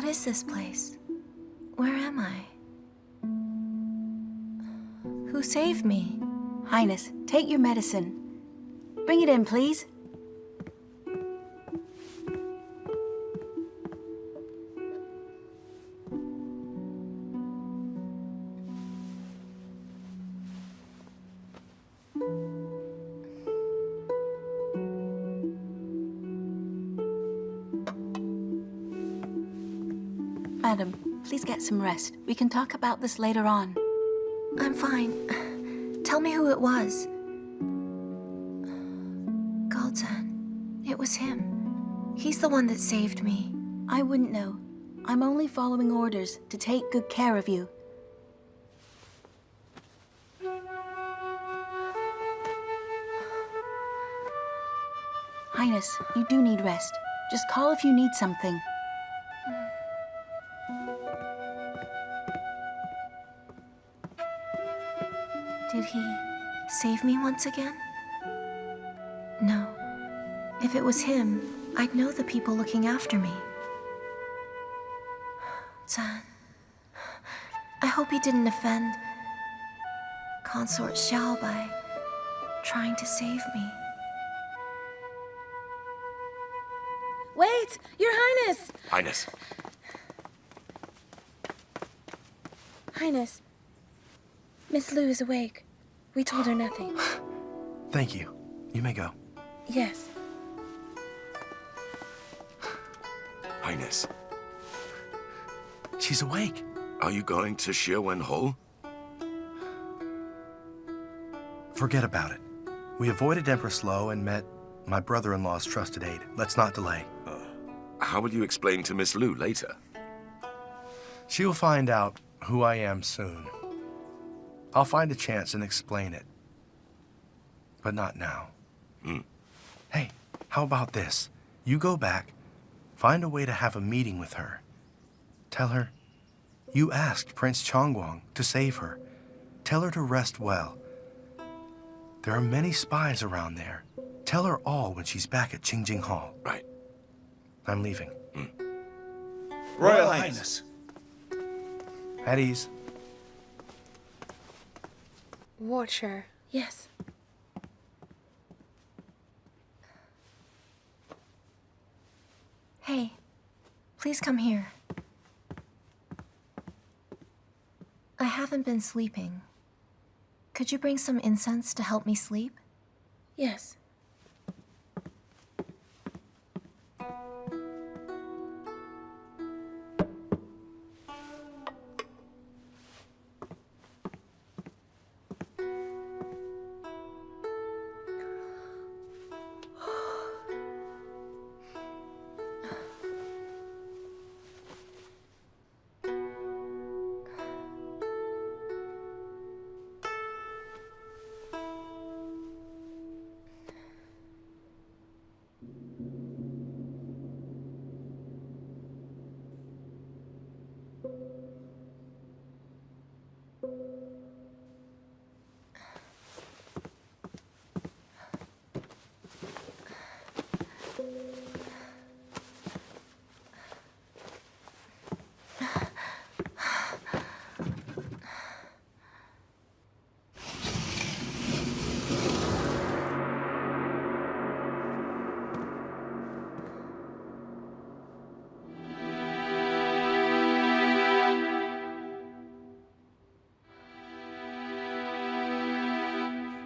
is this place? Where am I? Who saved me? Highness, take your medicine. Bring it in, please. Madam, please get some rest. We can talk about this later on. I'm fine. Tell me who it was. Zhao. It was him. He's the one that saved me. I wouldn't know. I'm only following orders to take good care of you. Highness, you do need rest. Just call if you need something. Did he save me once again? No. If it was him, I'd know the people looking after me. Zhan, I hope he didn't offend Consort Xiao by trying to save me. Wait! Your Highness! Highness. Highness. Miss Lu is awake. We told her nothing. Thank you. You may go. Yes. Highness, She's awake. are you going to Shirwen Hall? Forget about it. We avoided Empress Lo and met my brother-in-law's trusted aide. Let's not delay. How will you explain to Miss Lu later? She will find out who I am soon. I'll find a chance and explain it. But not now. Hey, how about this? You go back, find a way to have a meeting with her. Tell her you asked Prince Chongguang to save her. Tell her to rest well. There are many spies around there. Tell her all when she's back at Qingjing Hall. Right. I'm leaving. Royal Highness. At ease. Watch her. Yes. Hey, please come here. I haven't been sleeping. Could you bring some incense to help me sleep? Yes.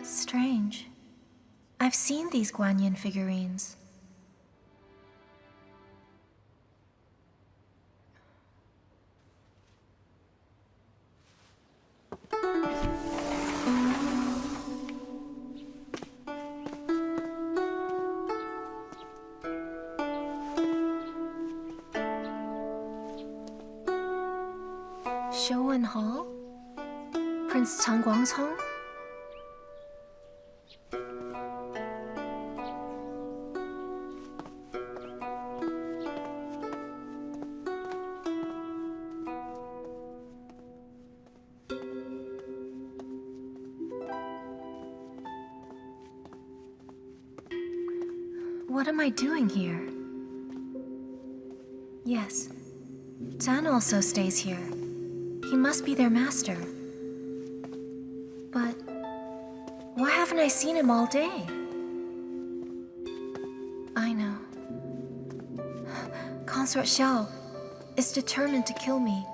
Strange. I've seen these Guanyin figurines. Showbiz Hall? Prince Changguang's home? What am I doing here? Yes, Dan also stays here. He must be their master. But why haven't I seen him all day? I know. Consort Xiao is determined to kill me.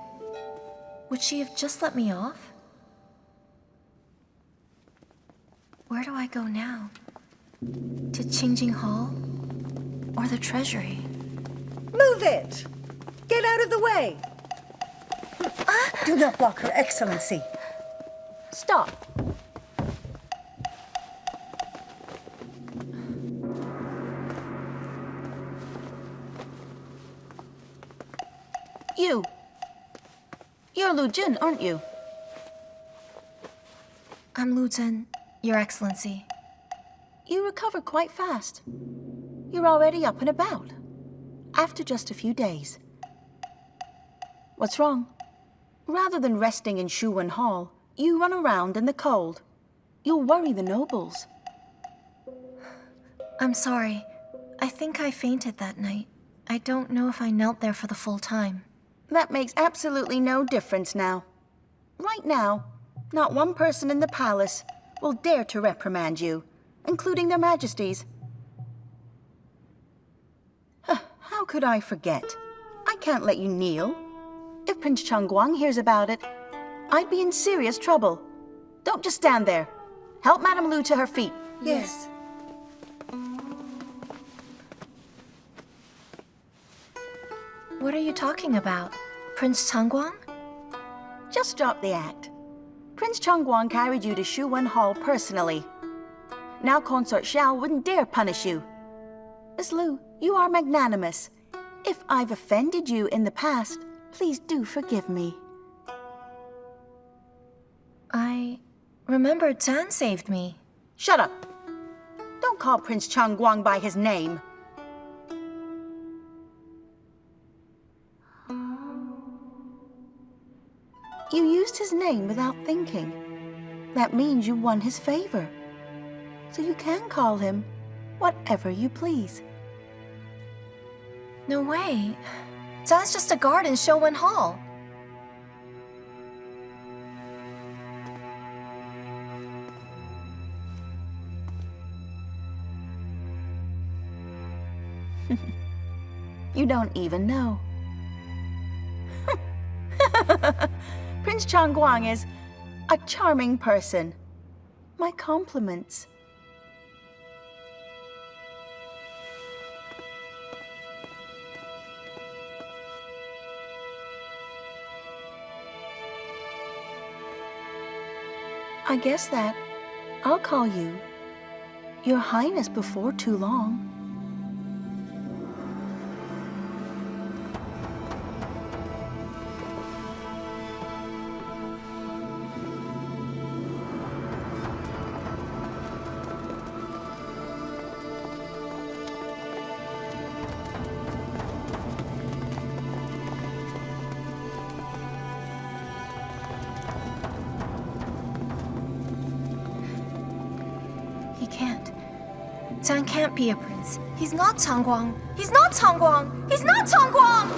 Would she have just let me off? Where do I go now? To Qingjing Hall? Or the Treasury? Move it! Get out of the way! Do not block Her Excellency. Stop. You're Lu Zhen, aren't you? I'm Lu Zhen, Your Excellency. You recover quite fast. You're already up and about, after just a few days. What's wrong? Rather than resting in Shuwen Hall, you run around in the cold. You'll worry the nobles. I'm sorry. I think I fainted that night. I don't know if I knelt there for the full time. That makes absolutely no difference now. Right now, not one person in the palace will dare to reprimand you, including their majesties. How could I forget? I can't let you kneel. If Prince Changguang hears about it, I'd be in serious trouble. Don't just stand there. Help Madame Lu to her feet. Yes. What are you talking about? Prince Changguang? Just drop the act. Prince Changguang carried you to Shuwen Hall personally. Now Consort Xiao wouldn't dare punish you. Miss Lu, you are magnanimous. If I've offended you in the past, please do forgive me. I remember Dan saved me. Shut up. Don't call Prince Changguang by his name. You used his name without thinking. That means you won his favor. So you can call him whatever you please. No way. Dan's just a guard in Showwen Hall. You don't even know. Prince Changguang is a charming person. My compliments. I guess that I'll call you Your Highness before too long. He can't. Dan can't be a prince. He's not Changguang. He's not Changguang. He's not Changguang!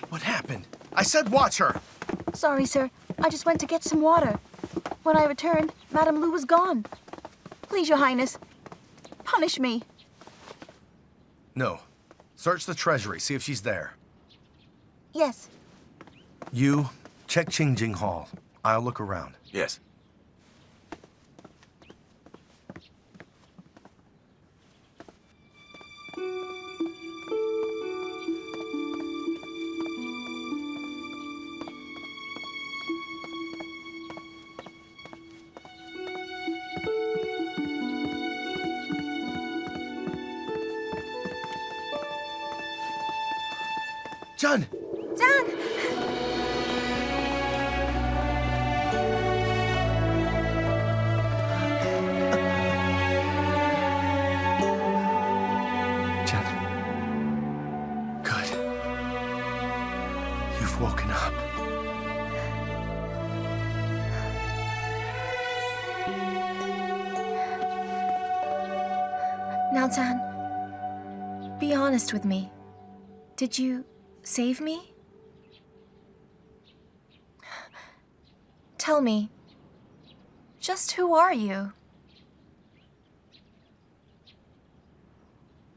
What happened? I said watch her! Sorry, sir. I just went to get some water. When I returned, Madame Lu was gone. Please, Your Highness, punish me. No. Search the treasury, see if she's there. Yes. You, check Qingjing Hall. I'll look around. Yes. John! Dan! Jen. Good. You've woken up. Now, Zhan, be honest with me. Did you save me? Tell me, just who are you?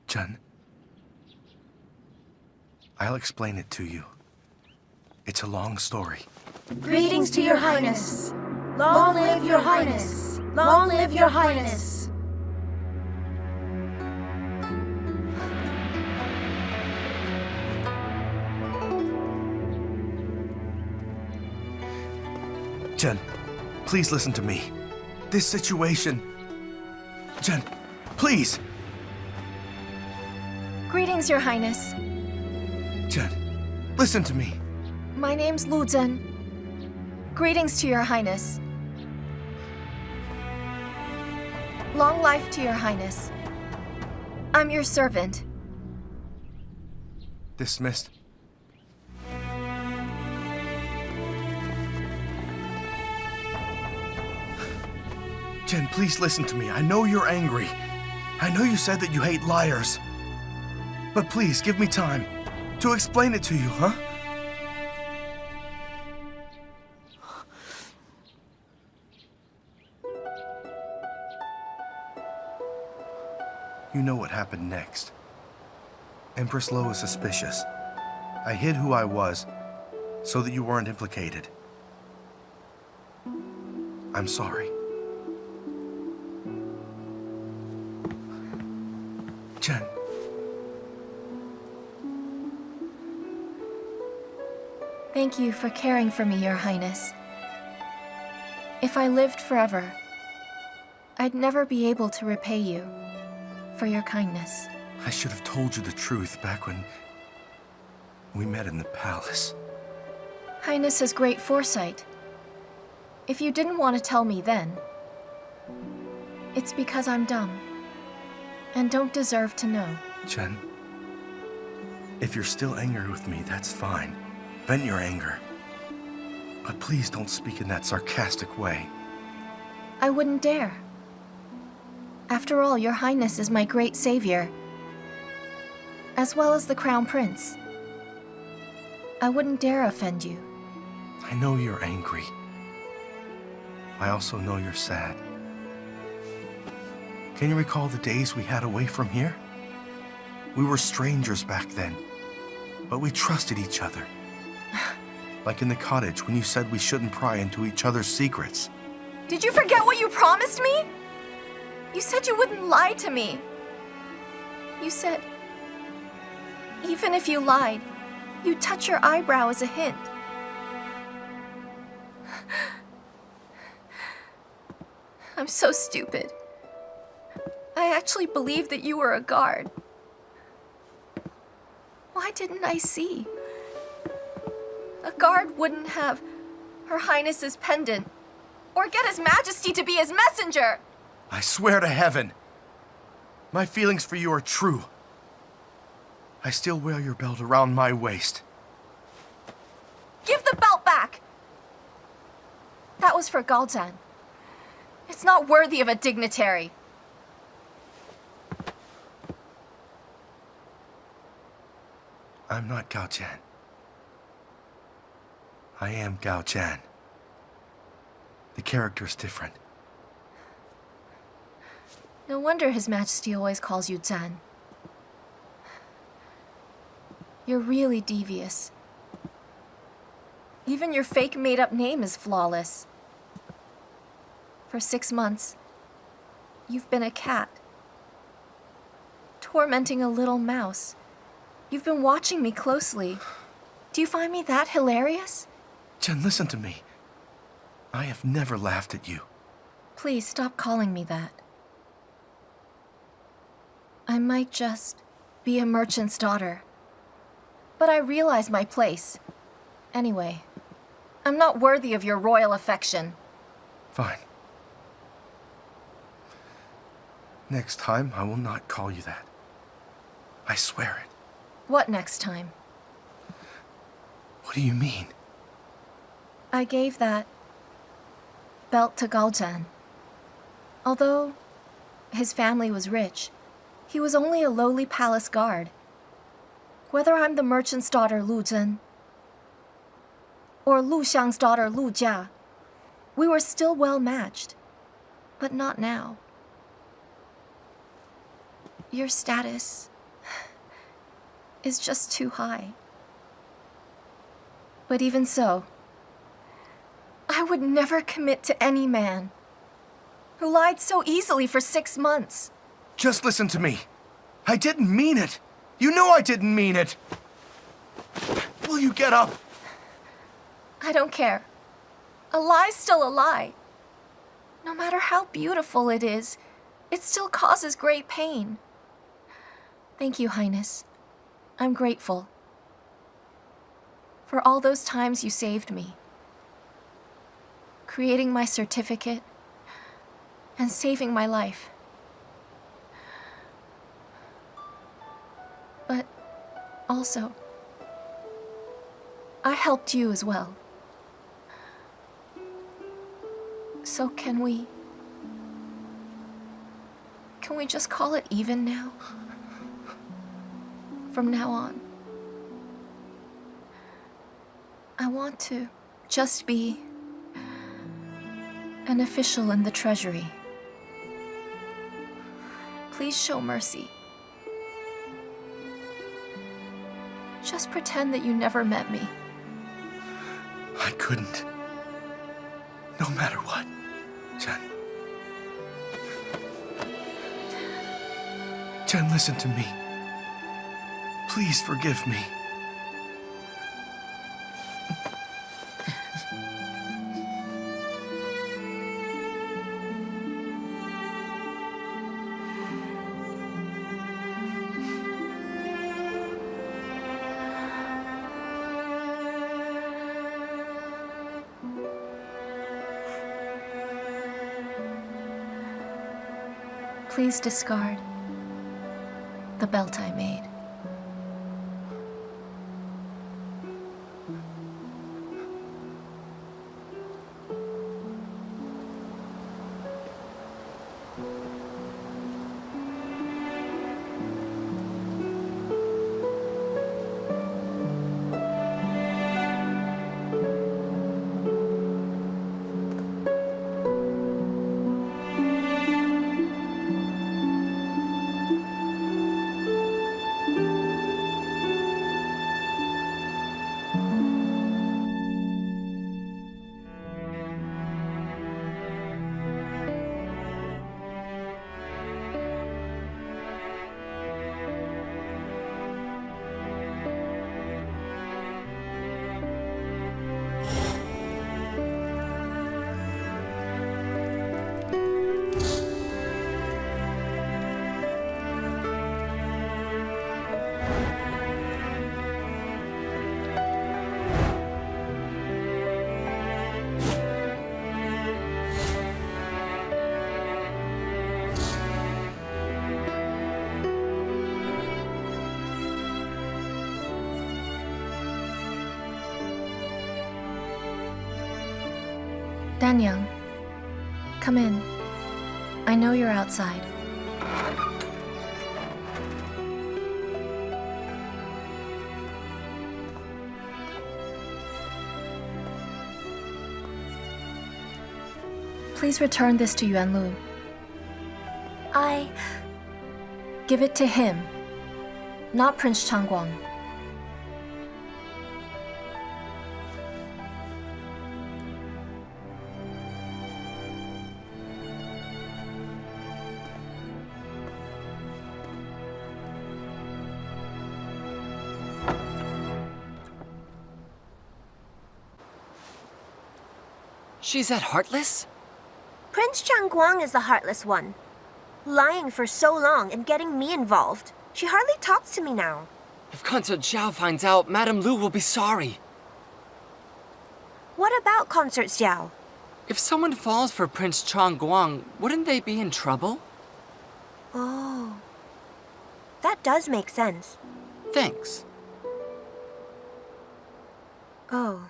Zhen, I'll explain it to you. It's a long story. Greetings to your highness. Long live your highness. Long live your highness. Zhen, please listen to me. This situation... Zhen, please! Greetings, Your Highness. Zhen, listen to me. My name's Lu Zhen. Greetings to Your Highness. Long life to Your Highness. I'm your servant. Dismissed. Zhen, please listen to me. I know you're angry. I know you said that you hate liars. But please, give me time to explain it to you, huh? You know what happened next. Empress Lo is suspicious. I hid who I was so that you weren't implicated. I'm sorry. Zhen. Thank you for caring for me, Your Highness. If I lived forever, I'd never be able to repay you for your kindness. I should have told you the truth back when we met in the palace. Highness has great foresight. If you didn't want to tell me then, it's because I'm dumb and don't deserve to know. Zhen, if you're still angry with me, that's fine. Vent your anger. But please don't speak in that sarcastic way. I wouldn't dare. After all, Your Highness is my great savior, as well as the Crown Prince. I wouldn't dare offend you. I know you're angry. I also know you're sad. Can you recall the days we had away from here? We were strangers back then, but we trusted each other. Like in the cottage when you said we shouldn't pry into each other's secrets. Did you forget what you promised me? You said you wouldn't lie to me. You said, even if you lied, you'd touch your eyebrow as a hint. I'm so stupid. I actually believed that you were a guard. Why didn't I see? A guard wouldn't have Her Highness's pendant or get His Majesty to be his messenger. I swear to heaven, my feelings for you are true. I still wear your belt around my waist. Give the belt back! That was for Galzhan. It's not worthy of a dignitary. I'm not Gao Zhan. I am Gao Zhan. The character's different. No wonder His Majesty always calls you Zhan. You're really devious. Even your fake made-up name is flawless. For 6 months, you've been a cat, tormenting a little mouse. You've been watching me closely. Do you find me that hilarious? Zhen, listen to me. I have never laughed at you. Please stop calling me that. I might just be a merchant's daughter, but I realize my place. Anyway, I'm not worthy of your royal affection. Fine. Next time, I will not call you that. I swear it. What next time? What do you mean? I gave that belt to Galzhan. Although his family was rich, He was only a lowly palace guard. Whether I'm the merchant's daughter Lu Zhen or Lu Xiang's daughter Lu Jia, we were still well matched. But not now. Your status is just too high. But even so, I would never commit to any man who lied so easily for 6 months. Just listen to me. I didn't mean it. You know I didn't mean it. Will you get up? I don't care. A lie's still a lie. No matter how beautiful it is, it still causes great pain. Thank you, Highness. I'm grateful for all those times you saved me, creating my certificate and saving my life. But also, I helped you as well. So can we just call it even now? From now on, I want to just be an official in the treasury. Please show mercy. Just pretend that you never met me. I couldn't. No matter what, Jen. Jen, listen to me. Please forgive me. Please discard the belt I made. Danyang, come in. I know you're outside. Please return this to Yuan Lu. Give it to him, not Prince Changguang. She's that heartless? Prince Changguang is the heartless one. Lying for so long and getting me involved. She hardly talks to me now. If Consort Zhao finds out, Madame Lu will be sorry. What about Consort Zhao? If someone falls for Prince Changguang, wouldn't they be in trouble? Oh. That does make sense. Thanks. Oh.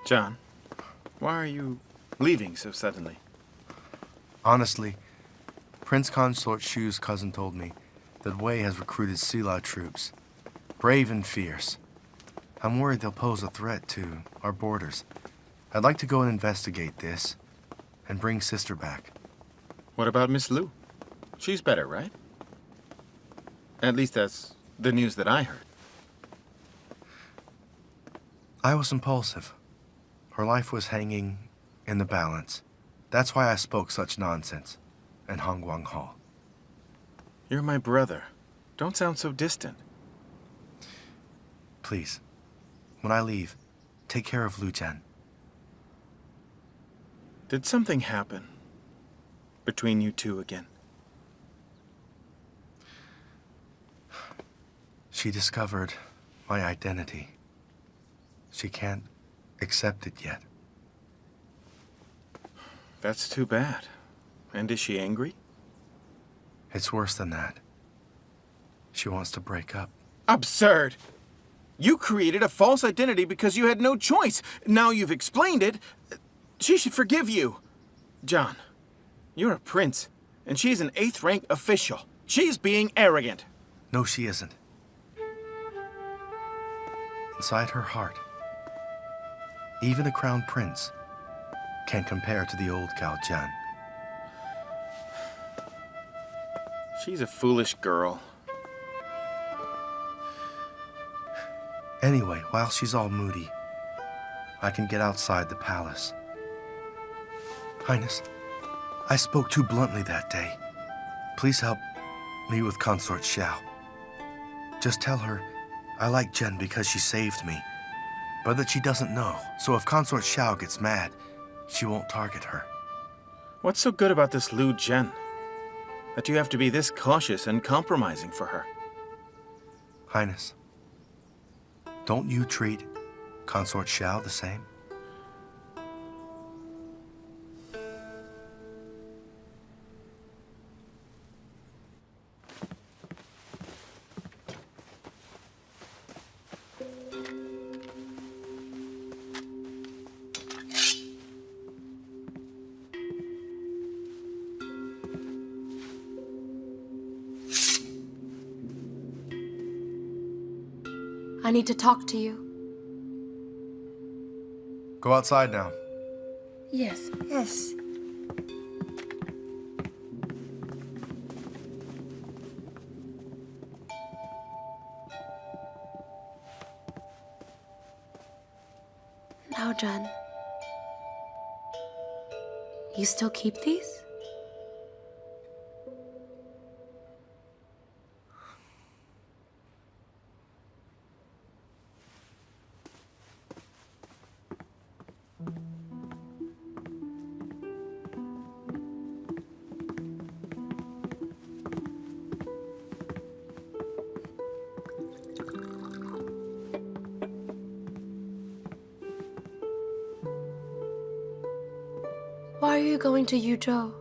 John, why are you leaving so suddenly? Honestly, Prince Consort Shu's cousin told me that Wei has recruited Silla troops, brave and fierce. I'm worried they'll pose a threat to our borders. I'd like to go and investigate this and bring sister back. What about Miss Lu? She's better, right? At least that's the news that I heard. I was impulsive. Her life was hanging in the balance. That's why I spoke such nonsense in Hongguang Hall. You're my brother. Don't sound so distant. Please, when I leave, take care of Lu Zhen. Did something happen between you two again? She discovered my identity. She can't accept it yet. That's too bad. And is she angry? It's worse than that. She wants to break up. Absurd! You created a false identity because you had no choice. Now you've explained it. She should forgive you. John, you're a prince, and she's an 8th rank official. She's being arrogant. No, she isn't. Inside her heart, even a crown prince can't compare to the old Gao Jian. She's a foolish girl. Anyway, while she's all moody, I can get outside the palace. Highness, I spoke too bluntly that day. Please help me with Consort Xiao. Just tell her I like Zhen because she saved me, but that she doesn't know. So if Consort Xiao gets mad, she won't target her. What's so good about this Lu Zhen? That you have to be this cautious and compromising for her? Highness, don't you treat Consort Xiao the same? I need to talk to you. Go outside now. Yes. Yes. Now, Zhen. You still keep these? Why are you going to Yuzhou?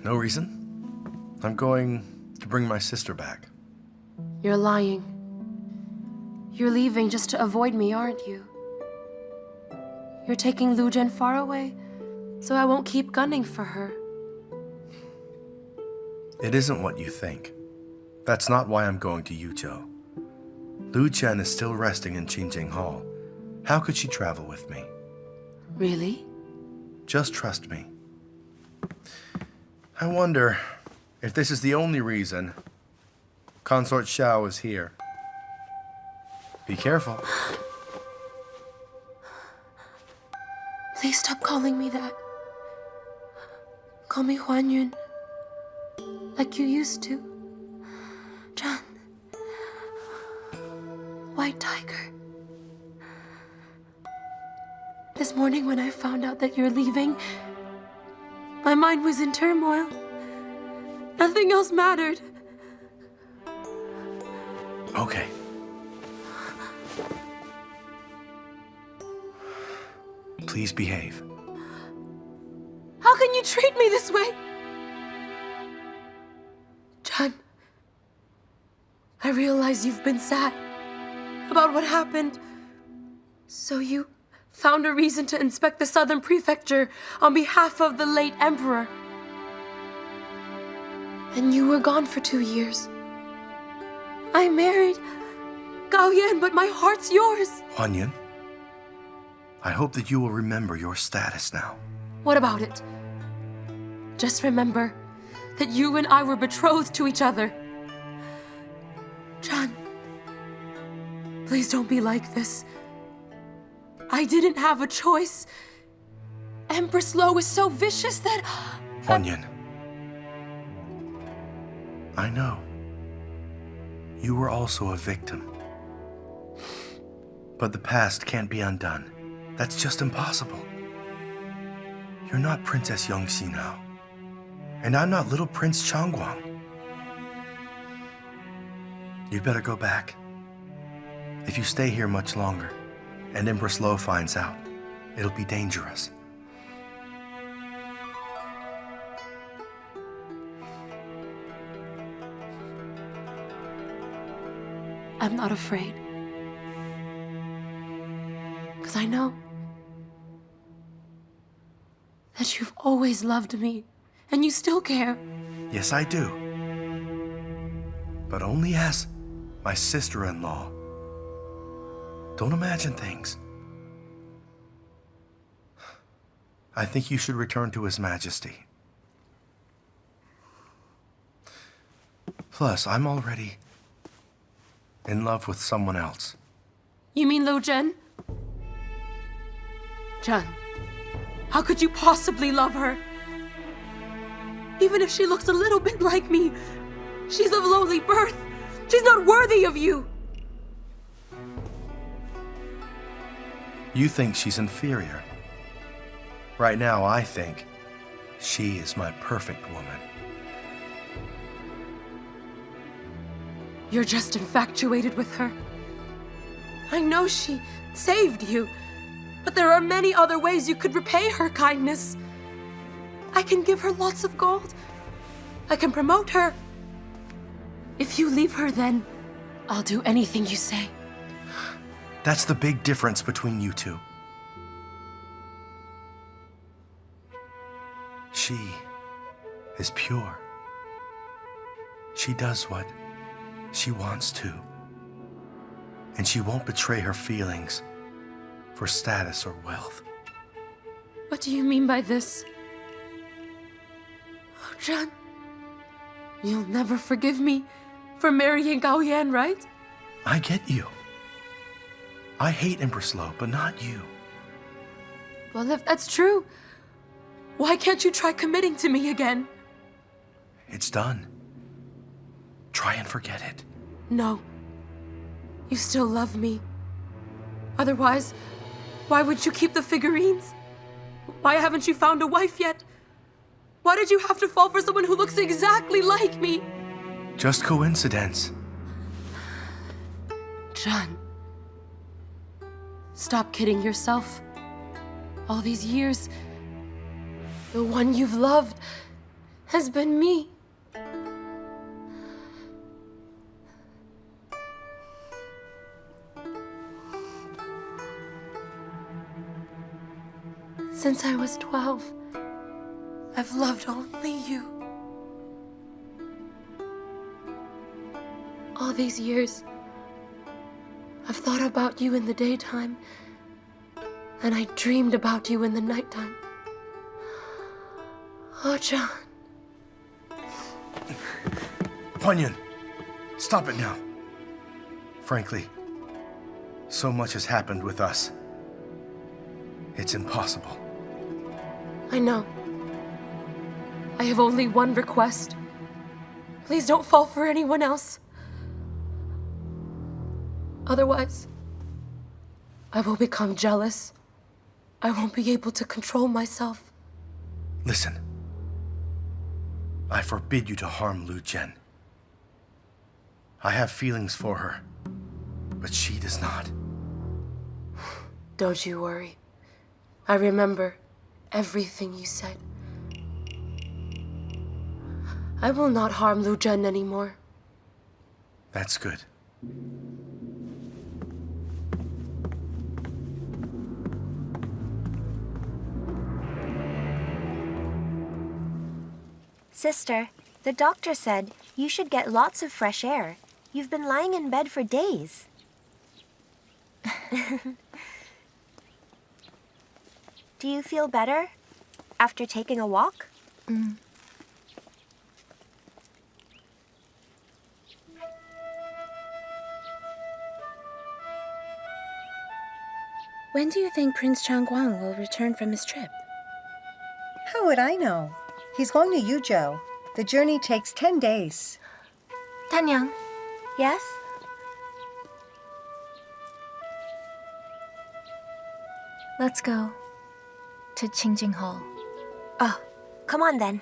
No reason. I'm going to bring my sister back. You're lying. You're leaving just to avoid me, aren't you? You're taking Lu Zhen far away, so I won't keep gunning for her. It isn't what you think. That's not why I'm going to Yuzhou. Lu Zhen is still resting in Qingjing Hall. How could she travel with me? Really? Just trust me. I wonder if this is the only reason Consort Xiao is here. Be careful. Please stop calling me that. Call me Huan Yun, like you used to. Zhen. White Tiger. This morning when I found out that you're leaving, my mind was in turmoil. Nothing else mattered. Okay. Please behave. How can you treat me this way? Zhen, I realize you've been sad about what happened. So you found a reason to inspect the southern prefecture on behalf of the late emperor. And you were gone for 2 years. I married Gao Yan, but my heart's yours. Huan Yun, I hope that you will remember your status now. What about it? Just remember that you and I were betrothed to each other. John, please don't be like this. I didn't have a choice. Empress Lo is so vicious that... Huan Yun, I know. You were also a victim. But the past can't be undone. That's just impossible. You're not Princess Yongxi now. And I'm not little Prince Changguang. You'd better go back. If you stay here much longer, and Empress Lo finds out, it'll be dangerous. I'm not afraid. Because I know that you've always loved me, and you still care. Yes, I do. But only as my sister-in-law. Don't imagine things. I think you should return to His Majesty. Plus, I'm already in love with someone else. You mean Lu Zhen? John, how could you possibly love her? Even if she looks a little bit like me, she's of lowly birth. She's not worthy of you. You think she's inferior. Right now, I think she is my perfect woman. You're just infatuated with her. I know she saved you, but there are many other ways you could repay her kindness. I can give her lots of gold. I can promote her. If you leave her, then I'll do anything you say. That's the big difference between you two. She is pure. She does what she wants to. And she won't betray her feelings for status or wealth. What do you mean by this? Oh, John, you'll never forgive me for marrying Gao Yan, right? I get you. I hate Empress Lo, but not you. Well, if that's true, why can't you try committing to me again? It's done. Try and forget it. No. You still love me. Otherwise, why would you keep the figurines? Why haven't you found a wife yet? Why did you have to fall for someone who looks exactly like me? Just coincidence. John, stop kidding yourself. All these years, the one you've loved has been me. Since I was 12, I've loved only you. All these years, I've thought about you in the daytime, and I dreamed about you in the nighttime. Oh, John. Huan Yun, stop it now. Frankly, so much has happened with us. It's impossible. I know. I have only one request. Please don't fall for anyone else. Otherwise, I will become jealous. I won't be able to control myself. Listen. I forbid you to harm Lu Zhen. I have feelings for her, but she does not. Don't you worry. I remember everything you said. I will not harm Lu Zhen anymore. That's good. Sister, the doctor said you should get lots of fresh air. You've been lying in bed for days. Do you feel better after taking a walk? When do you think Prince Changguang will return from his trip? How would I know? He's going to Yuzhou. The journey takes 10 days. Tanyang, Yes? let's go to Qingjing Hall. Oh, come on then.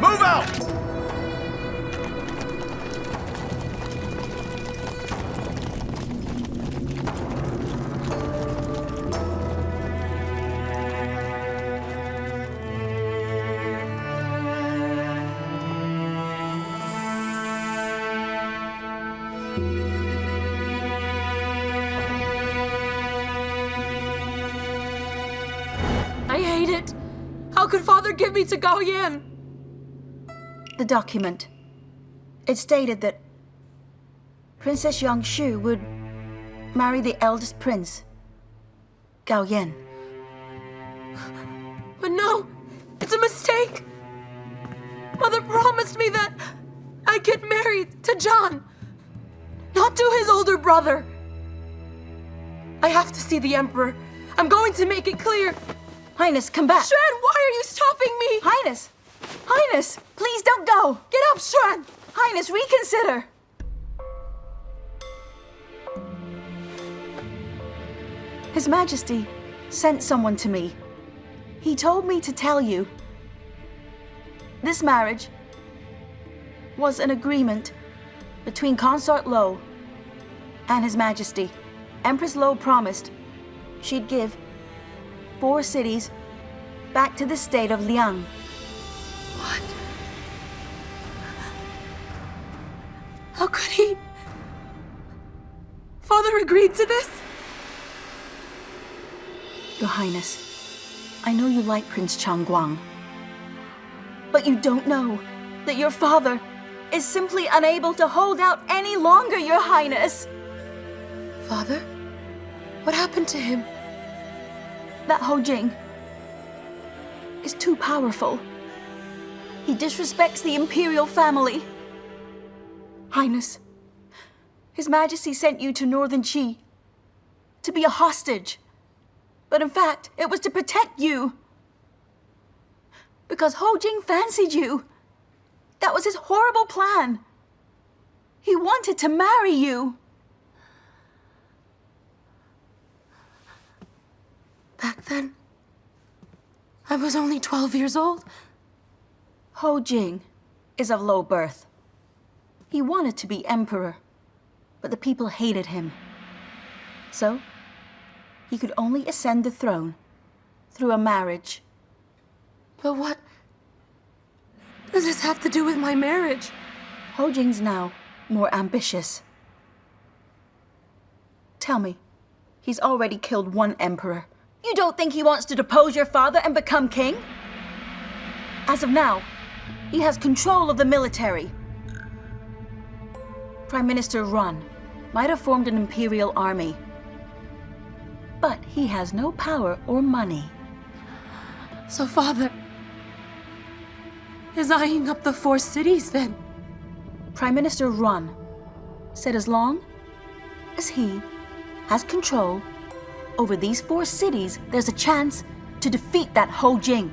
Move out! I hate it. How could Father give me to Gao Yan? The document. It stated that Princess Yangshu would marry the eldest prince, Gao Yan. But no, it's a mistake. Mother promised me that I'd get married to John, not to his older brother. I have to see the Emperor. I'm going to make it clear. Highness, come back. Xuan, why are you stopping me? Highness! Highness! Please don't go! Get up, Xuan! Highness, reconsider! His Majesty sent someone to me. He told me to tell you. This marriage was an agreement between Consort Lo and His Majesty. Empress Lo promised she'd give 4 cities back to the state of Liang. What? How could he? Father agreed to this? Your Highness, I know you like Prince Changguang, but you don't know that your father is simply unable to hold out any longer, Your Highness. Father? What happened to him? That Ho Jing is too powerful. He disrespects the imperial family. Highness, His Majesty sent you to Northern Qi to be a hostage. But in fact, it was to protect you. Because Ho Jing fancied you. That was his horrible plan. He wanted to marry you. Back then, I was only 12 years old. Ho Jing is of low birth. He wanted to be emperor, but the people hated him. So, he could only ascend the throne through a marriage. But what does this have to do with my marriage? Ho Jing's now more ambitious. Tell me, he's already killed 1 emperor. You don't think he wants to depose your father and become king? As of now, he has control of the military. Prime Minister Run might have formed an imperial army, but he has no power or money. So Father is eyeing up the 4 cities then? Prime Minister Run said as long as he has control over these 4 cities, there's a chance to defeat that Ho Jing.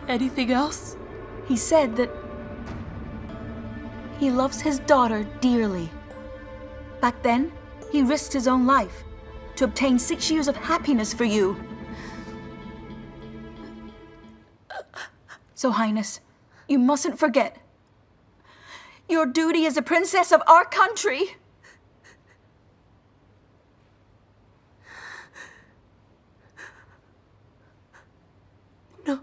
Anything else? He said that he loves his daughter dearly. Back then, He risked his own life to obtain 6 years of happiness for you. So, Highness, you mustn't forget. Your duty as a princess of our country. No!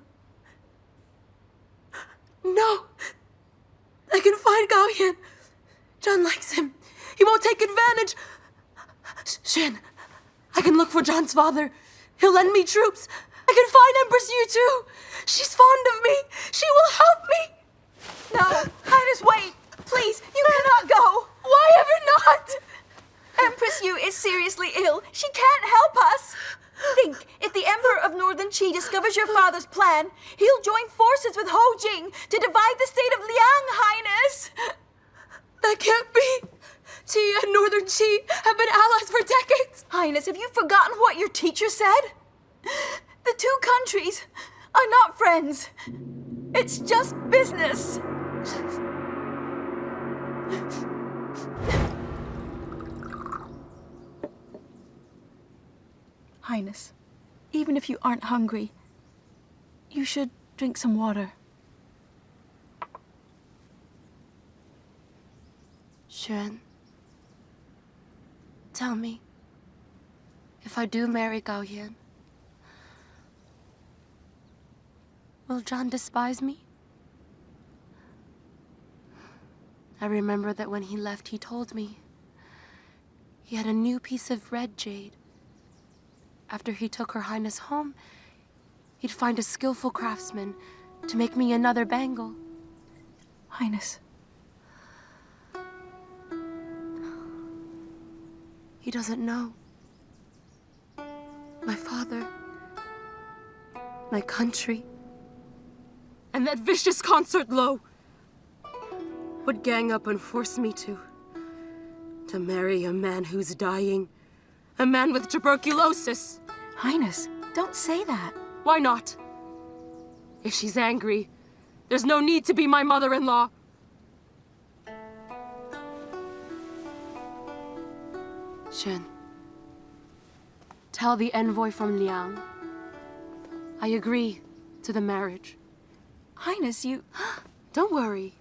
I can find Gao Yan. John likes him. He won't take advantage. Shen, I can look for John's father. He'll lend me troops. I can find Empress Yu too. She's fond of me. She will help me. No, Highness, wait. Please, you cannot go. Why ever not? Empress Yu is seriously ill. She can't help us. Think, if the Emperor of Northern Qi discovers your father's plan, he'll join forces with Ho Jing to divide the state of Liang, Highness. That can't be. Qi and Northern Qi have been allies for decades. Highness, have you forgotten what your teacher said? The two countries are not friends. It's just business. Highness, even if you aren't hungry, you should drink some water. Xuan, tell me, if I do marry Gao Yan, will John despise me? I remember that when he left, he told me he had a new piece of red jade. After he took Her Highness home, he'd find a skillful craftsman to make me another bangle. Highness. He doesn't know. My father, my country, and that vicious concert Lo would gang up and force me to marry a man who's dying, a man with tuberculosis. Highness, don't say that. Why not? If she's angry, there's no need to be my mother-in-law. Shen, tell the envoy from Liang I agree to the marriage. Highness, you... Don't worry.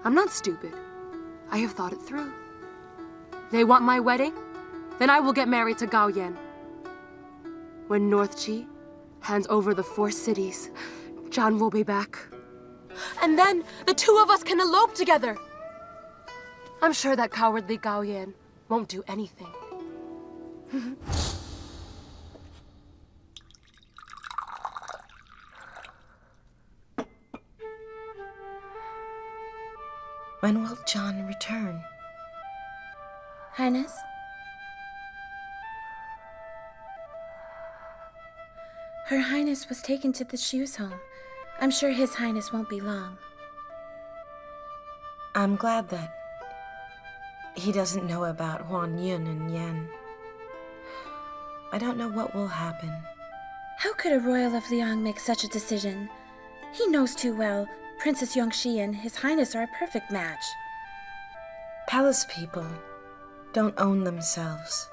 I'm not stupid. I have thought it through. They want my wedding? Then I will get married to Gao Yan. When North Qi hands over the 4 cities, John will be back. And then the two of us can elope together. I'm sure that cowardly Gao Yan won't do anything. When will John return? Highness? Her Highness was taken to the Shu's home. I'm sure His Highness won't be long. I'm glad that he doesn't know about Huan Yun and Yan. I don't know what will happen. How could a royal of Liang make such a decision? He knows too well Princess Yongxi and His Highness are a perfect match. Palace people don't own themselves.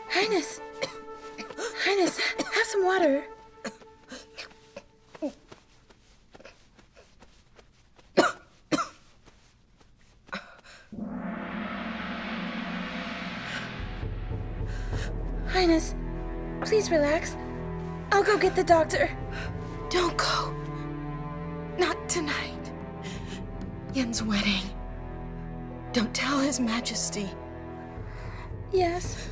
Highness! Highness, have some water. Highness, please relax. I'll go get the doctor. Don't go. Not tonight. Yan's wedding. Don't tell His Majesty. Yes.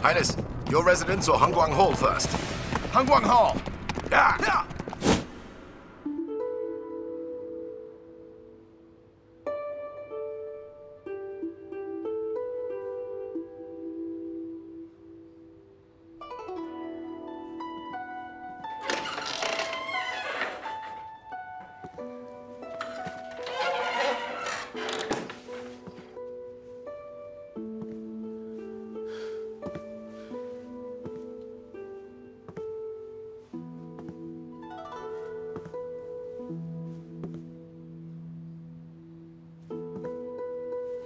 Highness, your residence or Hangguang Hall first? Hangguang Hall!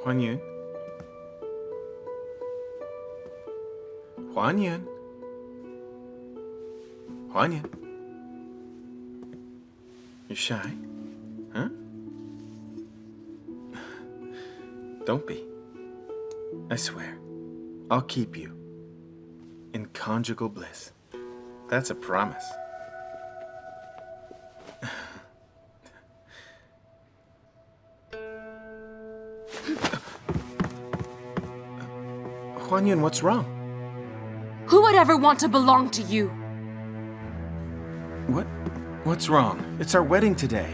Huan Yun? Huan Yun? Huan Yun? You shy? Huh? Don't be. I swear, I'll keep you in conjugal bliss. That's a promise. Huan Yun, what's wrong? Who would ever want to belong to you? What's wrong? It's our wedding today.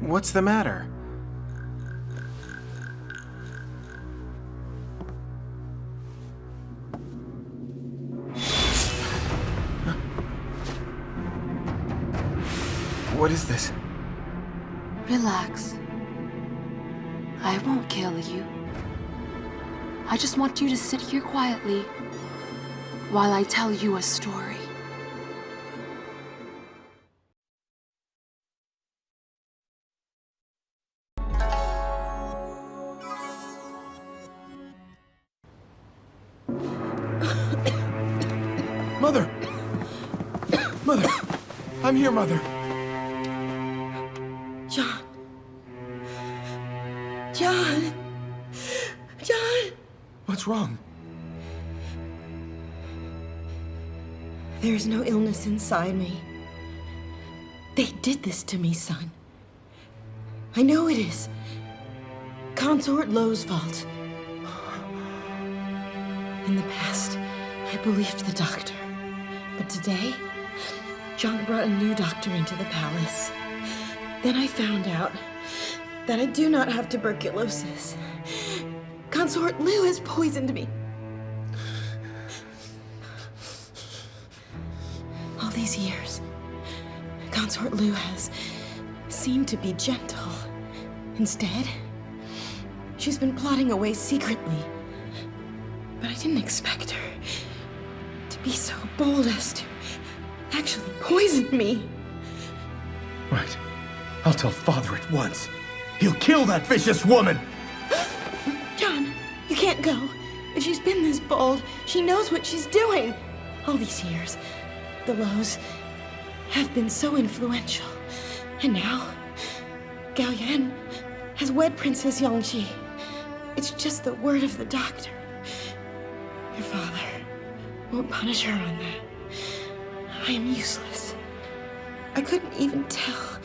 What's the matter? What is this? Relax. I won't kill you. I just want you to sit here quietly while I tell you a story. Mother! Mother! I'm here, Mother! John! John! John! What's wrong? There is no illness inside me. They did this to me, son. I know it is. Consort Lo's fault. In the past, I believed the doctor. But today, John brought a new doctor into the palace. Then I found out that I do not have tuberculosis. Consort Lu has poisoned me. All these years, Consort Lu has seemed to be gentle. Instead, she's been plotting away secretly. But I didn't expect her to be so bold as to actually poison me. Right. I'll tell Father at once. He'll kill that vicious woman! John, you can't go. If she's been this bold, she knows what she's doing. All these years, the Los have been so influential. And now, Gao Yan has wed Princess Yongxi. It's just the word of the doctor. Your father won't punish her on that. I am useless. I couldn't even tell.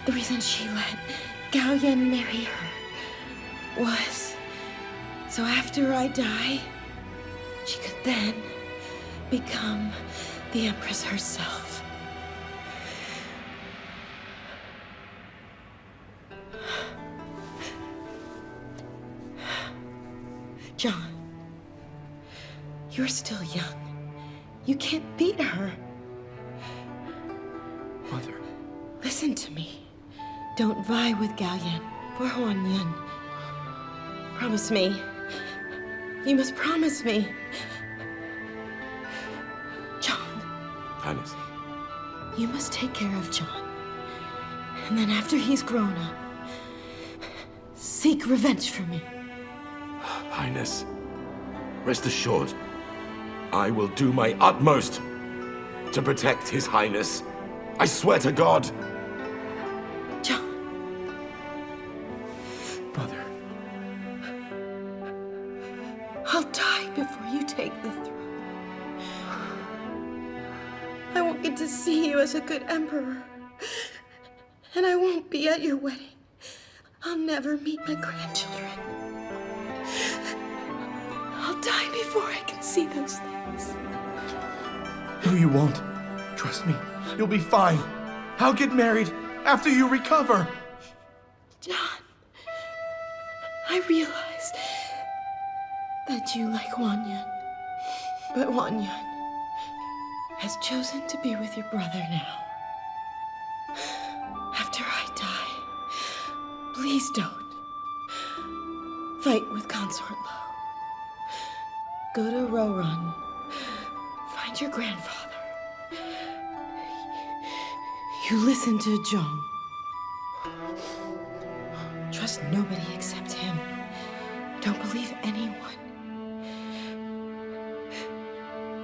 The reason she let Gao Yan marry her was so after I die, she could then become the Empress herself. John, you're still young. You can't beat her. Mother. Listen to me. Don't vie with Gao Yan for Huan Yun. Promise me. You must promise me. John. Highness. You must take care of John. And then after he's grown up, seek revenge for me. Highness, rest assured, I will do my utmost to protect His Highness. I swear to God. John. Mother. I'll die before you take the throne. I won't get to see you as a good emperor. And I won't be at your wedding. I'll never meet my grandchildren. I'll die before I can see those things. No, you won't. Trust me. You'll be fine. I'll get married after you recover. John, I realize that you like Huan Yun. But Huan Yun has chosen to be with your brother now. After I die, please don't fight with Consort Lo. Go to Roran. Find your grandfather. You listen to Zhong. Trust nobody except him. Don't believe anyone.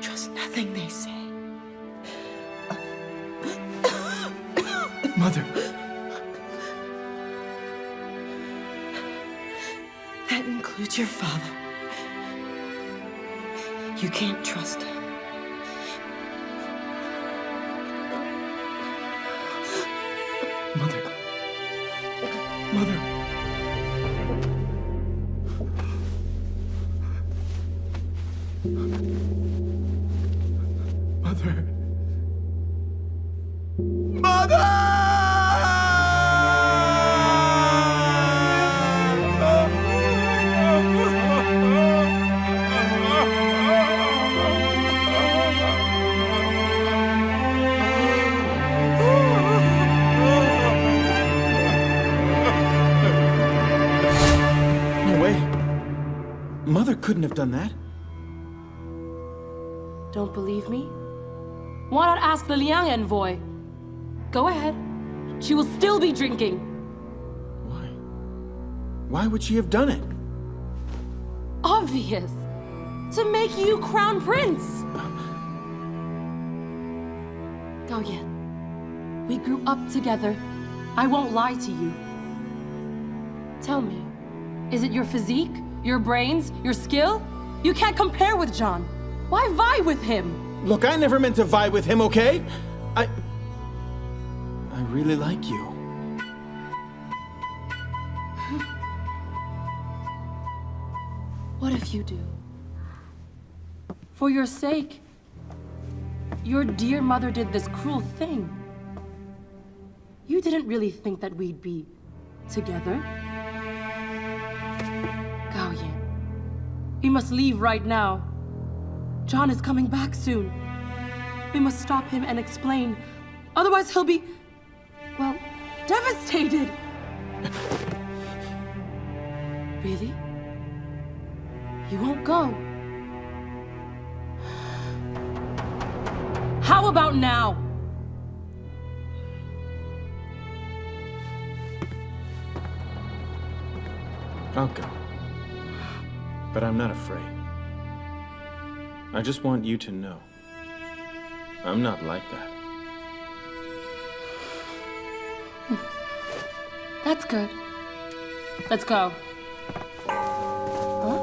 Trust nothing they say. Mother. That includes your father. You can't trust him. Mother. Mother. Mother. No way. Mother couldn't have done that. Don't believe me? Why not ask the Liang envoy? Go ahead. She will still be drinking. Why? Why would she have done it? Obvious. To make you crown prince. Gao Yan, we grew up together. I won't lie to you. Tell me, is it your physique, your brains, your skill? You can't compare with John. Why vie with him? Look, I never meant to vie with him, okay? I really like you. What if you do? For your sake, your dear mother did this cruel thing. You didn't really think that we'd be together. Gao Yan, we must leave right now. John is coming back soon. We must stop him and explain. Otherwise he'll be, well, devastated. Really? You won't go? How about now? I'll go. But I'm not afraid. I just want you to know. I'm not like that. That's good. Let's go. Huh?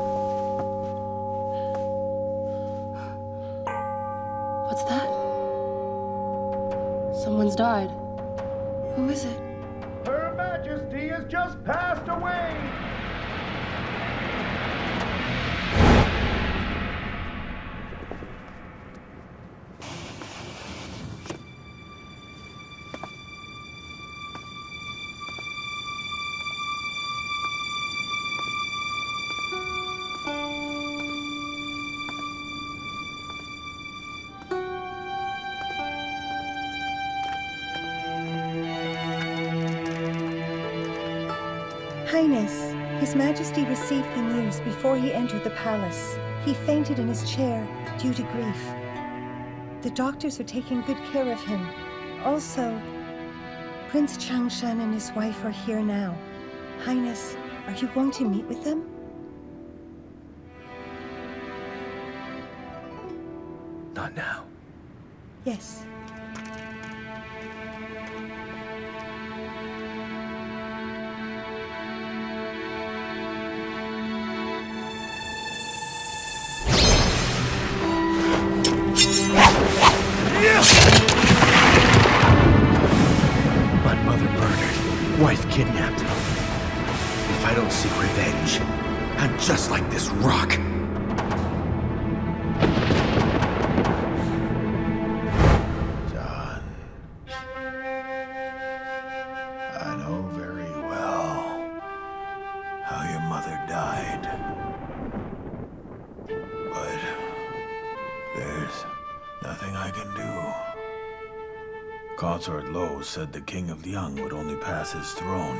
What's that? Someone's died. Who is it? Her Majesty has just passed away! Highness, His Majesty received the news before he entered the palace. He fainted in his chair due to grief. The doctors are taking good care of him. Also, Prince Changshan and his wife are here now. Highness, are you going to meet with them? Not now. Yes. My mother murdered, wife kidnapped. If I don't seek revenge, I'm just like this rock. John, I know very well how your mother died. But there's nothing I can do. Consort Lo said the King of Liang would only pass his throne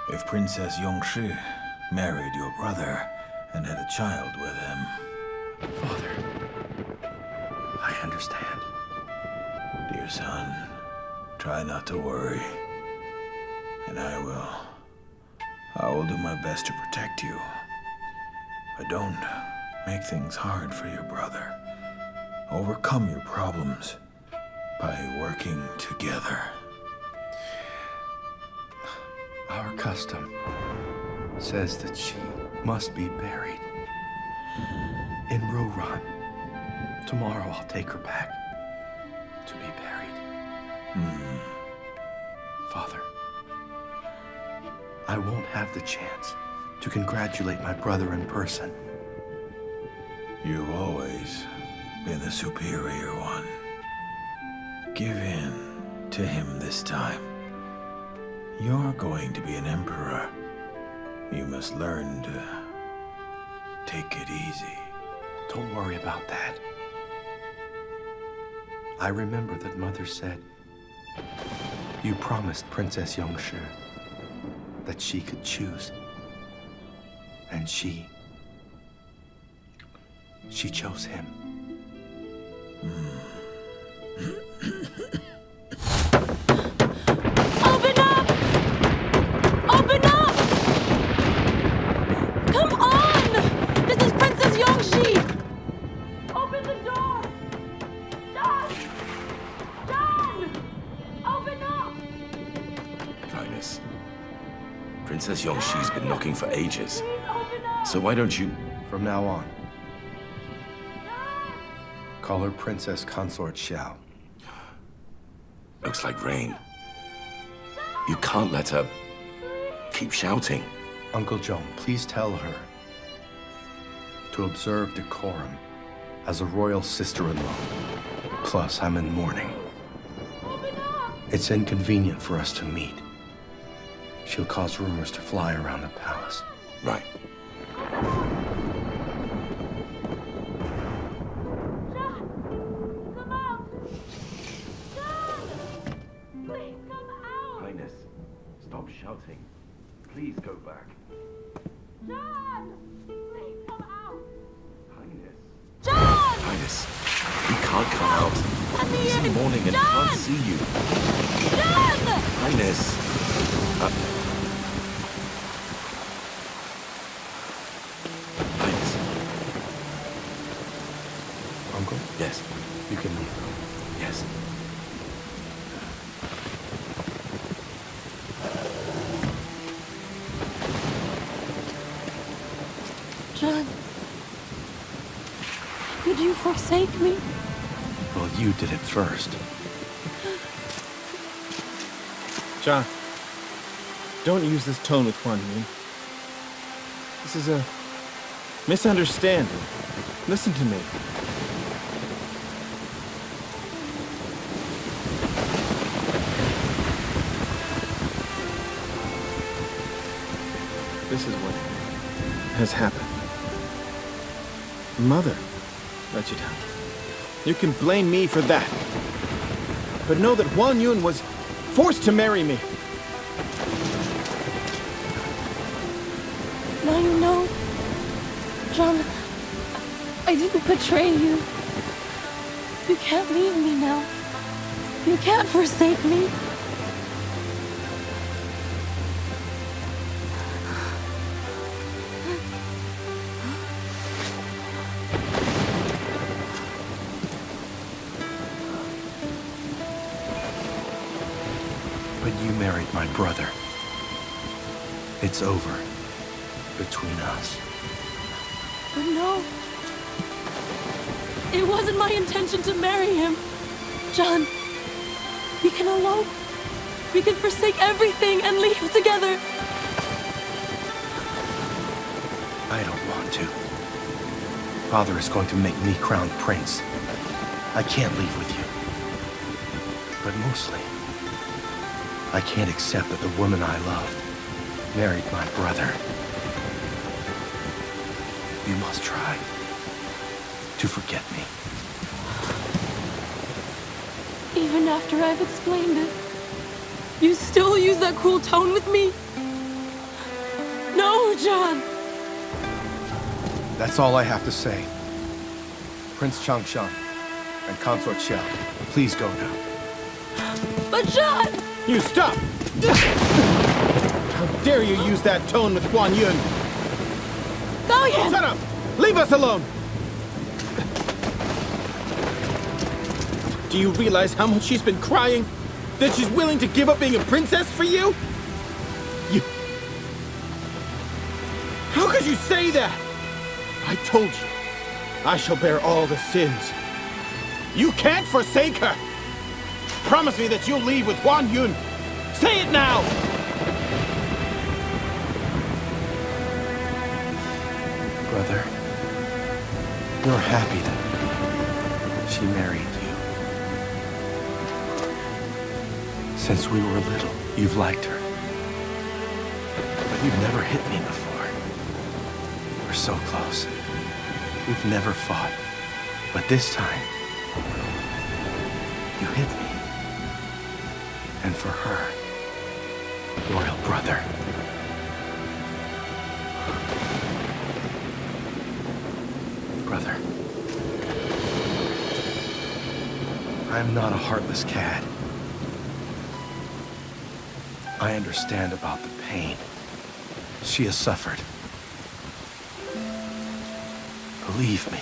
if Princess Yongshi married your brother and had a child with him. Father, I understand. Dear son, try not to worry, and I will I will do my best to protect you. But don't make things hard for your brother. Overcome your problems by working together. Our custom says that she must be buried in Roran. Tomorrow I'll take her back to be buried. Father, I won't have the chance to congratulate my brother in person. You've always been the superior one. Give in to him this time. You're going to be an emperor. You must learn to take it easy. Don't worry about that. I remember that Mother said you promised Princess Yongshi that she could choose. And she chose him. Open up! Open up! Come on! This is Princess Yongshi! Open the door! John! John! Open up! Highness, Princess Yongshi's been knocking for ages. So why don't you... From now on, call her Princess Consort Xiao. Looks like rain. You can't let her keep shouting. Uncle Joan, please tell her to observe decorum as a royal sister-in-law. Plus, I'm in mourning. It's inconvenient for us to meet. She'll cause rumors to fly around the palace. Right. Highness, stop shouting. Please go back. John! Please come out! Highness. John! Highness, we can't come out. Let me It's in! morning and John! can't see you. John! Highness. Highness. Uncle? Yes. You can leave. Yes. John, could you forsake me? Well, you did it first. John, don't use this tone with Huan Yun. This is a misunderstanding. Listen to me. This is what has happened. Mother let you down. You can blame me for that. But know that Huan Yun was forced to marry me. Now you know. John, I didn't betray you. You can't leave me now. You can't forsake me. But you married my brother. It's over between us. But no. It wasn't my intention to marry him. John, we can elope. We can forsake everything and leave together. I don't want to. Father is going to make me crowned prince. I can't leave with you. But mostly, I can't accept that the woman I loved married my brother. You must try to forget me. Even after I've explained it, you still use that cruel tone with me? No, John! That's all I have to say. Prince Changshan and Consort Xiao, please go now. But John! You stop! How dare you use that tone with Guan Yun? Goyan! Shut up! Leave us alone! Do you realize how much she's been crying? That she's willing to give up being a princess for you? You... How could you say that? I told you, I shall bear all the sins. You can't forsake her! Promise me that you'll leave with Guan Yun! Say it now! Brother, you're happy that she married you. Since we were little, you've liked her. But you've never hit me before. We're so close. We've never fought. But this time, you hit me. And for her, royal brother. Brother, I'm not a heartless cad. I understand about the pain she has suffered. Believe me.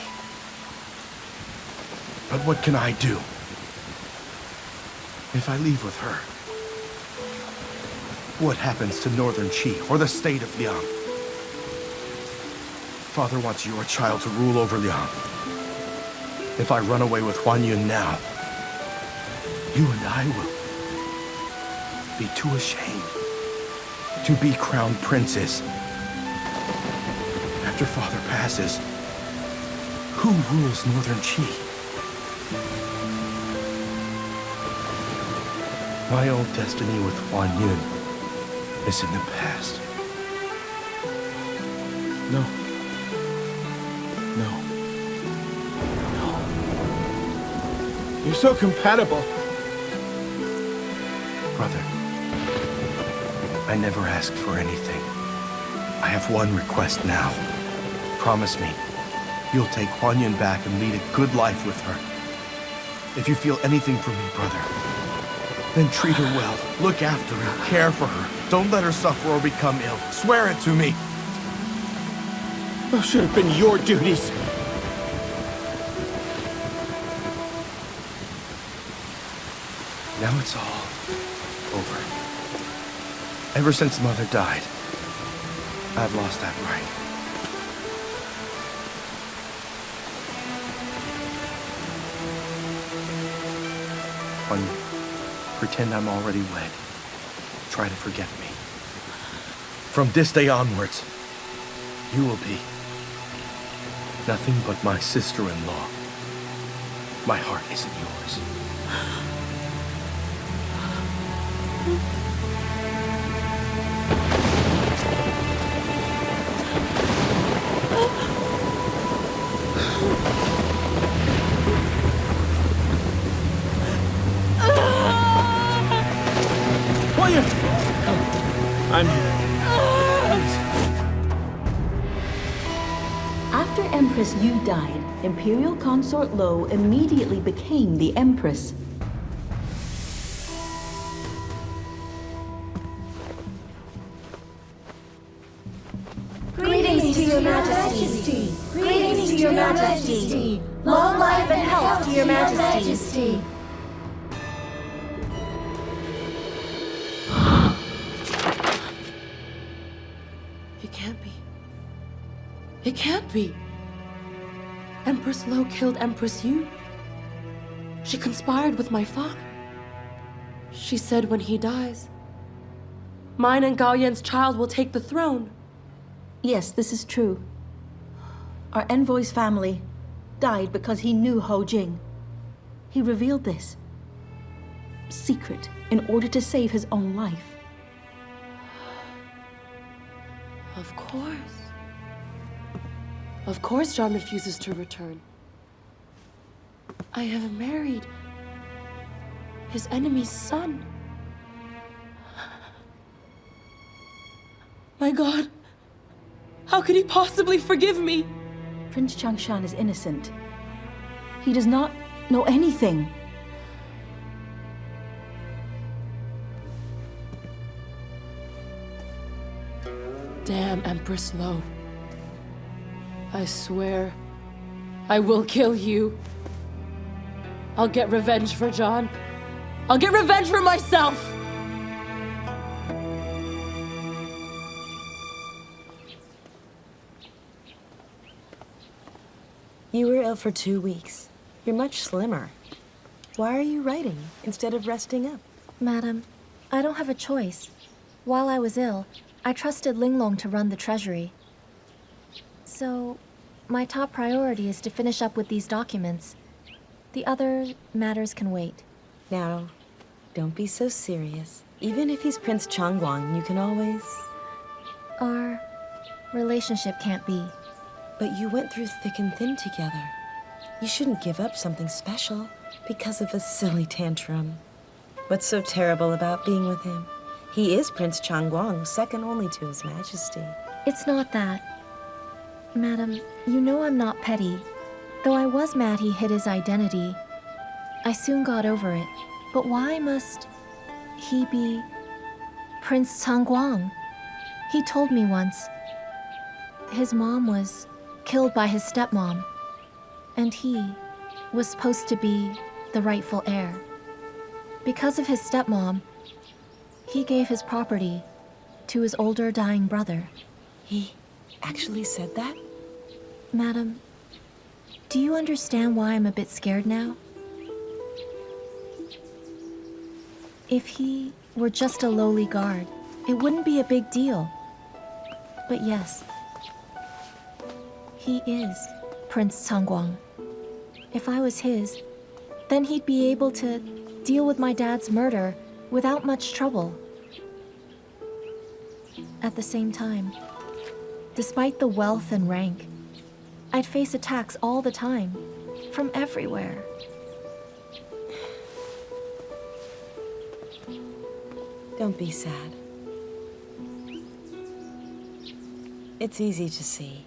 But what can I do? If I leave with her, what happens to Northern Qi or the state of Liang? Father wants your child to rule over Liang. If I run away with Guan Yun now, you and I will be too ashamed to be crowned princes. After Father passes, who rules Northern Qi? My old destiny with Guan Yun is in the past. No. No. No. You're so compatible. Brother, I never asked for anything. I have one request now. Promise me, you'll take Guan Yun back and lead a good life with her. If you feel anything for me, brother, then treat her well. Look after her, care for her. Don't let her suffer or become ill. Swear it to me. Those should have been your duties. Now it's all over. Ever since Mother died, I've lost that right. Guan Yun, pretend I'm already wed. Try to forget me. From this day onwards, you will be nothing but my sister-in-law. My heart isn't yours. I'm... After Empress Yu died, Imperial Consort Lo immediately became the Empress. Greetings to your Majesty. Greetings to your Majesty. Long life and health to your Majesty. It can't be. Empress Lo killed Empress Yu. She conspired with my father. She said when he dies, mine and Gao Yan's child will take the throne. Yes, this is true. Our envoy's family died because he knew Ho Jing. He revealed this secret in order to save his own life. Of course. Of course John refuses to return. I have married his enemy's son. My God, how could he possibly forgive me? Prince Changshan is innocent. He does not know anything. Damn Empress Lo. I swear, I will kill you. I'll get revenge for John. I'll get revenge for myself! You were ill for 2 weeks. You're much slimmer. Why are you writing instead of resting up? Madam, I don't have a choice. While I was ill, I trusted Linglong to run the treasury. So, my top priority is to finish up with these documents. The other matters can wait. Now, don't be so serious. Even if he's Prince Changguang, you can always... Our relationship can't be. But you went through thick and thin together. You shouldn't give up something special because of a silly tantrum. What's so terrible about being with him? He is Prince Changguang, second only to His Majesty. It's not that. Madam, you know I'm not petty. Though I was mad he hid his identity, I soon got over it. But why must he be Prince Changguang? He told me once. His mom was killed by his stepmom, and he was supposed to be the rightful heir. Because of his stepmom, he gave his property to his older dying brother. He actually said that? Madam, do you understand why I'm a bit scared now? If he were just a lowly guard, it wouldn't be a big deal. But yes, he is Prince Changguang. If I was his, then he'd be able to deal with my dad's murder without much trouble. At the same time, despite the wealth and rank, I'd face attacks all the time, from everywhere. Don't be sad. It's easy to see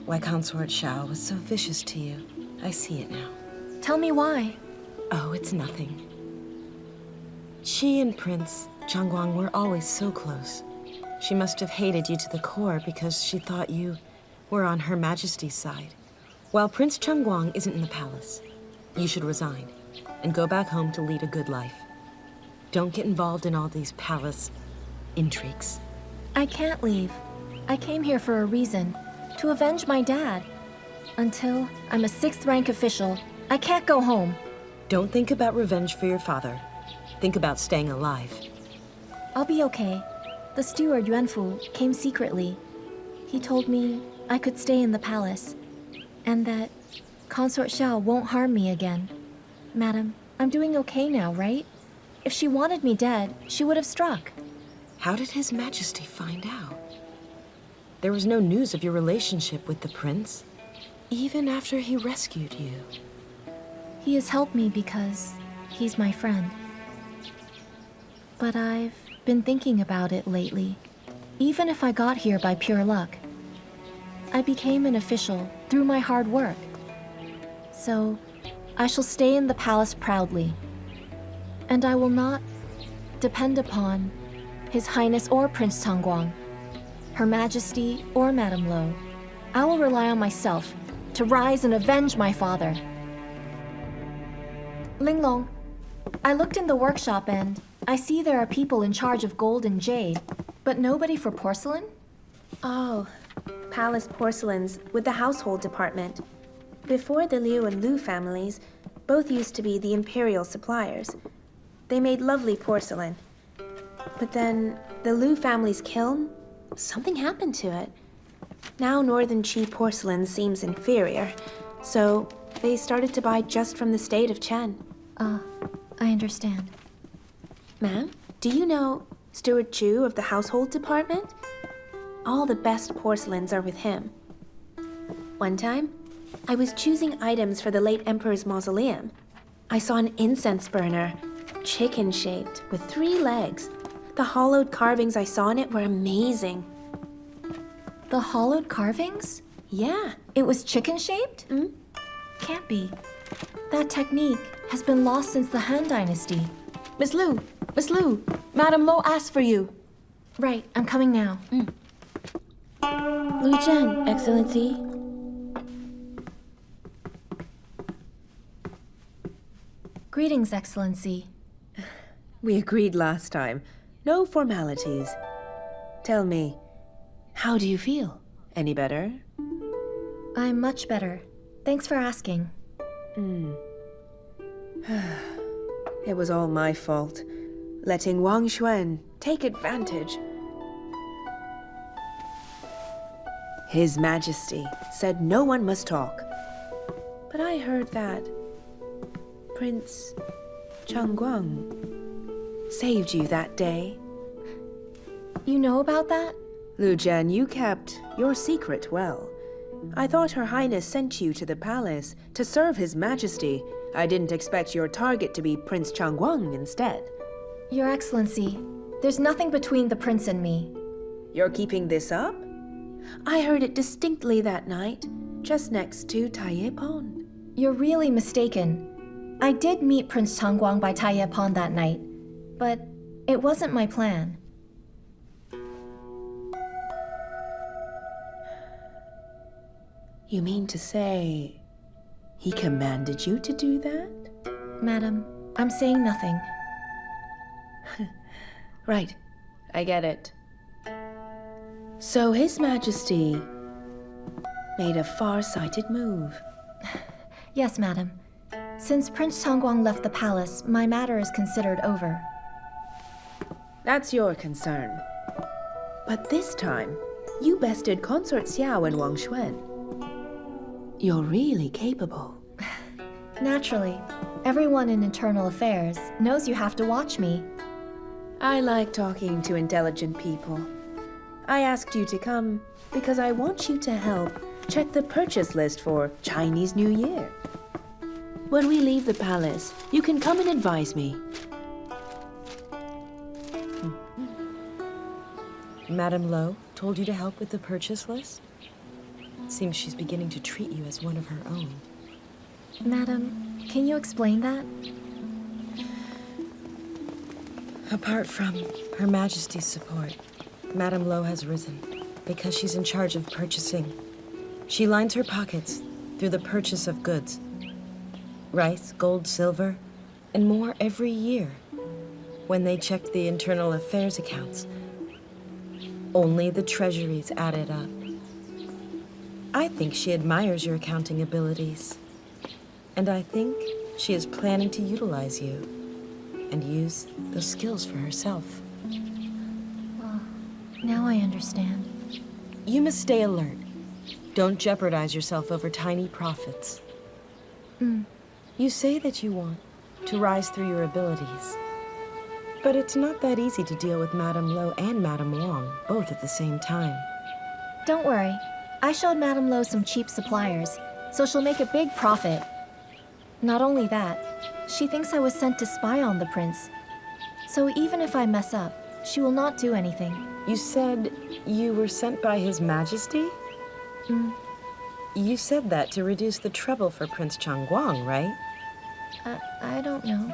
why Consort Shao was so vicious to you. I see it now. Tell me why. Oh, it's nothing. She and Prince Changguang were always so close. She must have hated you to the core because she thought you were on Her Majesty's side. While Prince Changguang isn't in the palace, you should resign and go back home to lead a good life. Don't get involved in all these palace intrigues. I can't leave. I came here for a reason, to avenge my dad. Until I'm a 6th rank official, I can't go home. Don't think about revenge for your father. Think about staying alive. I'll be okay. The steward Yuanfu came secretly. He told me I could stay in the palace, and that Consort Xiao won't harm me again. Madam, I'm doing okay now, right? If she wanted me dead, she would have struck. How did His Majesty find out? There was no news of your relationship with the prince, even after he rescued you. He has helped me because he's my friend. But I've been thinking about it lately. Even if I got here by pure luck, I became an official through my hard work. So, I shall stay in the palace proudly. And I will not depend upon His Highness or Prince Changguang, Her Majesty or Madame Lo. I will rely on myself to rise and avenge my father. Linglong, I looked in the workshop and I see there are people in charge of gold and jade, but nobody for porcelain? Oh, palace porcelains with the household department. Before the Liu and Lu families, both used to be the imperial suppliers. They made lovely porcelain. But then the Lu family's kiln, something happened to it. Now Northern Qi porcelain seems inferior, so they started to buy just from the state of Chen. I understand. Ma'am, do you know Steward Chu of the household department? All the best porcelains are with him. One time, I was choosing items for the late Emperor's mausoleum. I saw an incense burner, chicken-shaped, with 3 legs. The hollowed carvings I saw in it were amazing. The hollowed carvings? Yeah. It was chicken-shaped? Can't be. That technique has been lost since the Han Dynasty. Miss Lu, Madame Lo asked for you. Right, I'm coming now. Lu Zhen, Excellency. Greetings, Excellency. We agreed last time. No formalities. Tell me, how do you feel? Any better? I'm much better. Thanks for asking. It was all my fault. Letting Wang Xuan take advantage. His Majesty said no one must talk. But I heard that Prince Changguang saved you that day. You know about that? Lu Zhen, you kept your secret well. I thought Her Highness sent you to the palace to serve His Majesty. I didn't expect your target to be Prince Changguang instead. Your Excellency, there's nothing between the prince and me. You're keeping this up? I heard it distinctly that night, just next to Taiye Pond. You're really mistaken. I did meet Prince Changguang by Taiye Pond that night, but it wasn't my plan. You mean to say he commanded you to do that? Madam, I'm saying nothing. Right, I get it. So His Majesty made a far-sighted move. Yes, madam. Since Prince Changguang left the palace, my matter is considered over. That's your concern. But this time, you bested Consort Xiao and Wang Xuan. You're really capable. Naturally. Everyone in internal affairs knows you have to watch me. I like talking to intelligent people. I asked you to come because I want you to help check the purchase list for Chinese New Year. When we leave the palace, you can come and advise me. Madame Lo told you to help with the purchase list? Seems she's beginning to treat you as one of her own. Madam, can you explain that? Apart from Her Majesty's support, Madame Lo has risen because she's in charge of purchasing. She lines her pockets through the purchase of goods. Rice, gold, silver, and more every year. When they checked the internal affairs accounts, only the treasuries added up. I think she admires your accounting abilities. And I think she is planning to utilize you and use those skills for herself. Well, now I understand. You must stay alert. Don't jeopardize yourself over tiny profits. You say that you want to rise through your abilities. But it's not that easy to deal with Madame Lo and Madame Wang, both at the same time. Don't worry. I showed Madame Lo some cheap suppliers, so she'll make a big profit. Not only that, she thinks I was sent to spy on the prince. So even if I mess up, she will not do anything. You said you were sent by His Majesty? You said that to reduce the trouble for Prince Changguang, right? I don't know.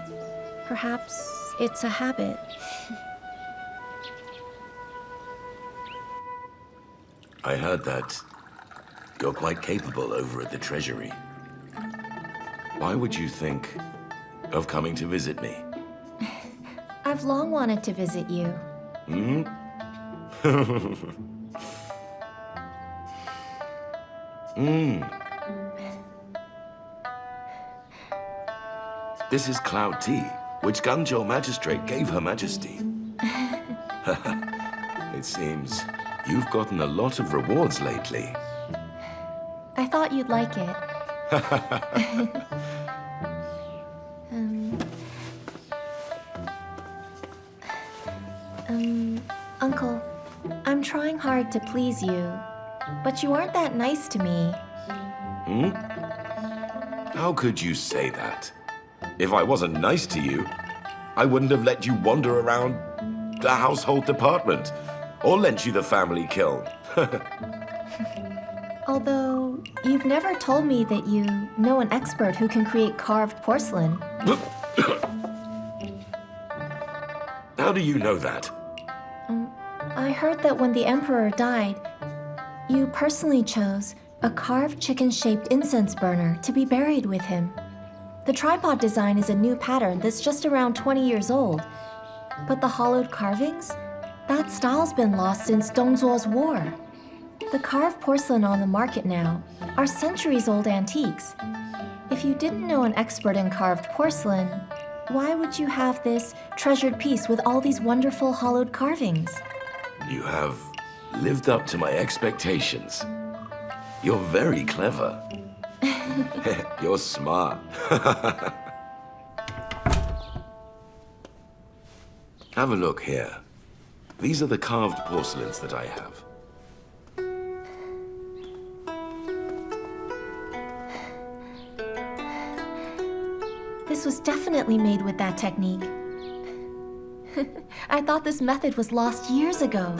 Perhaps it's a habit. I heard that you're quite capable over at the Treasury. Why would you think of coming to visit me? I've long wanted to visit you. This is cloud tea, which Ganzhou magistrate gave Her Majesty. It seems you've gotten a lot of rewards lately. I thought you'd like it. Uncle, I'm trying hard to please you, but you aren't that nice to me. How could you say that? If I wasn't nice to you, I wouldn't have let you wander around the household department or lent you the family kiln. Although, you've never told me that you know an expert who can create carved porcelain. How do you know that? I heard that when the Emperor died, You personally chose a carved chicken-shaped incense burner to be buried with him. The tripod design is a new pattern that's just around 20 years old. But the hollowed carvings? That style's been lost since Dongzuo's war. The carved porcelain on the market now are centuries-old antiques. If you didn't know an expert in carved porcelain, why would you have this treasured piece with all these wonderful hollowed carvings? You have lived up to my expectations. You're very clever. You're smart. Have a look here. These are the carved porcelains that I have. This was definitely made with that technique. I thought this method was lost years ago.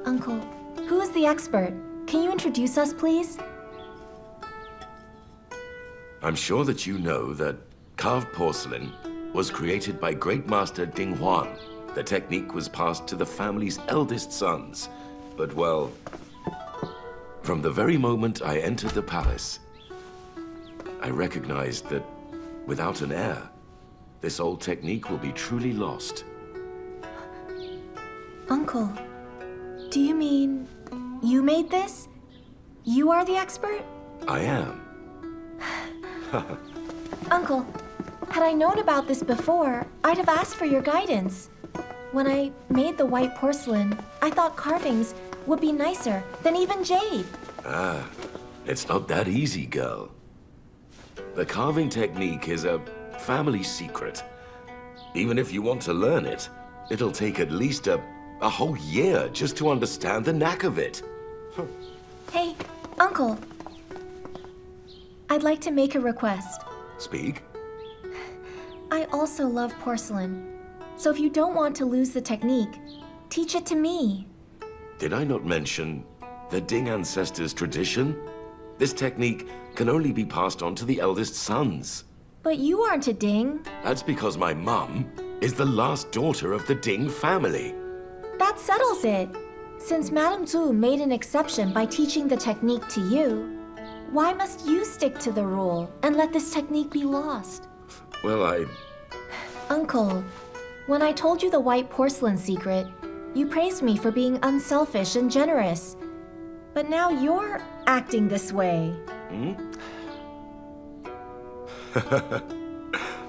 Uncle, who is the expert? Can you introduce us, please? I'm sure that you know that carved porcelain was created by Great Master Ding Huan. The technique was passed to the family's eldest sons. But, well, from the very moment I entered the palace, I recognized that without an heir, this old technique will be truly lost. Uncle, do you mean you made this? You are the expert? I am. Uncle, had I known about this before, I'd have asked for your guidance. When I made the white porcelain, I thought carvings would be nicer than even jade. Ah, it's not that easy, girl. The carving technique is a family secret. Even if you want to learn it, it'll take at least a whole year just to understand the knack of it. Hey, Uncle. I'd like to make a request. Speak. I also love porcelain. So if you don't want to lose the technique, teach it to me. Did I not mention the Ding ancestors' tradition? This technique can only be passed on to the eldest sons. But you aren't a Ding. That's because my mum is the last daughter of the Ding family. That settles it. Since Madame Zhu made an exception by teaching the technique to you, why must you stick to the rule and let this technique be lost? Well, Uncle, when I told you the white porcelain secret, you praised me for being unselfish and generous. But now you're acting this way.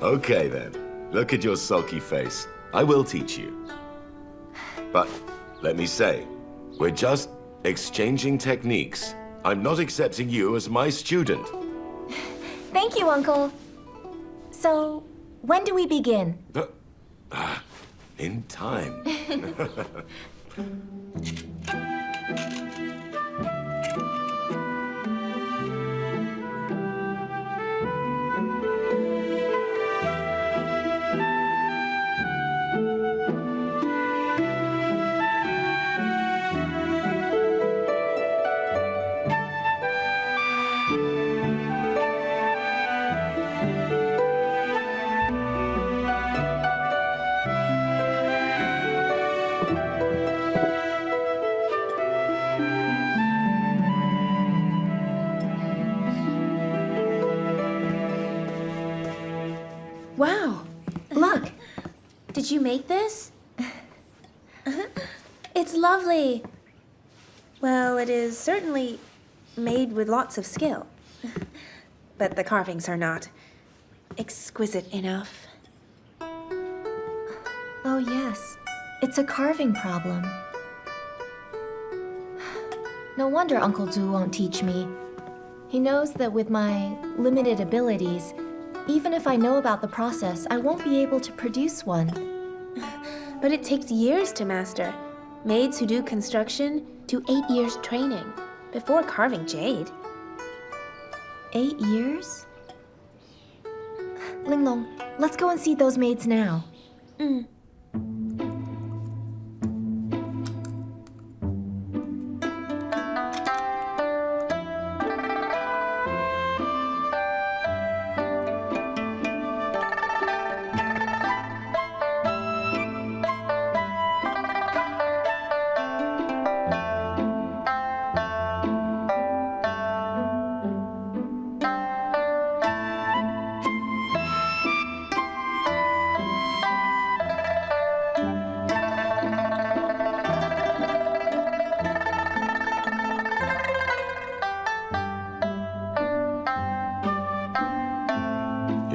Okay then. Look at your sulky face. I will teach you. But let me say, we're just exchanging techniques. I'm not accepting you as my student. Thank you, Uncle. So, when do we begin? In time. Wow! Look! Did you make this? It's lovely! Well, it is certainly made with lots of skill. But the carvings are not exquisite enough. Oh yes, it's a carving problem. No wonder Uncle Zhu won't teach me. He knows that with my limited abilities, even if I know about the process, I won't be able to produce one. But it takes years to master. Maids who do construction do 8 years training before carving jade. 8 years? Linglong, let's go and see those maids now.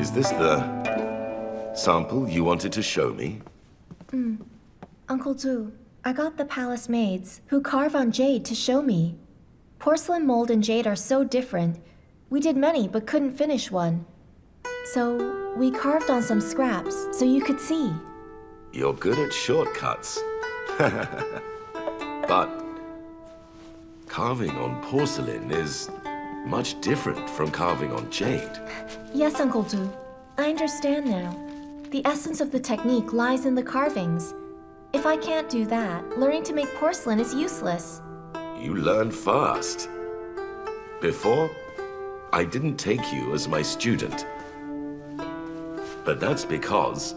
Is this the sample you wanted to show me? Uncle Zhu, I got the palace maids, who carve on jade, to show me. Porcelain mold and jade are so different. We did many, but couldn't finish one. So we carved on some scraps, so you could see. You're good at shortcuts. But carving on porcelain is much different from carving on jade. Yes, Uncle Zhu. I understand now. The essence of the technique lies in the carvings. If I can't do that, learning to make porcelain is useless. You learn fast. Before, I didn't take you as my student. But that's because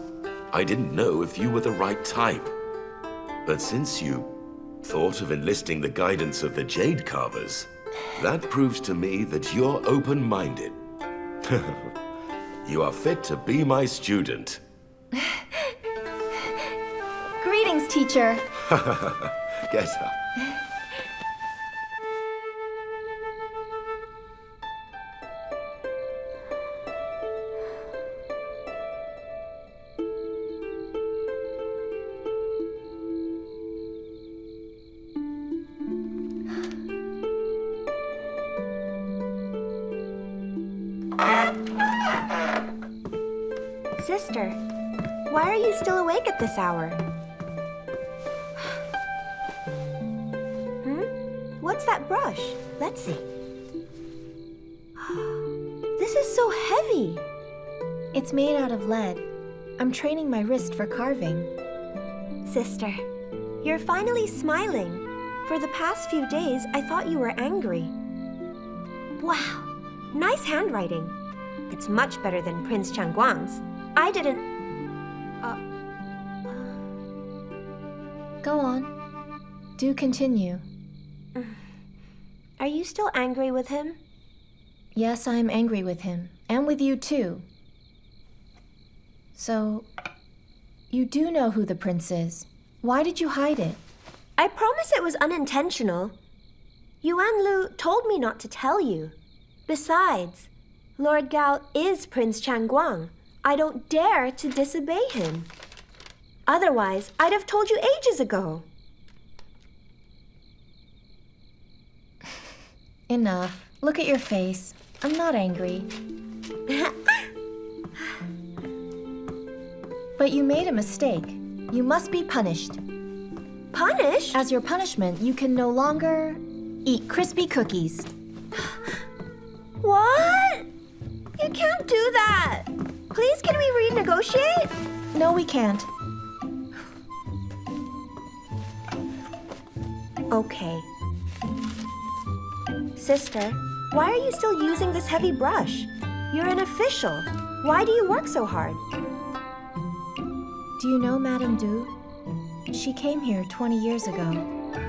I didn't know if you were the right type. But since you thought of enlisting the guidance of the jade carvers, that proves to me that you're open-minded. You are fit to be my student. Greetings, teacher. Get up. Sister, why are you still awake at this hour? What's that brush? Let's see. This is so heavy. It's made out of lead. I'm training my wrist for carving. Sister, you're finally smiling. For the past few days, I thought you were angry. Wow, nice handwriting. It's much better than Prince Changguang's. I didn't... Go on. Do continue. Are you still angry with him? Yes, I am angry with him. And with you, too. So, you do know who the prince is. Why did you hide it? I promise it was unintentional. Yuan Lu told me not to tell you. Besides, Lord Gao is Prince Changguang. I don't dare to disobey him. Otherwise, I'd have told you ages ago. Enough. Look at your face. I'm not angry. But you made a mistake. You must be punished. Punished? As your punishment, you can no longer eat crispy cookies. What? You can't do that. Please, can we renegotiate? No, we can't. Okay. Sister, why are you still using this heavy brush? You're an official. Why do you work so hard? Do you know Madame Du? She came here 20 years ago.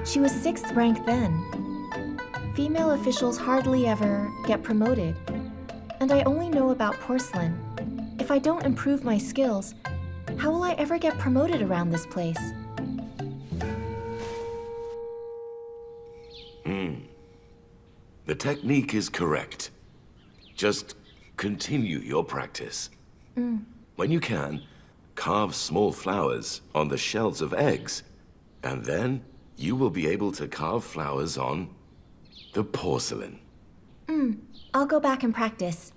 She was 6th rank then. Female officials hardly ever get promoted. And I only know about porcelain. If I don't improve my skills, how will I ever get promoted around this place? The technique is correct. Just continue your practice. When you can, carve small flowers on the shells of eggs, and then you will be able to carve flowers on the porcelain. I'll go back and practice.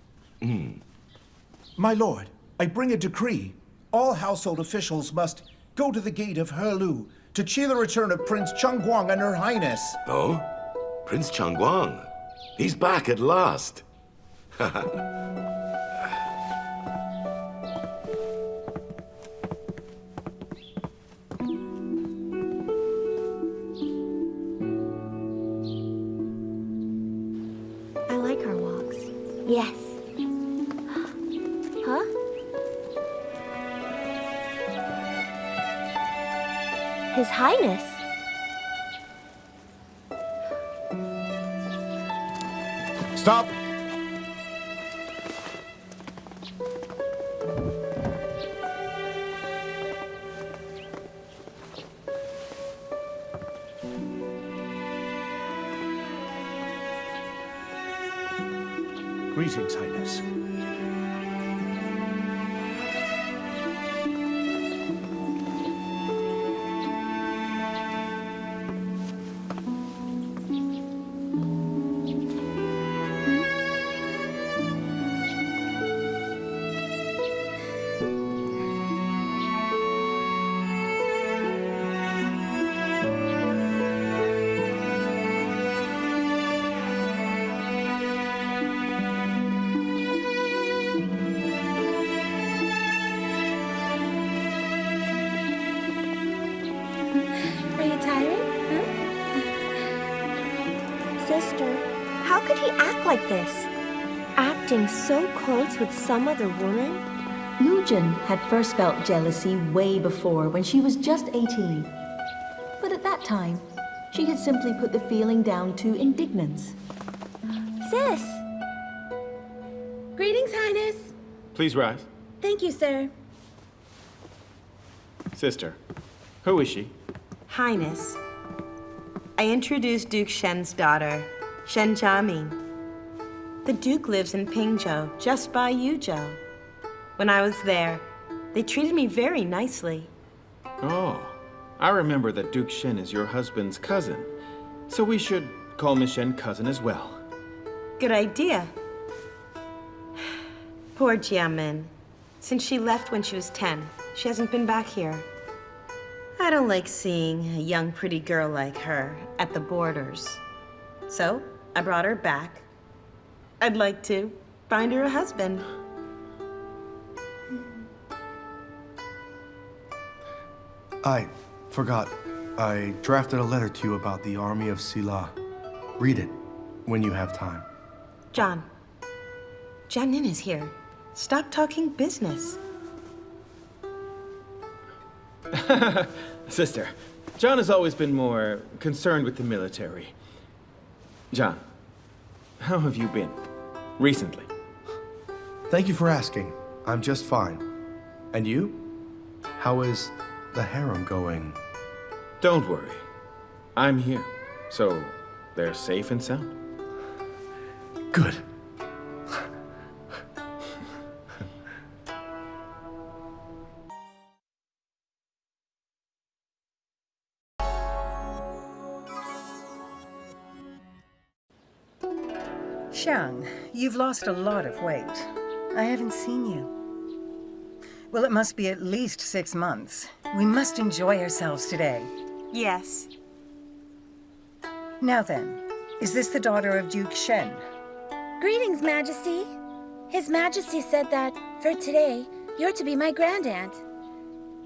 My lord, I bring a decree. All household officials must go to the gate of Helu to cheer the return of Prince Changguang and Her Highness. Oh? Prince Changguang? He's back at last. I like our walks. Yes. Huh? His Highness. Stop! Greetings, Highness. sister. How could he act like this? Acting so close with some other woman? Lu Zhen had first felt jealousy way before when she was just 18. But at that time, she had simply put the feeling down to indignance. Sis! Greetings, Highness. Please rise. Thank you, sir. Sister, who is she? Highness, I introduced Duke Shen's daughter, Shen Jiaming. The Duke lives in Pingzhou, just by Yuzhou. When I was there, they treated me very nicely. Oh, I remember that Duke Shen is your husband's cousin, so we should call Miss Shen cousin as well. Good idea. Poor Jiamin. Since she left when she was 10, she hasn't been back here. I don't like seeing a young, pretty girl like her at the borders. So, I brought her back. I'd like to find her a husband. I forgot. I drafted a letter to you about the army of Silla. Read it when you have time. John, Jianin is here. Stop talking business. Sister, John has always been more concerned with the military. John, how have you been recently? Thank you for asking. I'm just fine. And you? How is the harem going? Don't worry. I'm here, so they're safe and sound. Good. Xiang, you've lost a lot of weight. I haven't seen you. Well, it must be at least 6 months. We must enjoy ourselves today. Yes. Now then, is this the daughter of Duke Shen? Greetings, Majesty. His Majesty said that, for today, you're to be my grandaunt.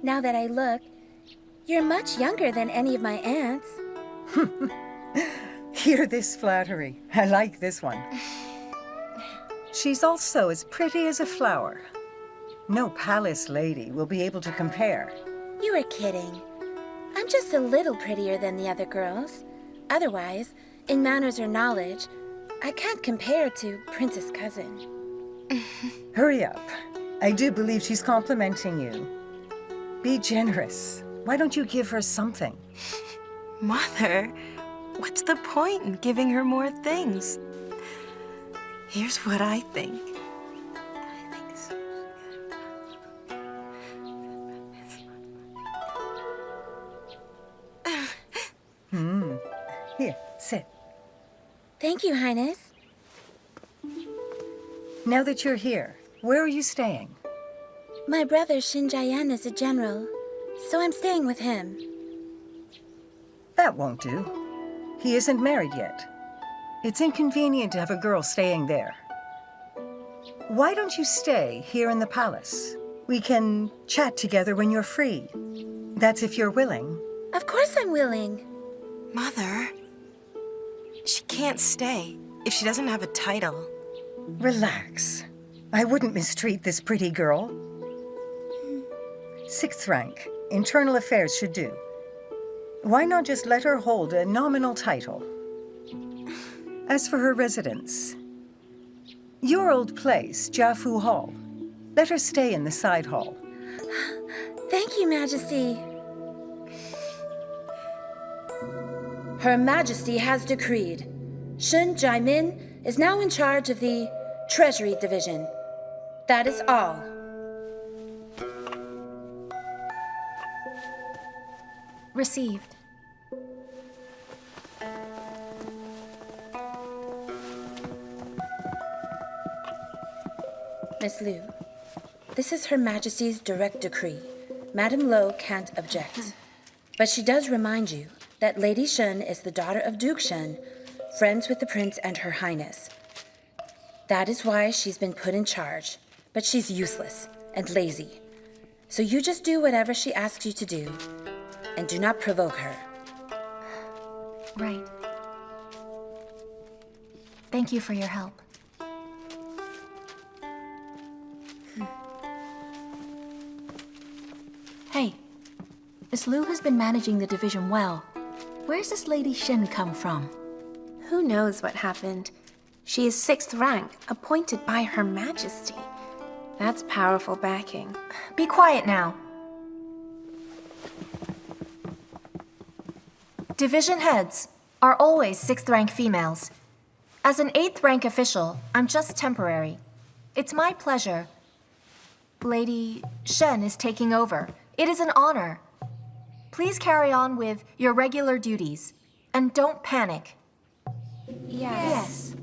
Now that I look, you're much younger than any of my aunts. Hear this flattery. I like this one. She's also as pretty as a flower. No palace lady will be able to compare. You are kidding. I'm just a little prettier than the other girls. Otherwise, in manners or knowledge, I can't compare to Princess Cousin. Hurry up. I do believe she's complimenting you. Be generous. Why don't you give her something? Mother, what's the point in giving her more things? Here's what I think. Here, sit. Thank you, Highness. Now that you're here, where are you staying? My brother Xin Jian is a general, so I'm staying with him. That won't do. He isn't married yet. It's inconvenient to have a girl staying there. Why don't you stay here in the palace? We can chat together when you're free. That's if you're willing. Of course I'm willing. Mother, she can't stay if she doesn't have a title. Relax. I wouldn't mistreat this pretty girl. 6th rank. Internal affairs should do. Why not just let her hold a nominal title? As for her residence, your old place, Jiafu Hall. Let her stay in the side hall. Thank you, Majesty. Her Majesty has decreed Shen Jiamin is now in charge of the Treasury Division. That is all. Received. Miss Lu, this is Her Majesty's direct decree. Madame Lo can't object. But she does remind you that Lady Shen is the daughter of Duke Shen, friends with the Prince and Her Highness. That is why she's been put in charge, but she's useless and lazy. So you just do whatever she asks you to do, and do not provoke her. Right. Thank you for your help. Hey, Miss Lu has been managing the division well. Where's this Lady Shen come from? Who knows what happened? She is 6th rank, appointed by Her Majesty. That's powerful backing. Be quiet now. Division heads are always 6th rank females. As an 8th rank official, I'm just temporary. It's my pleasure. Lady Shen is taking over. It is an honor. Please carry on with your regular duties. And don't panic. Yes.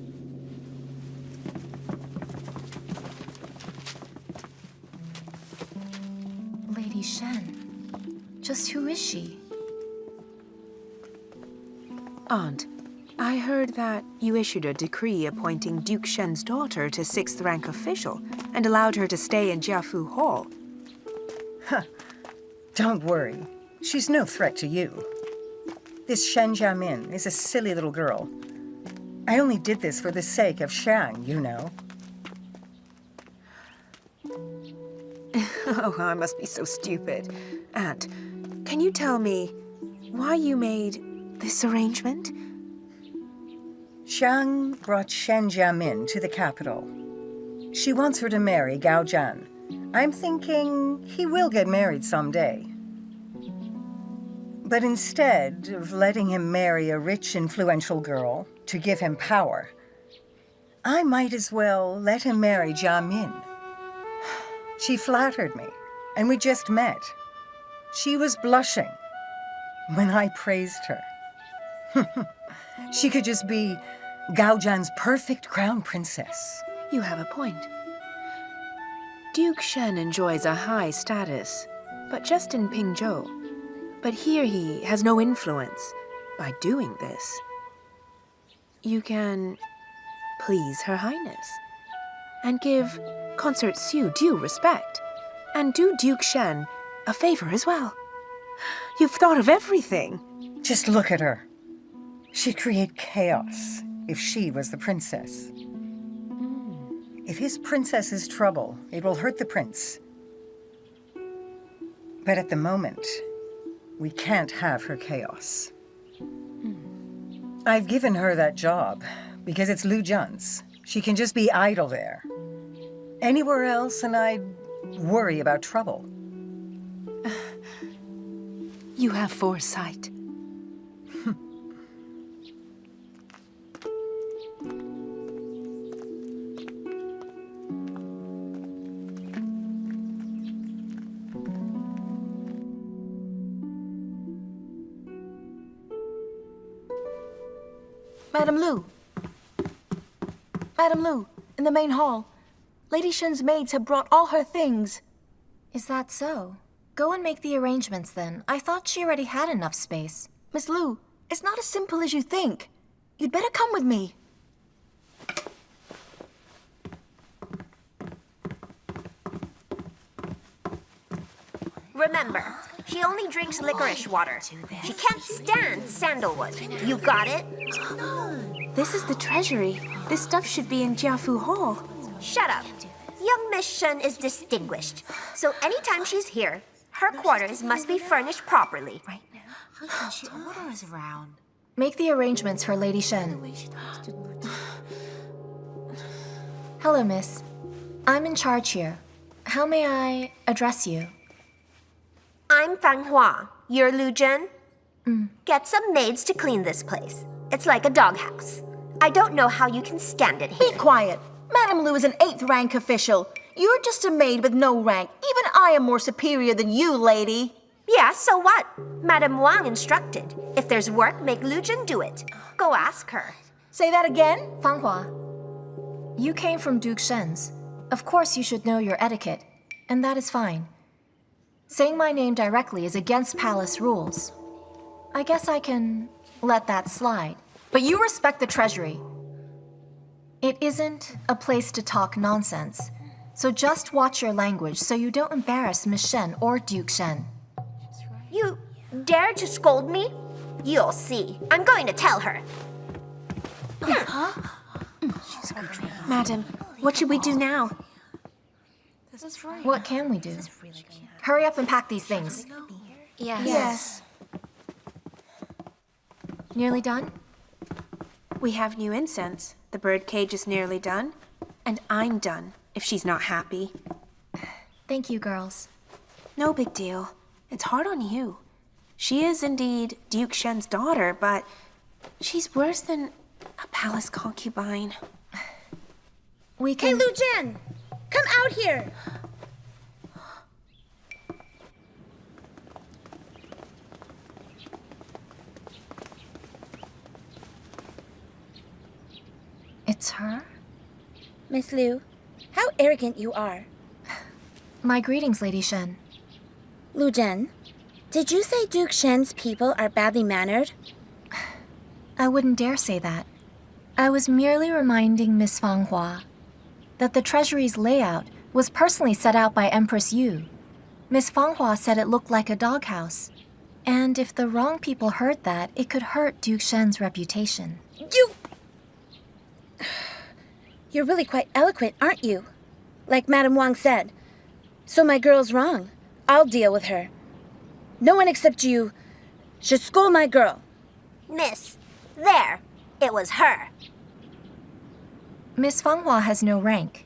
Lady Shen. Just who is she? Aunt, I heard that you issued a decree appointing Duke Shen's daughter to 6th rank official and allowed her to stay in Jiafu Hall. Huh. Don't worry. She's no threat to you. This Shen Jiamin is a silly little girl. I only did this for the sake of Shang, you know. Oh, I must be so stupid. Aunt, can you tell me why you made this arrangement? Shang brought Shen Jiamin to the capital. She wants her to marry Gao Zhan. I'm thinking he will get married someday. But instead of letting him marry a rich, influential girl to give him power, I might as well let him marry Jiamin. She flattered me, and we just met. She was blushing when I praised her. She could just be Gao Zhan's perfect crown princess. You have a point. Duke Shen enjoys a high status, but just in Pingzhou. But here he has no influence. By doing this, you can please Her Highness and give Consort Xu due respect and do Duke Shen a favor as well. You've thought of everything. Just look at her. She'd create chaos if she was the princess. If his princess is trouble, it will hurt the prince. But at the moment, we can't have her chaos. I've given her that job because it's Lu Zhen's. She can just be idle there. Anywhere else and I'd worry about trouble. You have foresight. Madam Lu. Madam Lu, in the main hall. Lady Shen's maids have brought all her things. Is that so? Go and make the arrangements then. I thought she already had enough space. Miss Lu, it's not as simple as you think. You'd better come with me. Remember, she only drinks licorice water. She can't stand sandalwood. You got it? This is the treasury. This stuff should be in Jiafu Hall. Shut up. Young Miss Shen is distinguished. So anytime she's here, her quarters must be furnished properly. Right now, she orders around. Make the arrangements for Lady Shen. Hello, miss. I'm in charge here. How may I address you? I'm Fan Hua. You're Lu Zhen? Get some maids to clean this place. It's like a doghouse. I don't know how you can stand it here. Be quiet. Madam Lu is an 8th rank official. You're just a maid with no rank. Even I am more superior than you, lady. Yeah, so what? Madam Wang instructed. If there's work, make Lu Zhen do it. Go ask her. Say that again? Fan Hua, you came from Duke Shen's. Of course you should know your etiquette, and that is fine. Saying my name directly is against palace rules. I guess I can let that slide. But you respect the treasury. It isn't a place to talk nonsense. So just watch your language so you don't embarrass Miss Shen or Duke Shen. You dare to scold me? You'll see. I'm going to tell her. Madam, what should we do now? What can we do? Hurry up and pack these things. Yes. Nearly done? We have new incense. The bird cage is nearly done. And I'm done, if she's not happy. Thank you, girls. No big deal. It's hard on you. She is indeed Duke Shen's daughter, but she's worse than a palace concubine. We can... Hey, Lu Zhen! Come out here! It's her? Miss Lu, how arrogant you are. My greetings, Lady Shen. Lu Zhen, did you say Duke Shen's people are badly mannered? I wouldn't dare say that. I was merely reminding Miss Fanghua that the treasury's layout was personally set out by Empress Yu. Miss Fanghua said it looked like a doghouse. And if the wrong people heard that, it could hurt Duke Shen's reputation. You're really quite eloquent, aren't you? Like Madame Wang said. So my girl's wrong. I'll deal with her. No one except you should scold my girl. Miss, there. It was her. Miss Fanghua has no rank.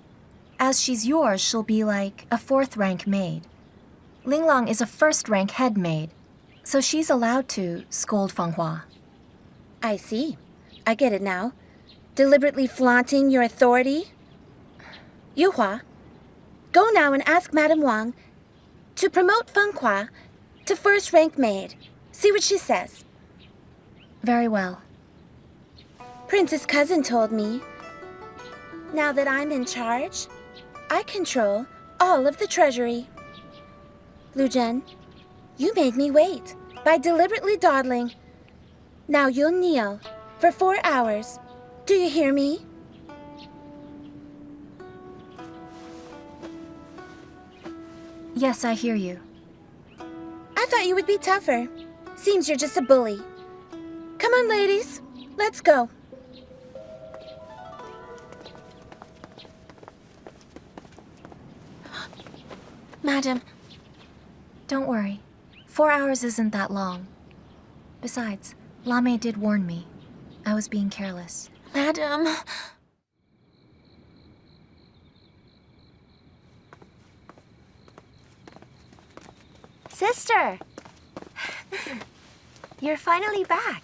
As she's yours, she'll be like a 4th-rank maid. Linglang is a 1st-rank head maid, so she's allowed to scold Fanghua. I see. I get it now. Deliberately flaunting your authority? Yuhua, go now and ask Madame Wang to promote Fanghua to 1st-rank maid. See what she says. Very well. Prince's cousin told me, now that I'm in charge, I control all of the treasury. Lu Zhen, you made me wait by deliberately dawdling. Now you'll kneel for 4 hours. Do you hear me? Yes, I hear you. I thought you would be tougher. Seems you're just a bully. Come on, ladies. Let's go. Madam. Don't worry. 4 hours isn't that long. Besides, Lame did warn me. I was being careless. Madam. Sister! You're finally back.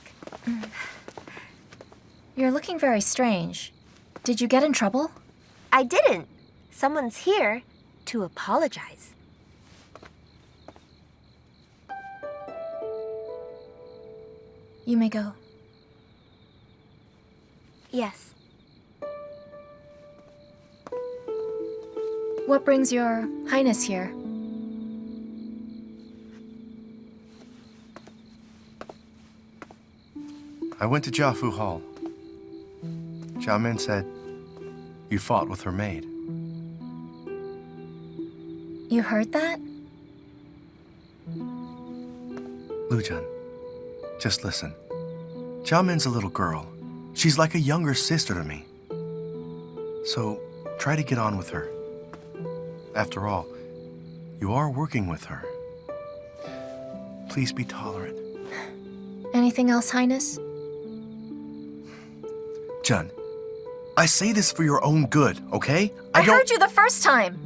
You're looking very strange. Did you get in trouble? I didn't. Someone's here to apologize. You may go. Yes. What brings your highness here? I went to Jiafu Hall. Jiamin said you fought with her maid. You heard that? Lu Zhen, just listen. Jiamin's a little girl. She's like a younger sister to me. So try to get on with her. After all, you are working with her. Please be tolerant. Anything else, Highness? Zhen, I say this for your own good, okay? I heard you the first time!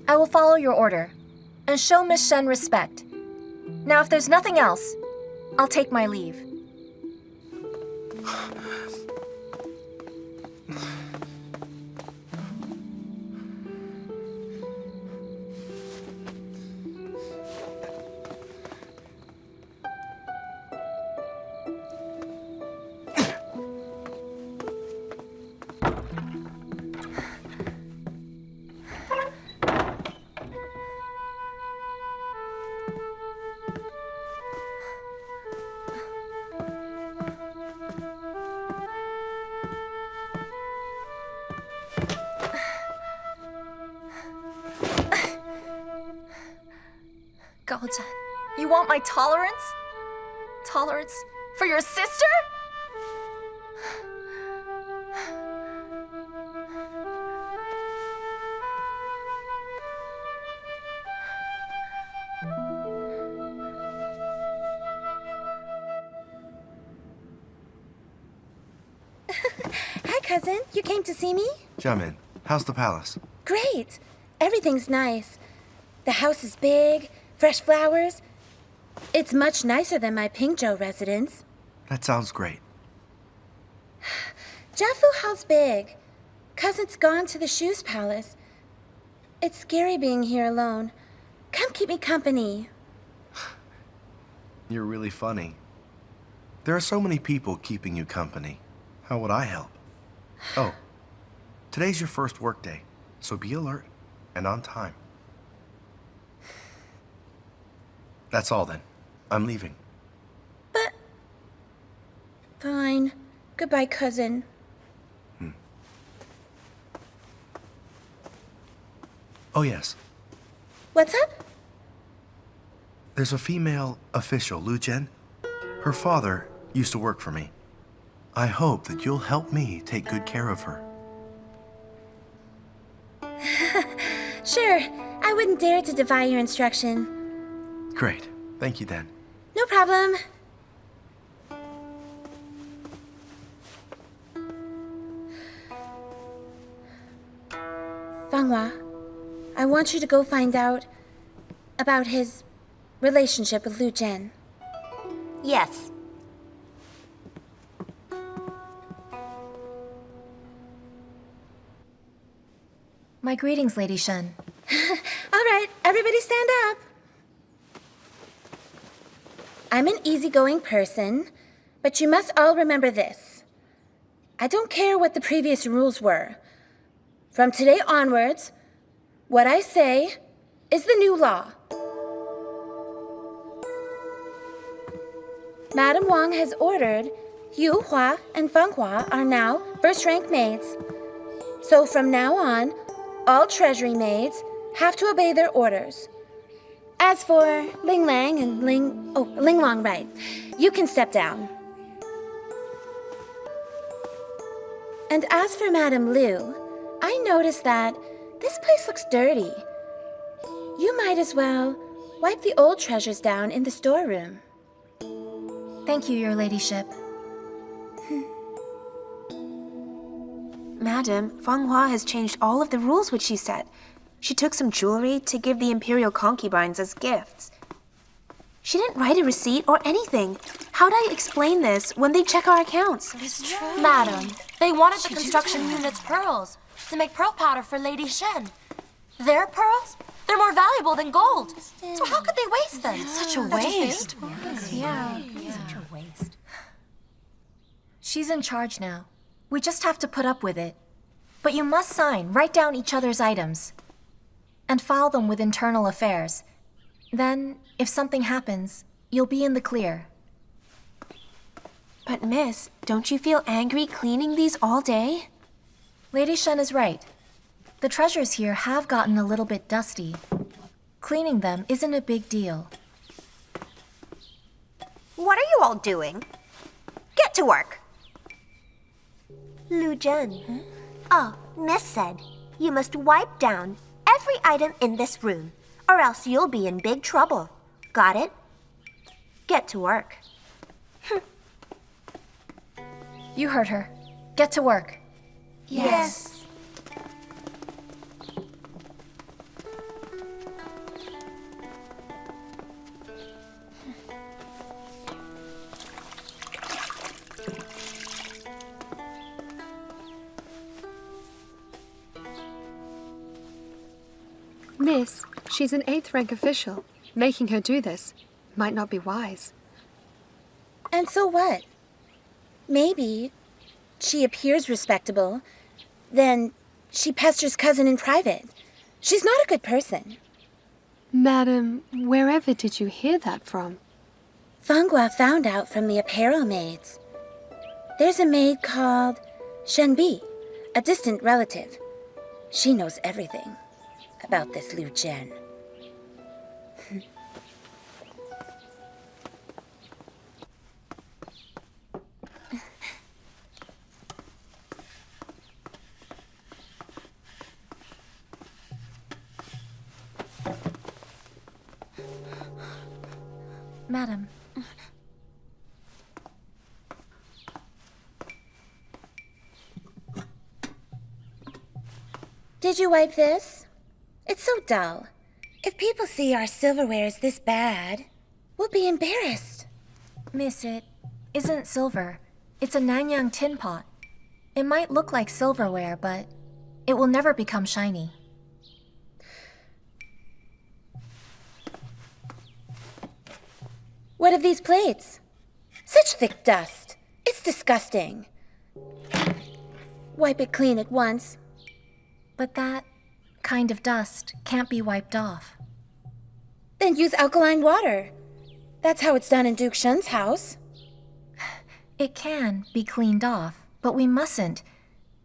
I will follow your order and show Miss Shen respect. Now, if there's nothing else, I'll take my leave. Gaozhen, you want my tolerance? Tolerance for your sister? cousin. You came to see me? Jiamin, how's the palace? Great. Everything's nice. The house is big, fresh flowers. It's much nicer than my Pingzhou residence. That sounds great. Jiafu Hall's big. Cousin's gone to the Shoes Palace. It's scary being here alone. Come keep me company. You're really funny. There are so many people keeping you company. How would I help? Oh, today's your first work day, so be alert and on time. That's all then. I'm leaving. But... Fine. Goodbye, cousin. Oh, yes. What's up? There's a female official, Lu Zhen. Her father used to work for me. I hope that you'll help me take good care of her. Sure. I wouldn't dare to defy your instruction. Great. Thank you, then. No problem. Fanghua, I want you to go find out about his relationship with Lu Zhen. Yes. My greetings, Lady Shen. All right, everybody stand up. I'm an easygoing person, but you must all remember this. I don't care what the previous rules were. From today onwards, what I say is the new law. Madame Wang has ordered Yu Hua and Feng Hua are now first-rank maids. So from now on, all treasury maids have to obey their orders. As for Ling Lang and Ling Long, right, you can step down. And as for Madame Liu, I noticed that this place looks dirty. You might as well wipe the old treasures down in the storeroom. Thank you, Your Ladyship. Madam, Feng Hua has changed all of the rules which she set. She took some jewelry to give the imperial concubines as gifts. She didn't write a receipt or anything. How'd I explain this when they check our accounts? It's true. Madam, they wanted the construction unit's pearls to make pearl powder for Lady Shen. Their pearls? They're more valuable than gold. So how could they waste them? It's such a waste. Yeah. Such a waste. She's in charge now. We just have to put up with it. But you must write down each other's items, and file them with internal affairs. Then, if something happens, you'll be in the clear. But miss, don't you feel angry cleaning these all day? Lady Shen is right. The treasures here have gotten a little bit dusty. Cleaning them isn't a big deal. What are you all doing? Get to work. Lu Zhen. Oh, Miss said you must wipe down every item in this room, or else you'll be in big trouble. Got it? Get to work. You heard her. Get to work. Yes. Miss, she's an 8th rank official. Making her do this might not be wise. And so what? Maybe she appears respectable, then she pesters cousin in private. She's not a good person. Madam, wherever did you hear that from? Fanghua found out from the apparel maids. There's a maid called Shenbi, a distant relative. She knows everything about this Lu Zhen. Madam. Did you wipe this? It's so dull. If people see our silverware is this bad, we'll be embarrassed. Miss, it isn't silver. It's a Nanyang tin pot. It might look like silverware, but it will never become shiny. What of these plates? Such thick dust. It's disgusting. Wipe it clean at once. But that kind of dust can't be wiped off. Then use alkaline water. That's how it's done in Duke Shun's house. It can be cleaned off, but we mustn't.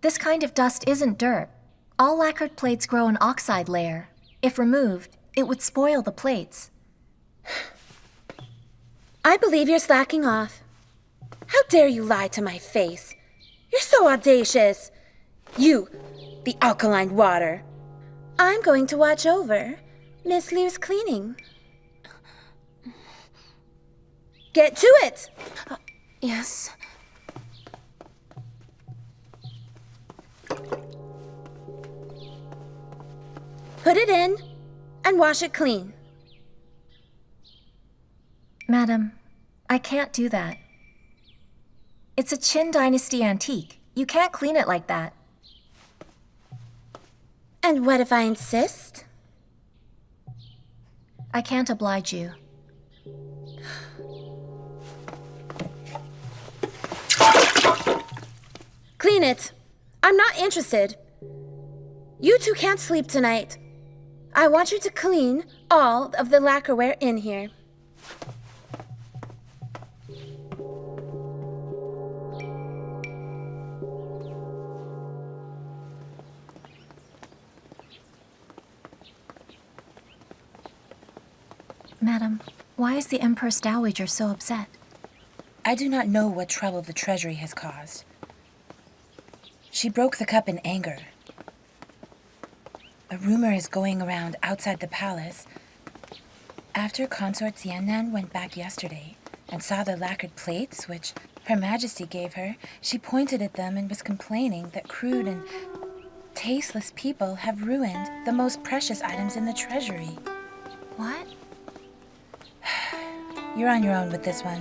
This kind of dust isn't dirt. All lacquered plates grow an oxide layer. If removed, it would spoil the plates. I believe you're slacking off. How dare you lie to my face? You're so audacious. You, the alkaline water. I'm going to watch over Miss Liu's cleaning. Get to it! Yes. Put it in and wash it clean. Madam, I can't do that. It's a Qin Dynasty antique. You can't clean it like that. And what if I insist? I can't oblige you. Clean it. I'm not interested. You two can't sleep tonight. I want you to clean all of the lacquerware in here. Madam, why is the Empress Dowager so upset? I do not know what trouble the treasury has caused. She broke the cup in anger. A rumor is going around outside the palace. After Consort Xiannan went back yesterday and saw the lacquered plates which Her Majesty gave her, she pointed at them and was complaining that crude and tasteless people have ruined the most precious items in the treasury. What? You're on your own with this one.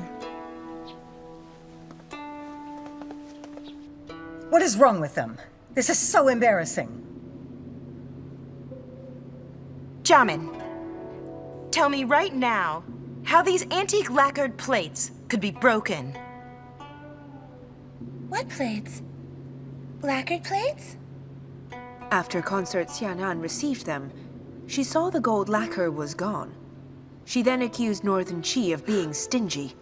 What is wrong with them? This is so embarrassing. Jiamin, tell me right now how these antique lacquered plates could be broken. What plates? Lacquered plates? After Consort Xianan received them, she saw the gold lacquer was gone. She then accused Northern Qi of being stingy.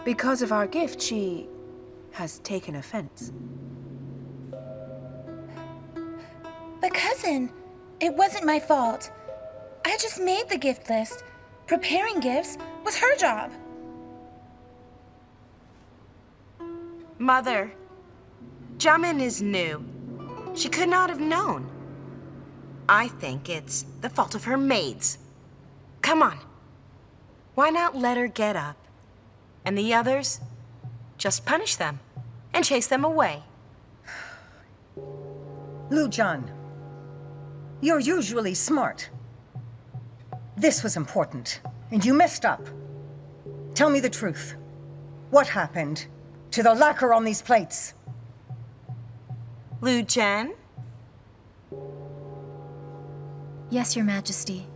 Because of our gift, she has taken offense. But cousin, it wasn't my fault. I just made the gift list. Preparing gifts was her job. Mother, Jiamin is new. She could not have known. I think it's the fault of her maids. Come on. Why not let her get up? And the others, just punish them and chase them away. Lu Zhen, you're usually smart. This was important, and you messed up. Tell me the truth. What happened to the lacquer on these plates? Lu Zhen? Yes, Your Majesty.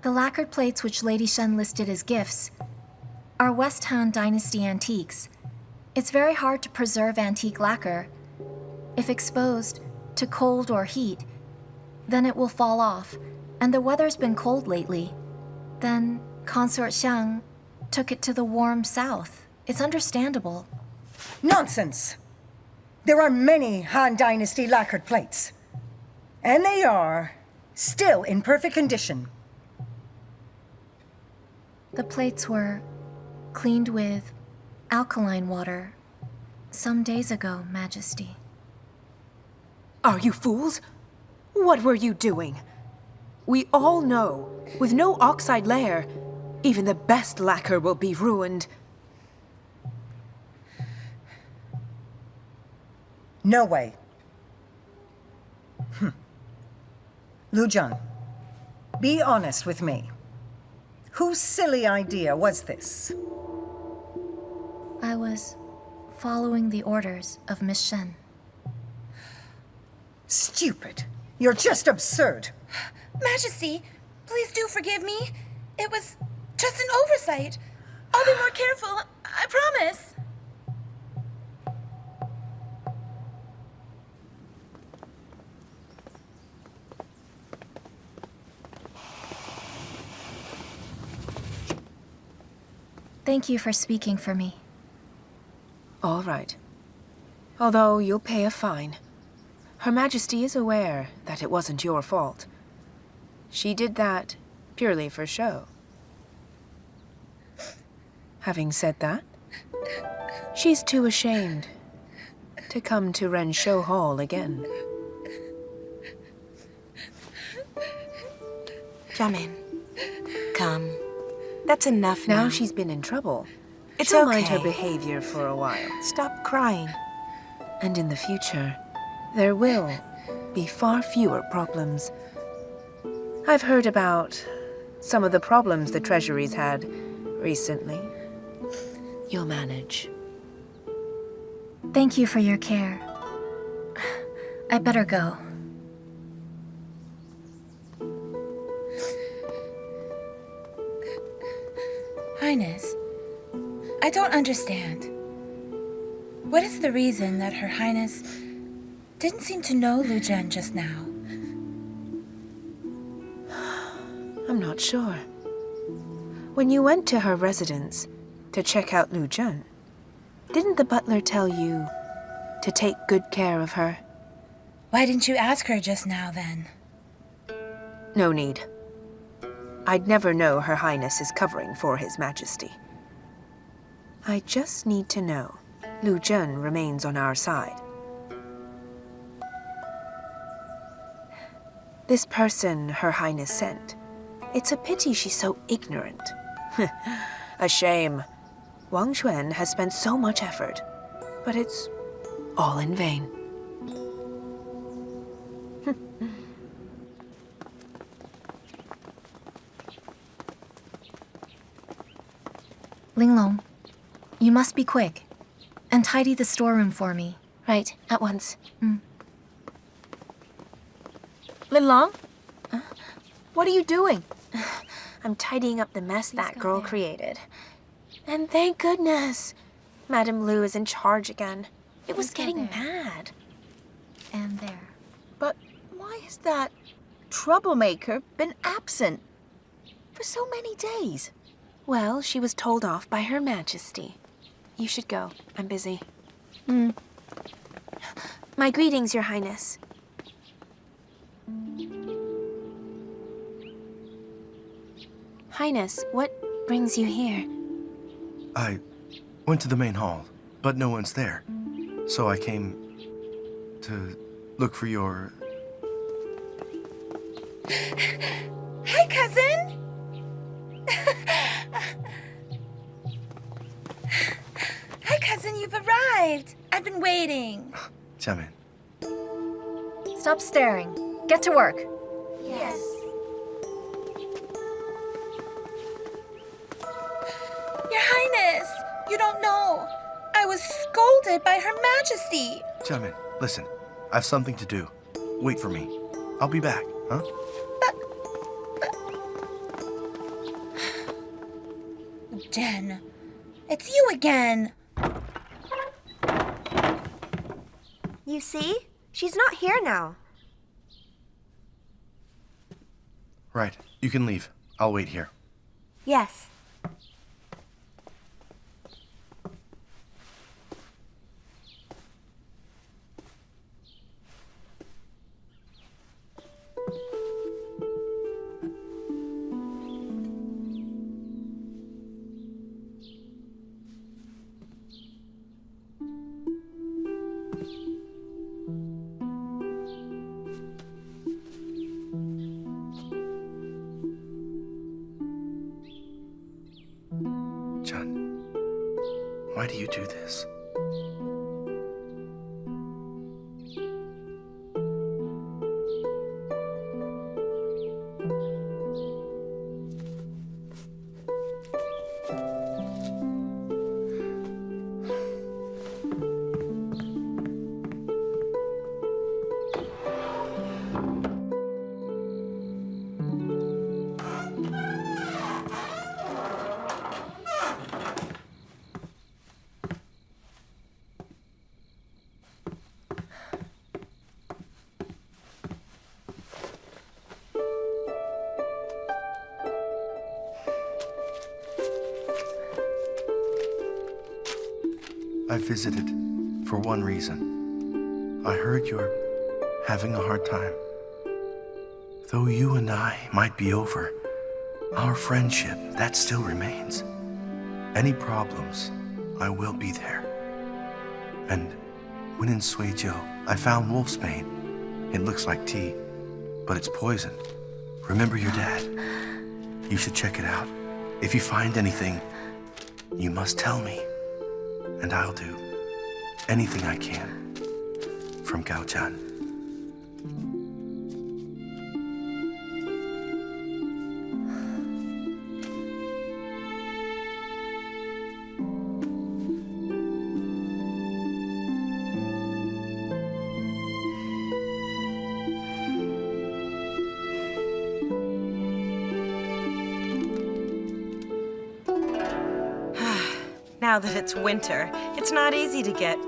The lacquered plates which Lady Shen listed as gifts are West Han Dynasty antiques. It's very hard to preserve antique lacquer. If exposed to cold or heat, then it will fall off, and the weather's been cold lately. Then Consort Xiang took it to the warm south. It's understandable. Nonsense! There are many Han Dynasty lacquered plates. And they are still in perfect condition. The plates were cleaned with alkaline water some days ago, Majesty. Are you fools? What were you doing? We all know, with no oxide layer, even the best lacquer will be ruined. No way. Lu Zhen, be honest with me. Whose silly idea was this? I was following the orders of Miss Shen. Stupid. You're just absurd. Majesty, please do forgive me. It was just an oversight. I'll be more careful, I promise. Thank you for speaking for me. All right. Although you'll pay a fine. Her Majesty is aware that it wasn't your fault. She did that purely for show. Having said that, she's too ashamed to come to Rensho Hall again. Jiamin, come. That's enough now. Now she's been in trouble. It's She'll okay. mind her behavior for a while. Stop crying. And in the future, there will be far fewer problems. I've heard about some of the problems the Treasury's had recently. You'll manage. Thank you for your care. I better go. Highness, I don't understand. What is the reason that Her Highness didn't seem to know Lu Zhen just now? I'm not sure. When you went to her residence to check out Lu Zhen, didn't the butler tell you to take good care of her? Why didn't you ask her just now, then? No need. I'd never know Her Highness is covering for His Majesty. I just need to know Lu Zhen remains on our side. This person Her Highness sent, it's a pity she's so ignorant. A shame. Wang Xuan has spent so much effort, but it's all in vain. Linglong, you must be quick. And tidy the storeroom for me. Right, at once. Linlong? What are you doing? I'm tidying up the mess that girl created. And thank goodness, Madame Lu is in charge again. It was getting bad. And there. But why has that troublemaker been absent for so many days? Well, she was told off by Her Majesty. You should go. I'm busy. My greetings, Your Highness. Highness, what brings you here? I went to the main hall, but no one's there. So I came to look for your... Hi, cousin! Hi, cousin, you've arrived. I've been waiting. Jiamin. Stop staring. Get to work. Yes. Your Highness, you don't know. I was scolded by Her Majesty. Jiamin, listen. I have something to do. Wait for me. I'll be back, huh? Jen, it's you again. You see? She's not here now. Right. You can leave. I'll wait here. Yes. Why do you do this? I visited for one reason. I heard you're having a hard time. Though you and I might be over, our friendship, that still remains. Any problems, I will be there. And when in Suizhou, I found wolfsbane. It looks like tea, but it's poison. Remember your dad. You should check it out. If you find anything, you must tell me, and I'll do anything I can. From Gaojian. Now that it's winter, it's not easy to get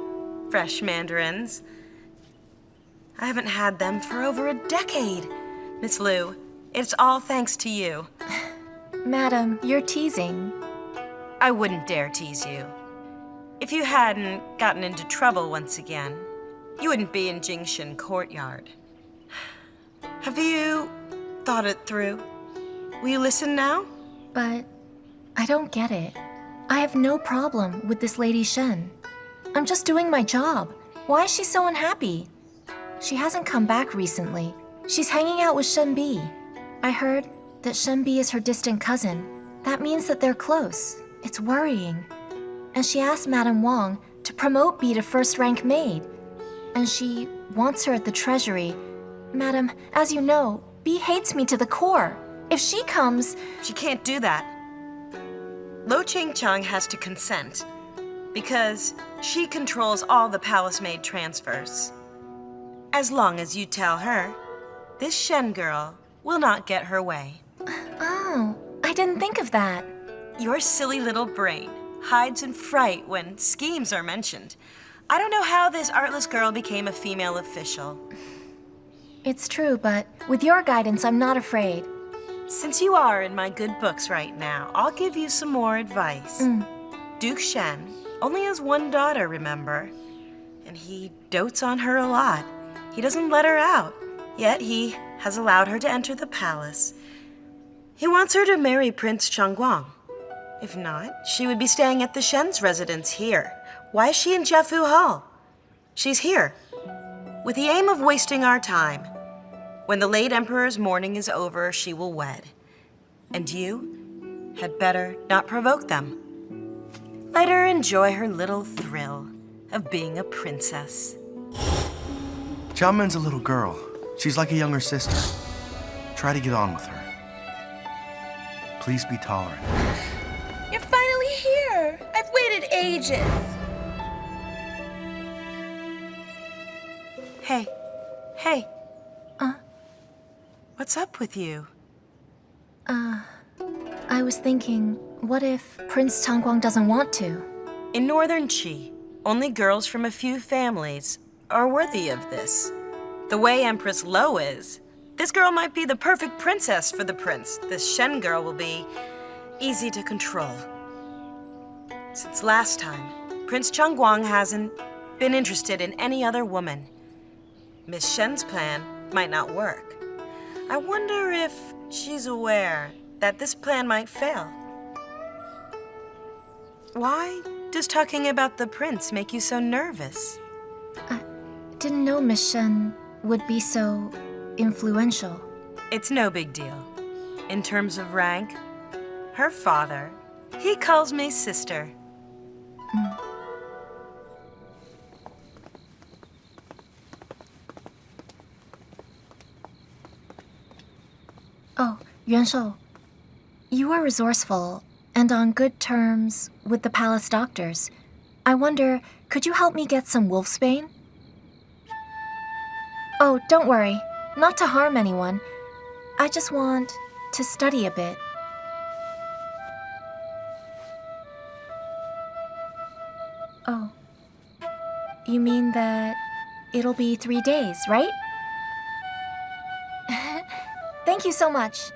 fresh mandarins. I haven't had them for over a decade. Miss Lu, it's all thanks to you. Madam, you're teasing. I wouldn't dare tease you. If you hadn't gotten into trouble once again, you wouldn't be in Jingshan Courtyard. Have you thought it through? Will you listen now? But I don't get it. I have no problem with this Lady Shen. I'm just doing my job. Why is she so unhappy? She hasn't come back recently. She's hanging out with Shen Bi. I heard that Shen Bi is her distant cousin. That means that they're close. It's worrying. And she asked Madame Wang to promote Bi to first-rank maid. And she wants her at the treasury. Madam, as you know, Bi hates me to the core. If she comes... She can't do that. Lo Ching-chang has to consent, because she controls all the palace maid transfers. As long as you tell her, this Shen girl will not get her way. Oh, I didn't think of that. Your silly little brain hides in fright when schemes are mentioned. I don't know how this artless girl became a female official. It's true, but with your guidance, I'm not afraid. Since you are in my good books right now, I'll give you some more advice. Duke Shen only has one daughter, remember? And he dotes on her a lot. He doesn't let her out, yet he has allowed her to enter the palace. He wants her to marry Prince Changguang. If not, she would be staying at the Shen's residence here. Why is she in Jiafu Hall? She's here, with the aim of wasting our time. When the late emperor's mourning is over, she will wed. And you had better not provoke them. Let her enjoy her little thrill of being a princess. Jiamin's a little girl. She's like a younger sister. Try to get on with her. Please be tolerant. You're finally here! I've waited ages! Hey. What's up with you? I was thinking, what if Prince Changguang doesn't want to? In northern Qi, only girls from a few families are worthy of this. The way Empress Lo is, this girl might be the perfect princess for the prince. This Shen girl will be easy to control. Since last time, Prince Changguang hasn't been interested in any other woman. Miss Shen's plan might not work. I wonder if she's aware that this plan might fail. Why does talking about the prince make you so nervous? I didn't know Miss Shen would be so influential. It's no big deal. In terms of rank, her father, he calls me sister. Oh, Yuan Shou, you are resourceful and on good terms with the palace doctors. I wonder, could you help me get some wolfsbane? Oh, don't worry. Not to harm anyone. I just want to study a bit. Oh. You mean that it'll be 3 days, right? Thank you so much.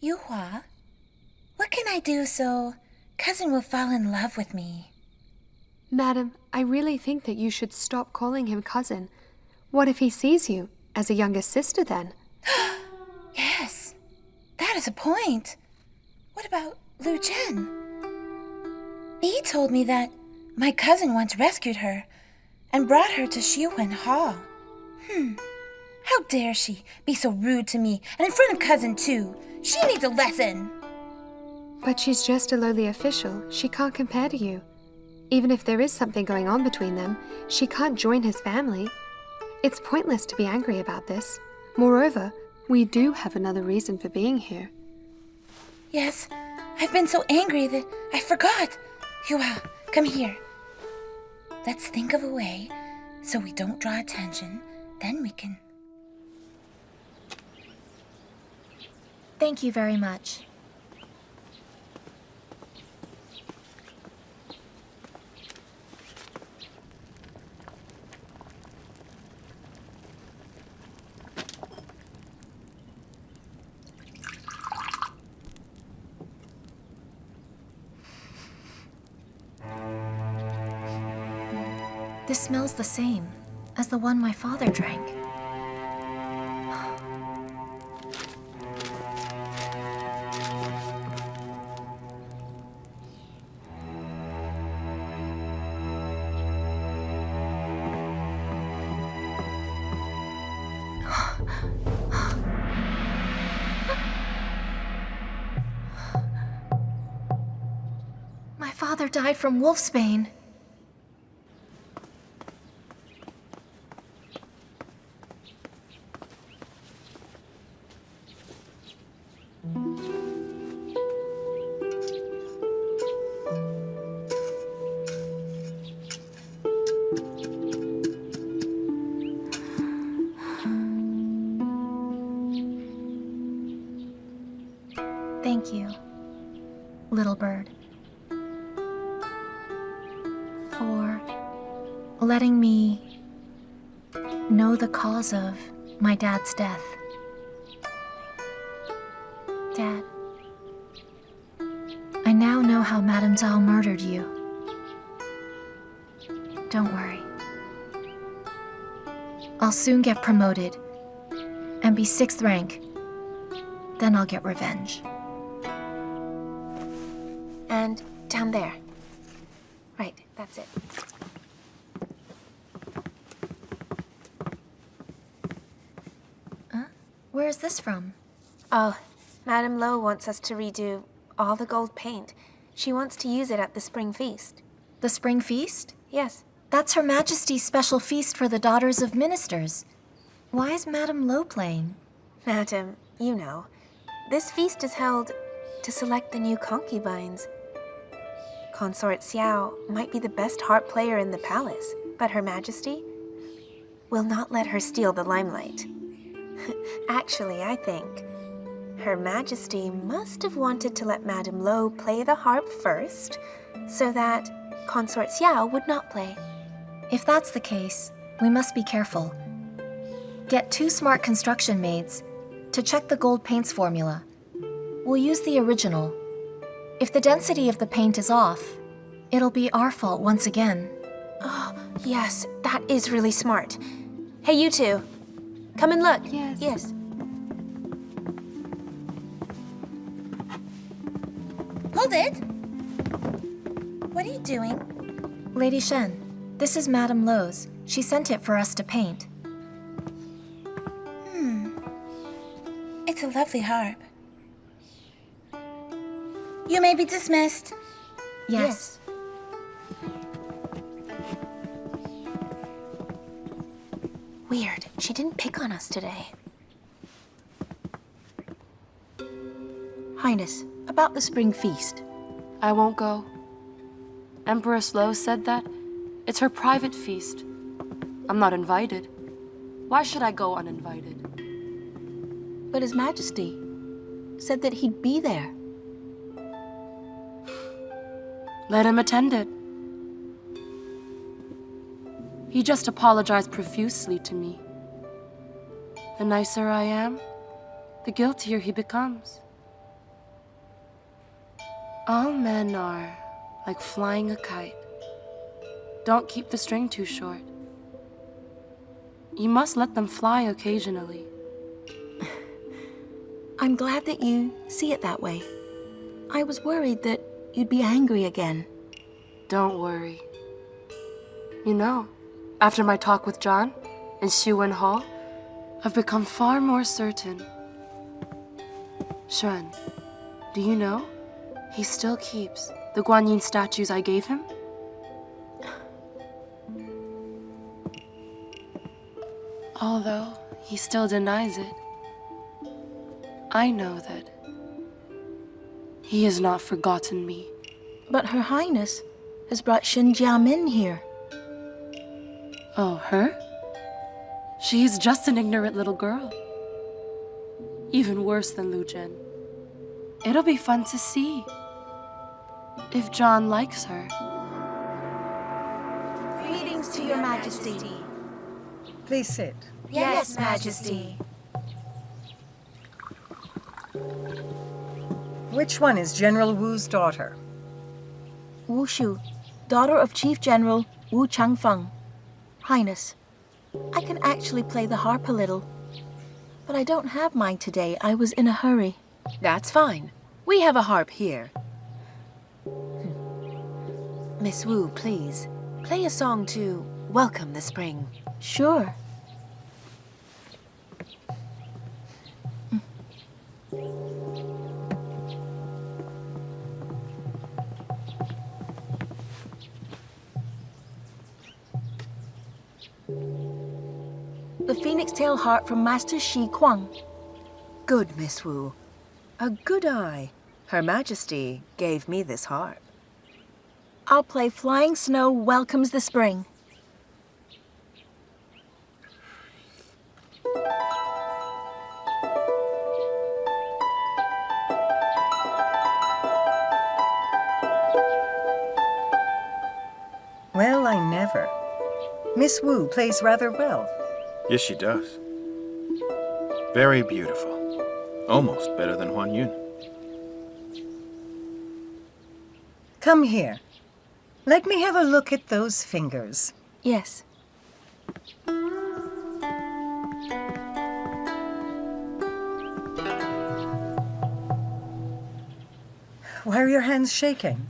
Yuhua, I do so, cousin will fall in love with me. Madam, I really think that you should stop calling him cousin. What if he sees you as a younger sister then? Yes, that is a point. What about Lu Zhen? He told me that my cousin once rescued her and brought her to Shiwen Hall. How dare she be so rude to me, and in front of cousin too. She needs a lesson. But she's just a lowly official. She can't compare to you. Even if there is something going on between them, she can't join his family. It's pointless to be angry about this. Moreover, we do have another reason for being here. Yes, I've been so angry that I forgot. Hua, come here. Let's think of a way so we don't draw attention. Then we can... Thank you very much. This smells the same as the one my father drank. My father died from wolfsbane. Thank you, little bird, for letting me know the cause of my dad's death. Dad, I now know how Madame Zhao murdered you. Don't worry. I'll soon get promoted and be 6th rank. Then I'll get revenge. And down there. Right, that's it. Where is this from? Oh, Madame Lo wants us to redo all the gold paint. She wants to use it at the Spring Feast. The Spring Feast? Yes. That's Her Majesty's special feast for the daughters of ministers. Why is Madame Lo playing? Madam, you know, this feast is held to select the new concubines. Consort Xiao might be the best harp player in the palace, but Her Majesty will not let her steal the limelight. Actually, I think Her Majesty must have wanted to let Madame Lo play the harp first, so that Consort Xiao would not play. If that's the case, we must be careful. Get 2 smart construction maids to check the gold paints formula. We'll use the original. If the density of the paint is off, it'll be our fault once again. Oh, yes, that is really smart. Hey, you two. Come and look. Yes. Yes. Hold it! What are you doing? Lady Shen, this is Madame Lo's. She sent it for us to paint. It's a lovely harp. You may be dismissed. Yes. Weird. She didn't pick on us today. Highness, about the Spring Feast. I won't go. Empress Lo said that. It's her private feast. I'm not invited. Why should I go uninvited? But His Majesty said that he'd be there. Let him attend it. He just apologized profusely to me. The nicer I am, the guiltier he becomes. All men are like flying a kite. Don't keep the string too short. You must let them fly occasionally. I'm glad that you see it that way. I was worried that you'd be angry again. Don't worry. You know, after my talk with John in Xuwen Hall, I've become far more certain. Xuan, do you know? He still keeps the Guanyin statues I gave him. Although he still denies it, I know that he has not forgotten me. But Her Highness has brought Shen Jiamin here. Oh, her? She is just an ignorant little girl. Even worse than Lu Zhen. It'll be fun to see if John likes her. Greetings to your Majesty. Please sit. Yes, Majesty. Which one is General Wu's daughter? Wu Shu, daughter of Chief General Wu Changfeng. Highness, I can actually play the harp a little, but I don't have mine today. I was in a hurry. That's fine. We have a harp here. Miss Wu, please, play a song to welcome the spring. Sure. The Phoenix Tail Harp from Master Shi Kuang. Good, Miss Wu. A good eye. Her Majesty gave me this harp. I'll play Flying Snow Welcomes the Spring. Well, I never. Miss Wu plays rather well. Yes, she does. Very beautiful. Almost better than Huan Yun. Come here. Let me have a look at those fingers. Yes. Why are your hands shaking?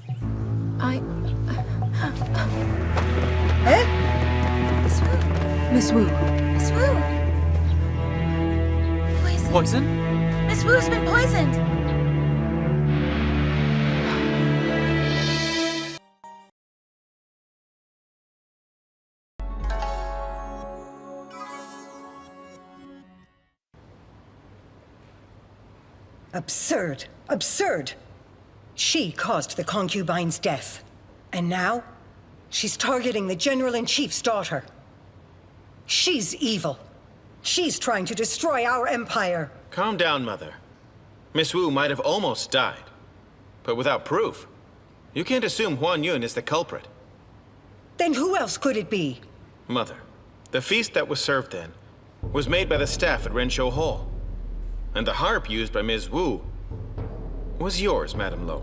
Eh? Miss Wu. Miss Wu! Poison? Miss Wu's been poisoned! Absurd! Absurd! She caused the concubine's death. And now, she's targeting the General-in-Chief's daughter. She's evil. She's trying to destroy our empire. Calm down, Mother. Miss Wu might have almost died, but without proof. You can't assume Huan Yun is the culprit. Then who else could it be? Mother, the feast that was served then was made by the staff at Renshou Hall. And the harp used by Ms. Wu was yours, Madame Lo.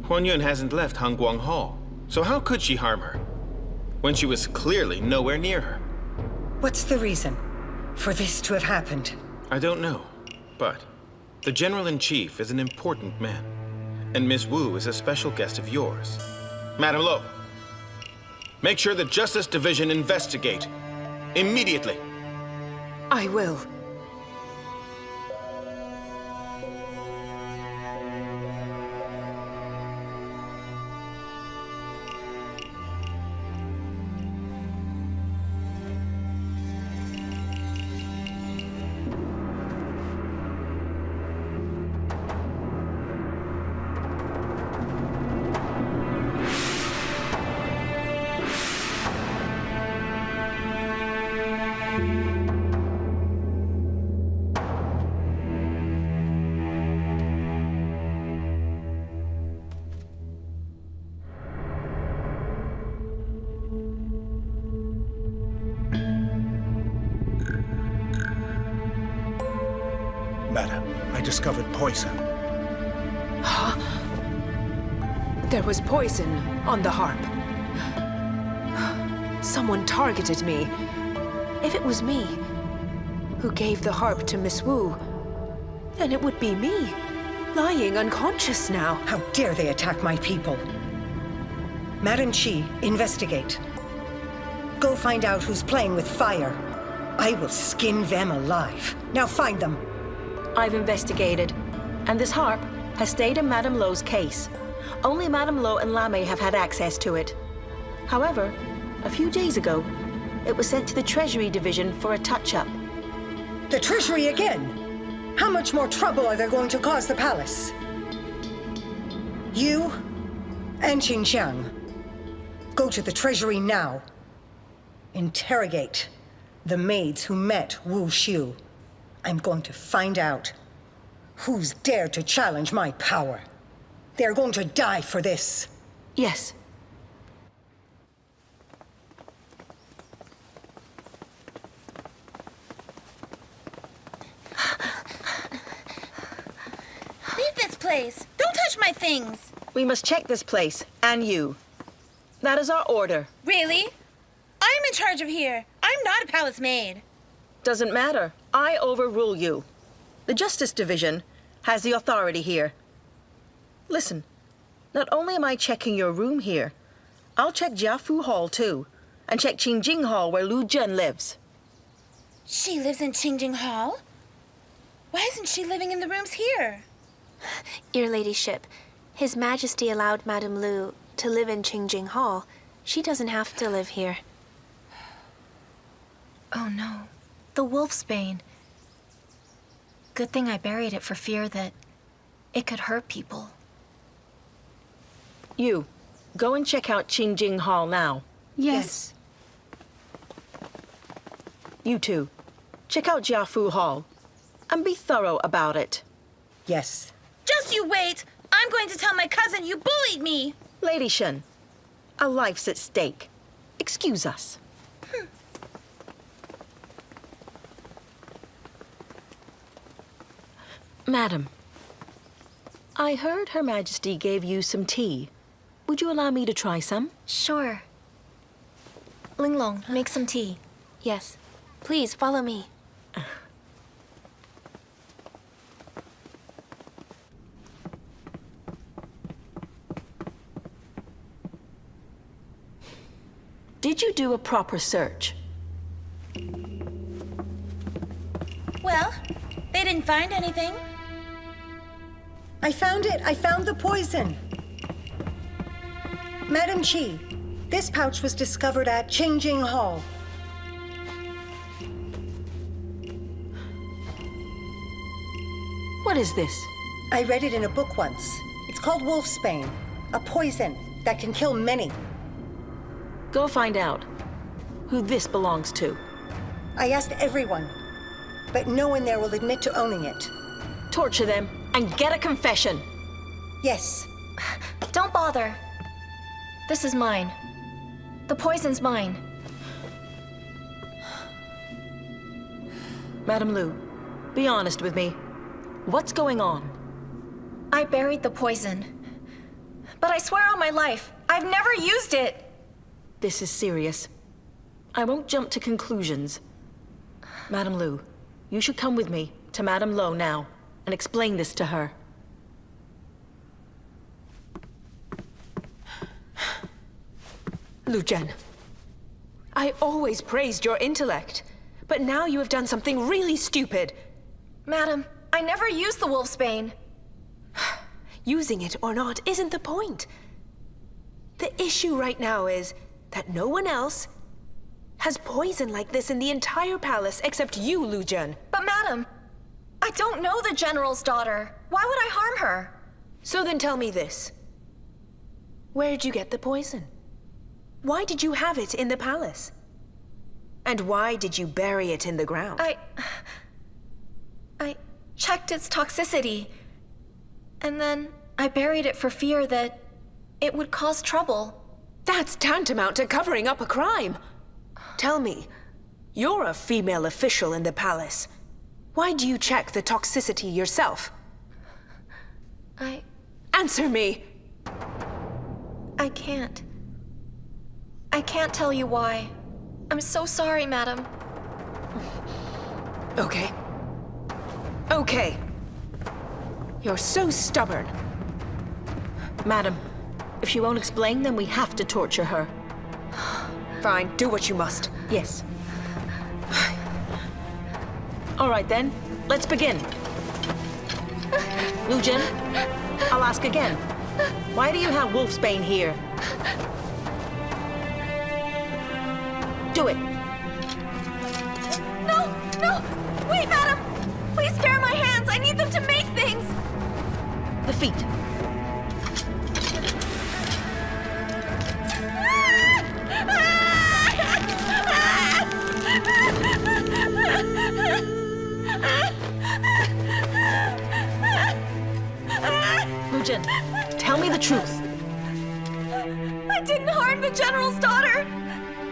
Huan Yun hasn't left Hangguang Hall, so how could she harm her when she was clearly nowhere near her? What's the reason for this to have happened? I don't know, but the General-in-Chief is an important man, and Ms. Wu is a special guest of yours. Madame Lo, make sure the Justice Division investigate immediately. I will. Madam, I discovered poison. There was poison on the harp. Someone targeted me. If it was me who gave the harp to Miss Wu, then it would be me, lying unconscious now. How dare they attack my people? Madam Qi, investigate. Go find out who's playing with fire. I will skin them alive. Now find them. I've investigated, and this harp has stayed in Madame Lo's case. Only Madame Lo and Lame have had access to it. However, a few days ago, it was sent to the Treasury Division for a touch-up. The Treasury again? How much more trouble are they going to cause the palace? You and Xinjiang, go to the Treasury now. Interrogate the maids who met Wu Xiu. I'm going to find out who's dared to challenge my power. They're going to die for this. Yes. Leave this place. Don't touch my things. We must check this place, and you. That is our order. Really? I'm in charge of here. I'm not a palace maid. Doesn't matter. I overrule you. The Justice Division has the authority here. Listen, not only am I checking your room here, I'll check Jiafu Hall too, and check Qingjing Hall where Lu Zhen lives. She lives in Qingjing Hall? Why isn't she living in the rooms here? Your Ladyship, His Majesty allowed Madame Lu to live in Qingjing Hall. She doesn't have to live here. Oh no, the wolfsbane. Good thing I buried it for fear that it could hurt people. You, go and check out Qingjing Hall now. Yes. You two, check out Jiafu Hall, and be thorough about it. Yes. Just you wait! I'm going to tell my cousin you bullied me! Lady Shen, our life's at stake. Excuse us. Madam, I heard Her Majesty gave you some tea. Would you allow me to try some? Sure. Linglong, make some tea. Yes. Please, follow me. Did you do a proper search? Well, they didn't find anything. I found it. I found the poison. Madam Qi, this pouch was discovered at Qingjing Hall. What is this? I read it in a book once. It's called wolfsbane, a poison that can kill many. Go find out who this belongs to. I asked everyone, but no one there will admit to owning it. Torture them and get a confession. Yes. Don't bother. This is mine. The poison's mine. Madame Lu, be honest with me. What's going on? I buried the poison. But I swear on my life, I've never used it. This is serious. I won't jump to conclusions. Madame Lu, you should come with me to Madame Lo now and explain this to her. Lu Zhen, I always praised your intellect, but now you have done something really stupid. Madam, I never used the wolfsbane. Using it or not isn't the point. The issue right now is that no one else has poison like this in the entire palace except you, Lu Zhen. But madam, I don't know the general's daughter. Why would I harm her? So then tell me this. Where'd you get the poison? Why did you have it in the palace? And why did you bury it in the ground? I checked its toxicity. And then I buried it for fear that it would cause trouble. That's tantamount to covering up a crime. Tell me, you're a female official in the palace. Why do you check the toxicity yourself? Answer me! I can't. I can't tell you why. I'm so sorry, madam. Okay. Okay. You're so stubborn. Madam, if she won't explain, then we have to torture her. Fine, do what you must. Yes. All right then, let's begin. Lu Zhen, I'll ask again. Why do you have wolfsbane here? Do it. No! No! Wait, madam! Please spare my hands! I need them to make things! The feet. Lu Zhen, tell me the truth. I didn't harm the general's daughter!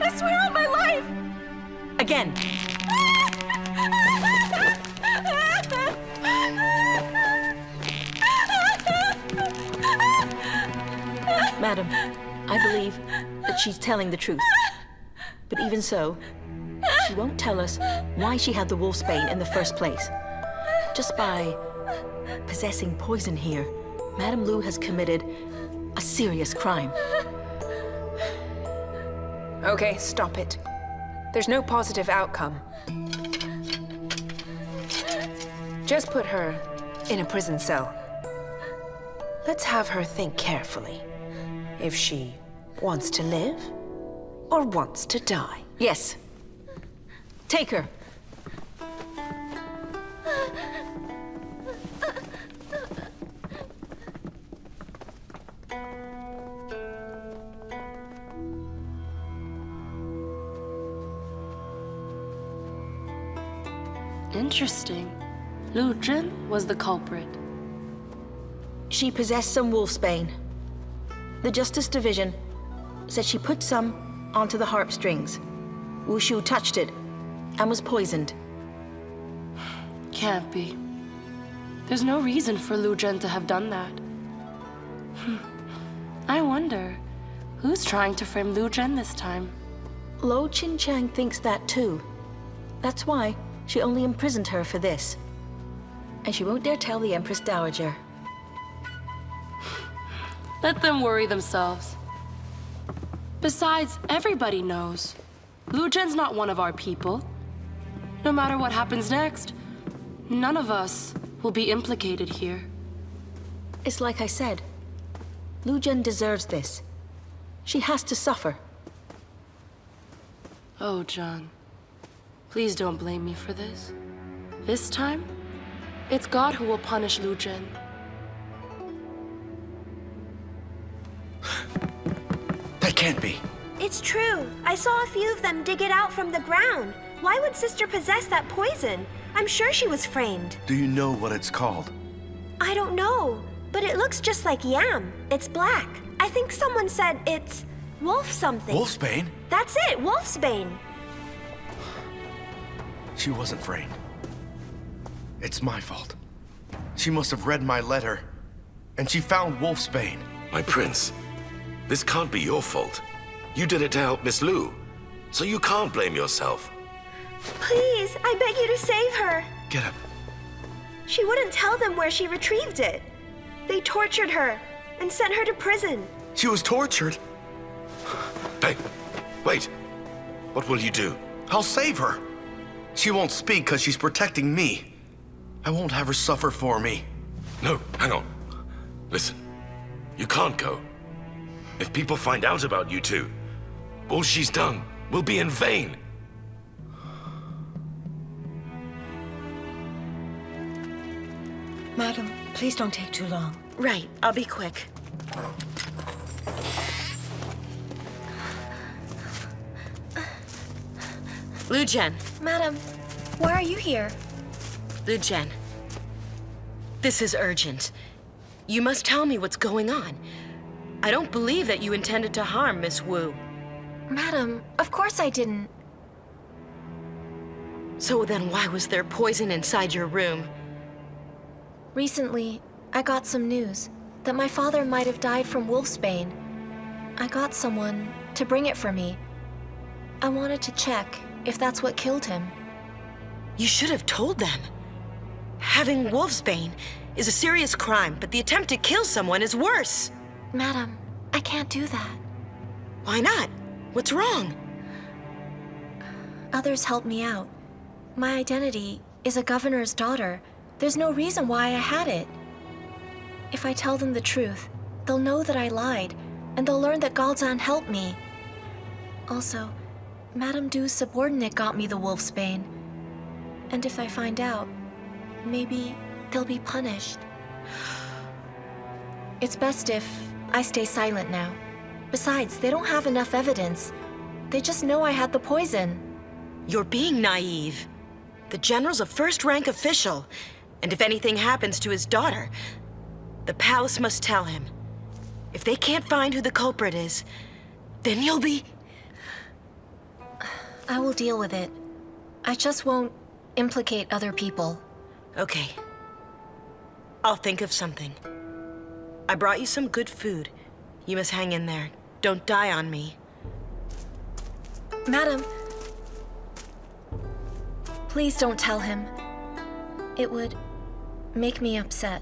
I swear on my life! Again. Madam, I believe that she's telling the truth. But even so, she won't tell us why she had the wolfsbane in the first place. Just by possessing poison here, Madame Lu has committed a serious crime. Okay, stop it. There's no positive outcome. Just put her in a prison cell. Let's have her think carefully. If she wants to live or wants to die. Yes. Take her. Interesting. Lu Zhen was the culprit. She possessed some wolfsbane. The Justice Division said she put some onto the harp strings. Wu Shu touched it and was poisoned. Can't be. There's no reason for Lu Zhen to have done that. I wonder, who's trying to frame Lu Zhen this time? Lo Qinchang thinks that too. That's why she only imprisoned her for this. And she won't dare tell the Empress Dowager. Let them worry themselves. Besides, everybody knows. Lu Zhen's not one of our people. No matter what happens next, none of us will be implicated here. It's like I said. Lu Zhen deserves this. She has to suffer. Oh, John. Please don't blame me for this. This time, it's God who will punish Lu Zhen. That can't be. It's true. I saw a few of them dig it out from the ground. Why would Sister possess that poison? I'm sure she was framed. Do you know what it's called? I don't know, but it looks just like yam. It's black. I think someone said it's wolf something. Wolfsbane? That's it, wolfsbane. She wasn't framed. It's my fault. She must have read my letter, and she found wolfsbane. My prince, this can't be your fault. You did it to help Miss Lu, so you can't blame yourself. Please, I beg you to save her. Get up. She wouldn't tell them where she retrieved it. They tortured her and sent her to prison. She was tortured? Hey, wait. What will you do? I'll save her. She won't speak because she's protecting me. I won't have her suffer for me. No, hang on. Listen, you can't go. If people find out about you two, all she's done will be in vain. Madam, please don't take too long. Right, I'll be quick. Lu Zhen. Madam, why are you here? Lu Zhen. This is urgent. You must tell me what's going on. I don't believe that you intended to harm Miss Wu. Madam, of course I didn't. So then why was there poison inside your room? Recently, I got some news that my father might have died from wolfsbane. I got someone to bring it for me. I wanted to check if that's what killed him. You should have told them. Having wolfsbane is a serious crime, but the attempt to kill someone is worse. Madam, I can't do that. Why not? What's wrong? Others helped me out. My identity is a governor's daughter. There's no reason why I had it. If I tell them the truth, they'll know that I lied, and they'll learn that Galzan helped me. Also, Madame Du's subordinate got me the wolfsbane. And if I find out, maybe they'll be punished. It's best if I stay silent now. Besides, they don't have enough evidence. They just know I had the poison. You're being naive. The general's a first-rank official, and if anything happens to his daughter, the palace must tell him. If they can't find who the culprit is, then you'll be... I will deal with it. I just won't implicate other people. Okay. I'll think of something. I brought you some good food. You must hang in there. Don't die on me. Madam, please don't tell him. It would make me upset.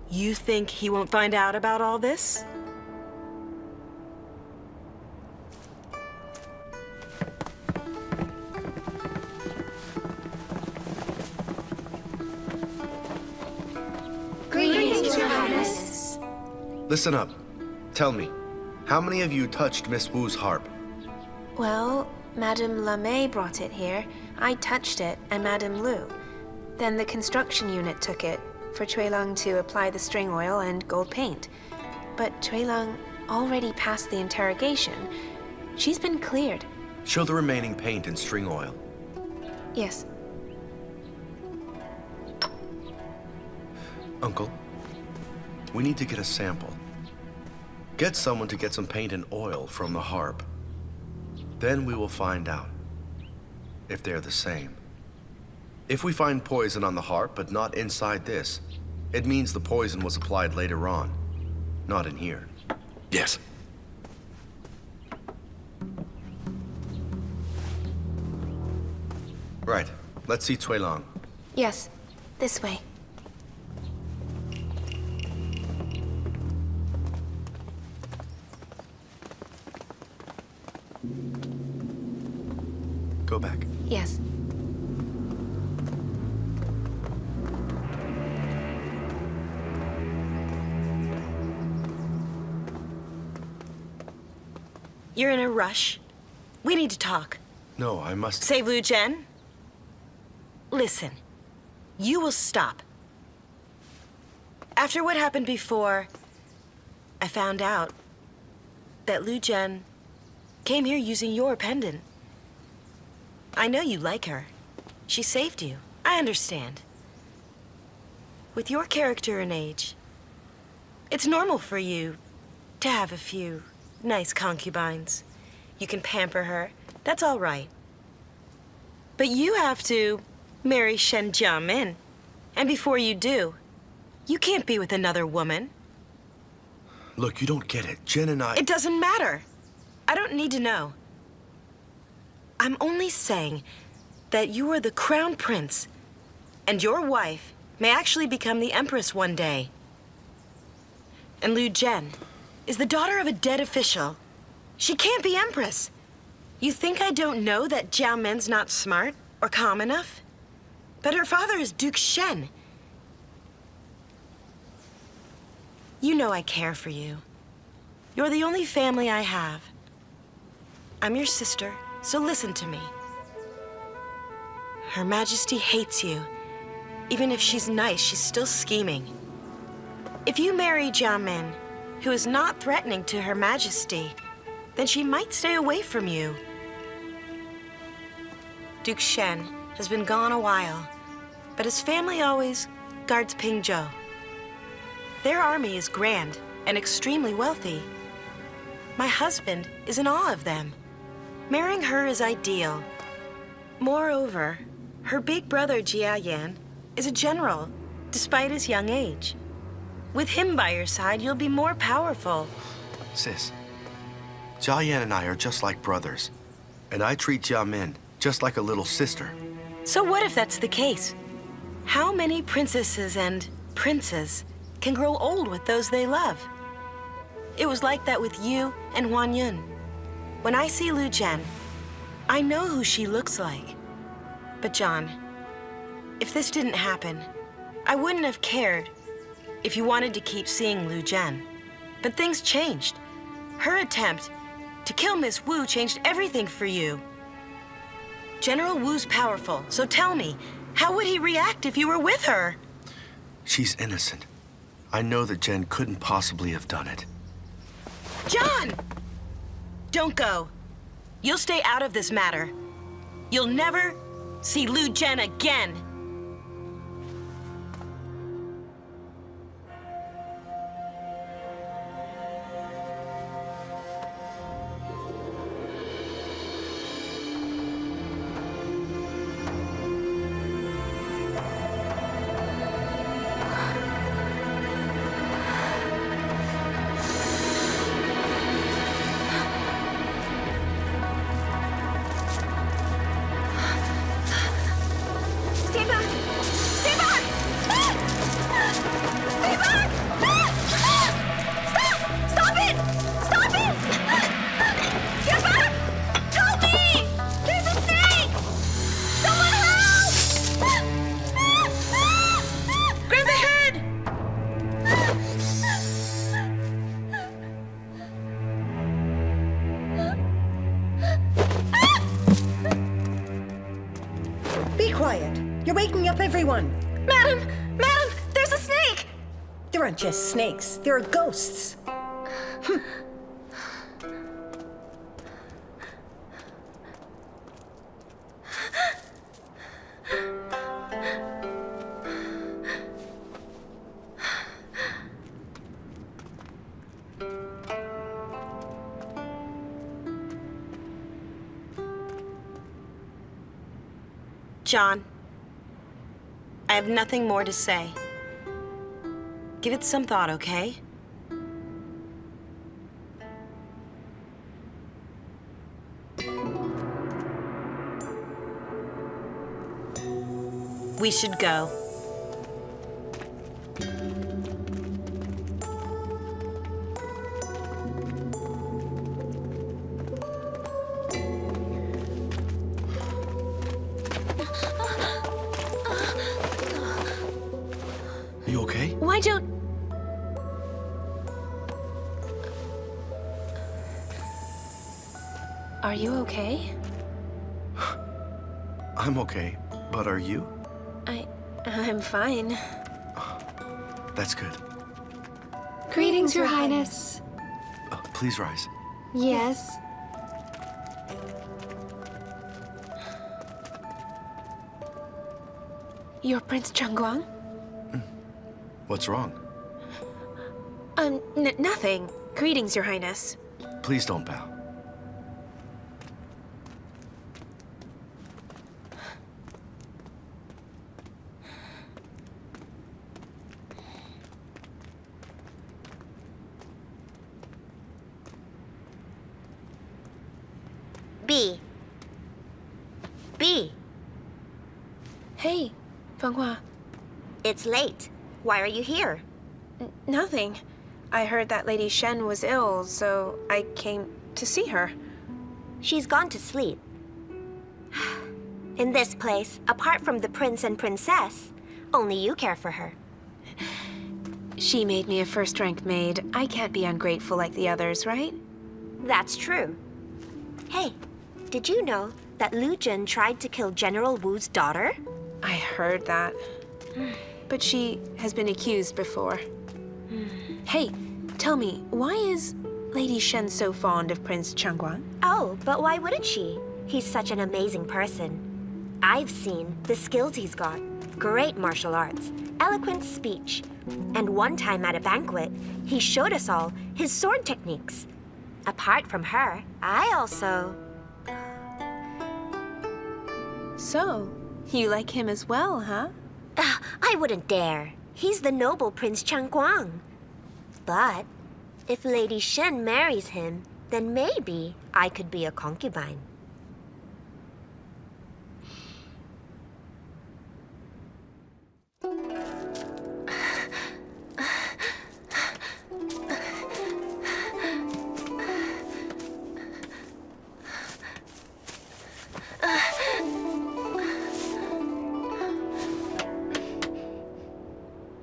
You think he won't find out about all this? Greetings, Your Highness. Listen up. Tell me, how many of you touched Miss Wu's harp? Well, Madame Lamé brought it here. I touched it, and Madame Lu. Then the construction unit took it for Cuilong to apply the string oil and gold paint. But Cuilong already passed the interrogation. She's been cleared. Show the remaining paint and string oil. Yes. Uncle, we need to get a sample. Get someone to get some paint and oil from the harp. Then we will find out if they're the same. If we find poison on the harp, but not inside this, it means the poison was applied later on, not in here. Yes. Right. Let's see Cuilong. Yes. This way. Go back. Yes. You're in a rush. We need to talk. No, I must... Save Lu Zhen? Listen, you will stop. After what happened before, I found out that Lu Zhen came here using your pendant. I know you like her. She saved you. I understand. With your character and age, it's normal for you to have a few nice concubines. You can pamper her. That's all right. But you have to marry Shen Jiamin. And before you do, you can't be with another woman. Look, you don't get it. Jen and I... It doesn't matter. I don't need to know. I'm only saying that you are the crown prince, and your wife may actually become the empress one day. And Lu Zhen is the daughter of a dead official. She can't be empress. You think I don't know that Jiao Min's not smart or calm enough? But her father is Duke Shen. You know I care for you. You're the only family I have. I'm your sister, so listen to me. Her Majesty hates you. Even if she's nice, she's still scheming. If you marry Jiao Min, who is not threatening to Her Majesty, then she might stay away from you. Duke Shen has been gone a while, but his family always guards Pingzhou. Their army is grand and extremely wealthy. My husband is in awe of them. Marrying her is ideal. Moreover, her big brother Jia Yan is a general, despite his young age. With him by your side, you'll be more powerful. Sis, Zhao Yan and I are just like brothers. And I treat Jia Min just like a little sister. So what if that's the case? How many princesses and princes can grow old with those they love? It was like that with you and Huan Yun. When I see Lu Zhen, I know who she looks like. But John, if this didn't happen, I wouldn't have cared if you wanted to keep seeing Lu Zhen. But things changed. Her attempt to kill Miss Wu changed everything for you. General Wu's powerful, so tell me, how would he react if you were with her? She's innocent. I know that Jen couldn't possibly have done it. John! Don't go. You'll stay out of this matter. You'll never see Lu Zhen again. Everyone! Madam! There's a snake! There aren't just snakes, there are ghosts. John, I have nothing more to say. Give it some thought, okay? We should go. You okay? Why don't... Are you okay? I'm okay, but are you? I'm fine. That's good. Greetings, Your Highness. Please rise. Yes. You're Prince Changguang? What's wrong? Nothing. Greetings, Your Highness. Please don't bow. B. Hey, Fenghua. It's late. Why are you here? Nothing. I heard that Lady Shen was ill, so I came to see her. She's gone to sleep. In this place, apart from the prince and princess, only you care for her. She made me a first-rank maid. I can't be ungrateful like the others, right? That's true. Hey, did you know that Lu Zhen tried to kill General Wu's daughter? I heard that. But she has been accused before. Hey, tell me, why is Lady Shen so fond of Prince Changguang? Oh, but why wouldn't she? He's such an amazing person. I've seen the skills he's got. Great martial arts, eloquent speech. And one time at a banquet, he showed us all his sword techniques. Apart from her, I also... So, you like him as well, huh? I wouldn't dare. He's the noble Prince Changguang. But if Lady Shen marries him, then maybe I could be a concubine.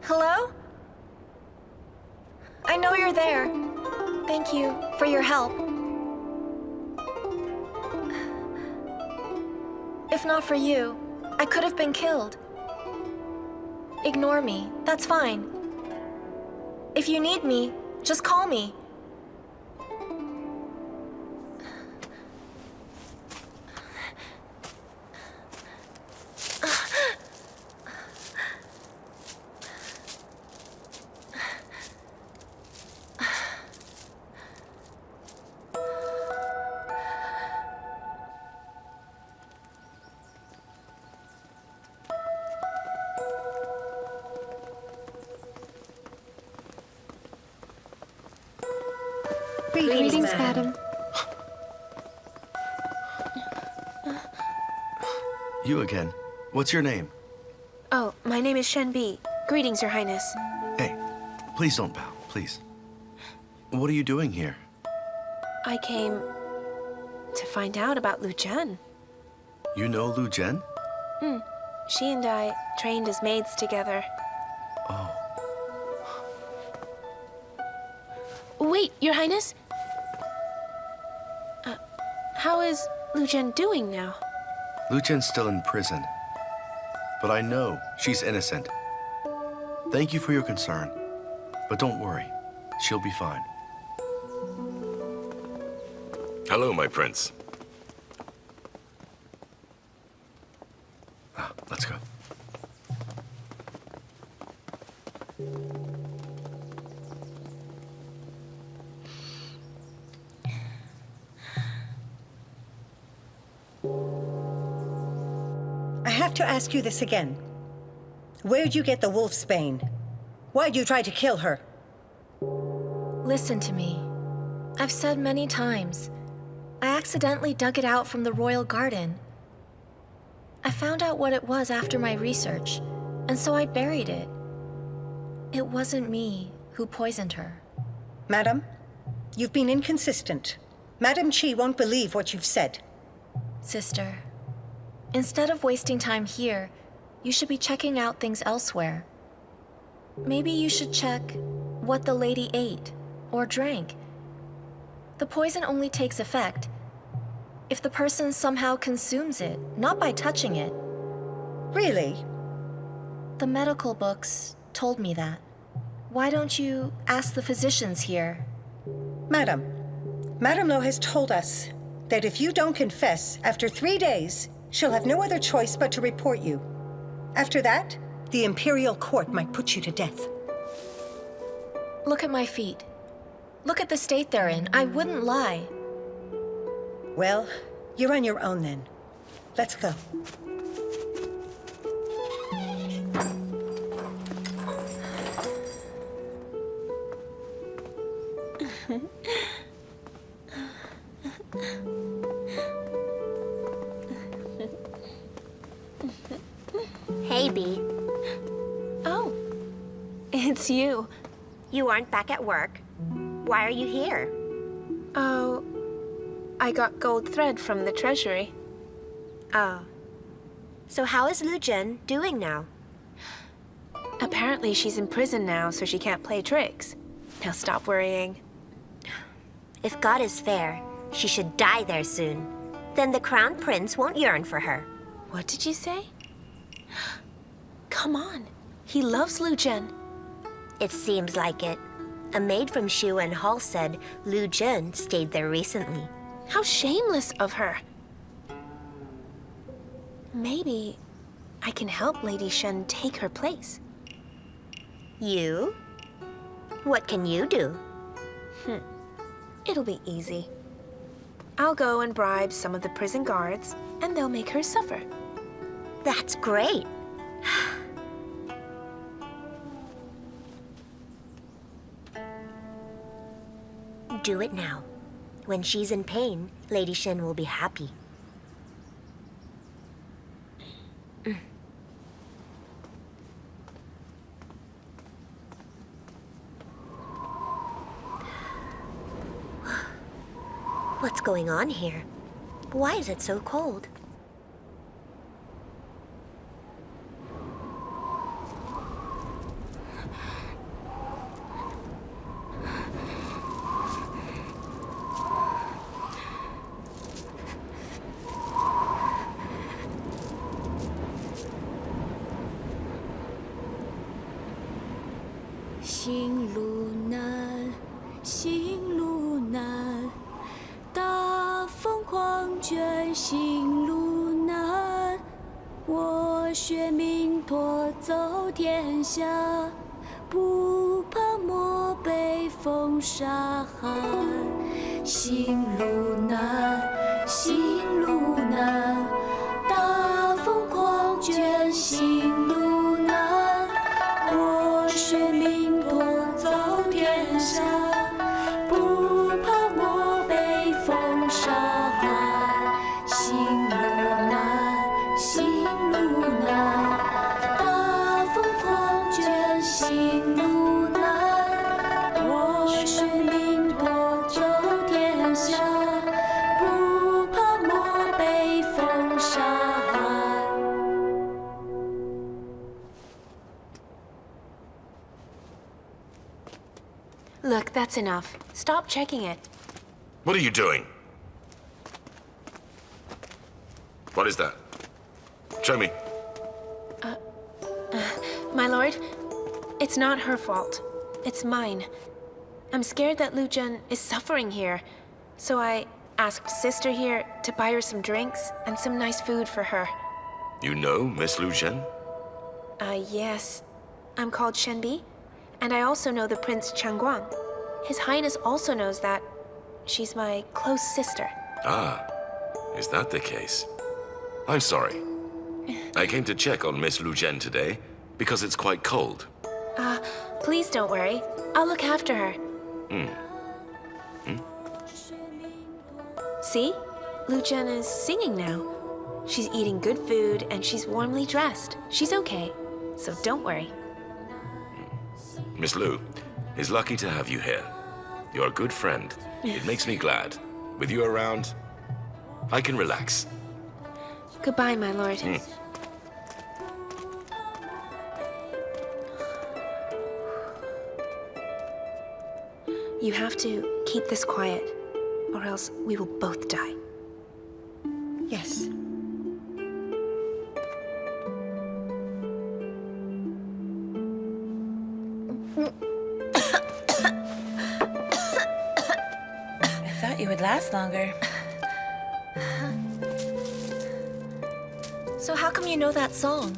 Hello? I know you're there. Thank you for your help. If not for you, I could have been killed. Ignore me. That's fine. If you need me, just call me. Greetings, madam. You again. What's your name? Oh, my name is Shen Bi. Greetings, Your Highness. Hey, please don't bow, please. What are you doing here? I came to find out about Lu Zhen. You know Lu Zhen? She and I trained as maids together. Oh. Wait, Your Highness? How is Lu Zhen doing now? Lu Zhen's still in prison. But I know she's innocent. Thank you for your concern. But don't worry, she'll be fine. Hello, my prince. Let's go. I have to ask you this again. Where'd you get the wolf's bane? Why'd you try to kill her? Listen to me. I've said many times, I accidentally dug it out from the royal garden. I found out what it was after my research, and so I buried it. It wasn't me who poisoned her. Madam, you've been inconsistent. Madam Chi won't believe what you've said. Sister, instead of wasting time here, you should be checking out things elsewhere. Maybe you should check what the lady ate or drank. The poison only takes effect if the person somehow consumes it, not by touching it. Really? The medical books told me that. Why don't you ask the physicians here? Madam, Madame Lo has told us that if you don't confess after 3 days, she'll have no other choice but to report you. After that, the Imperial Court might put you to death. Look at my feet. Look at the state they're in. I wouldn't lie. Well, you're on your own then. Let's go. Hey, Bee. Oh, it's you. You aren't back at work. Why are you here? Oh, I got gold thread from the treasury. Oh. So how is Lu Zhen doing now? Apparently she's in prison now, so she can't play tricks. Now stop worrying. If God is fair, she should die there soon. Then the crown prince won't yearn for her. What did you say? Come on. He loves Lu Zhen. It seems like it. A maid from Shuwen Hall said Lu Zhen stayed there recently. How shameless of her. Maybe I can help Lady Shen take her place. You? What can you do? It'll be easy. I'll go and bribe some of the prison guards, and they'll make her suffer. That's great. Do it now. When she's in pain, Lady Shen will be happy. What's going on here? Why is it so cold?行路难，行路难，大风狂卷，行路难。我学弥陀走天下，不怕漠北风沙寒。行路难，行路难，大风狂卷，行路难。我学弥陀走天下，不怕漠北风沙寒。行路难，行路难，大风狂卷，行路难。我学弥陀走天下，不怕漠北风沙寒。Look, that's enough. Stop checking it. What are you doing? What is that? Show me. My lord, it's not her fault. It's mine. I'm scared that Lu Zhen is suffering here. So I asked Sister here to buy her some drinks and some nice food for her. You know Miss Lu Zhen? Yes. I'm called Shenbi, and I also know the Prince Changguang. His Highness also knows that. She's my close sister. Ah, is that the case? I'm sorry. I came to check on Miss Lu Zhen today because it's quite cold. Please don't worry. I'll look after her. See? Lu Zhen is singing now. She's eating good food and she's warmly dressed. She's okay, so don't worry. Miss Lu is lucky to have you here. You're a good friend. It makes me glad. With you around, I can relax. Goodbye, my lord. You have to keep this quiet, or else we will both die. Yes. I thought you would last longer. So how come you know that song?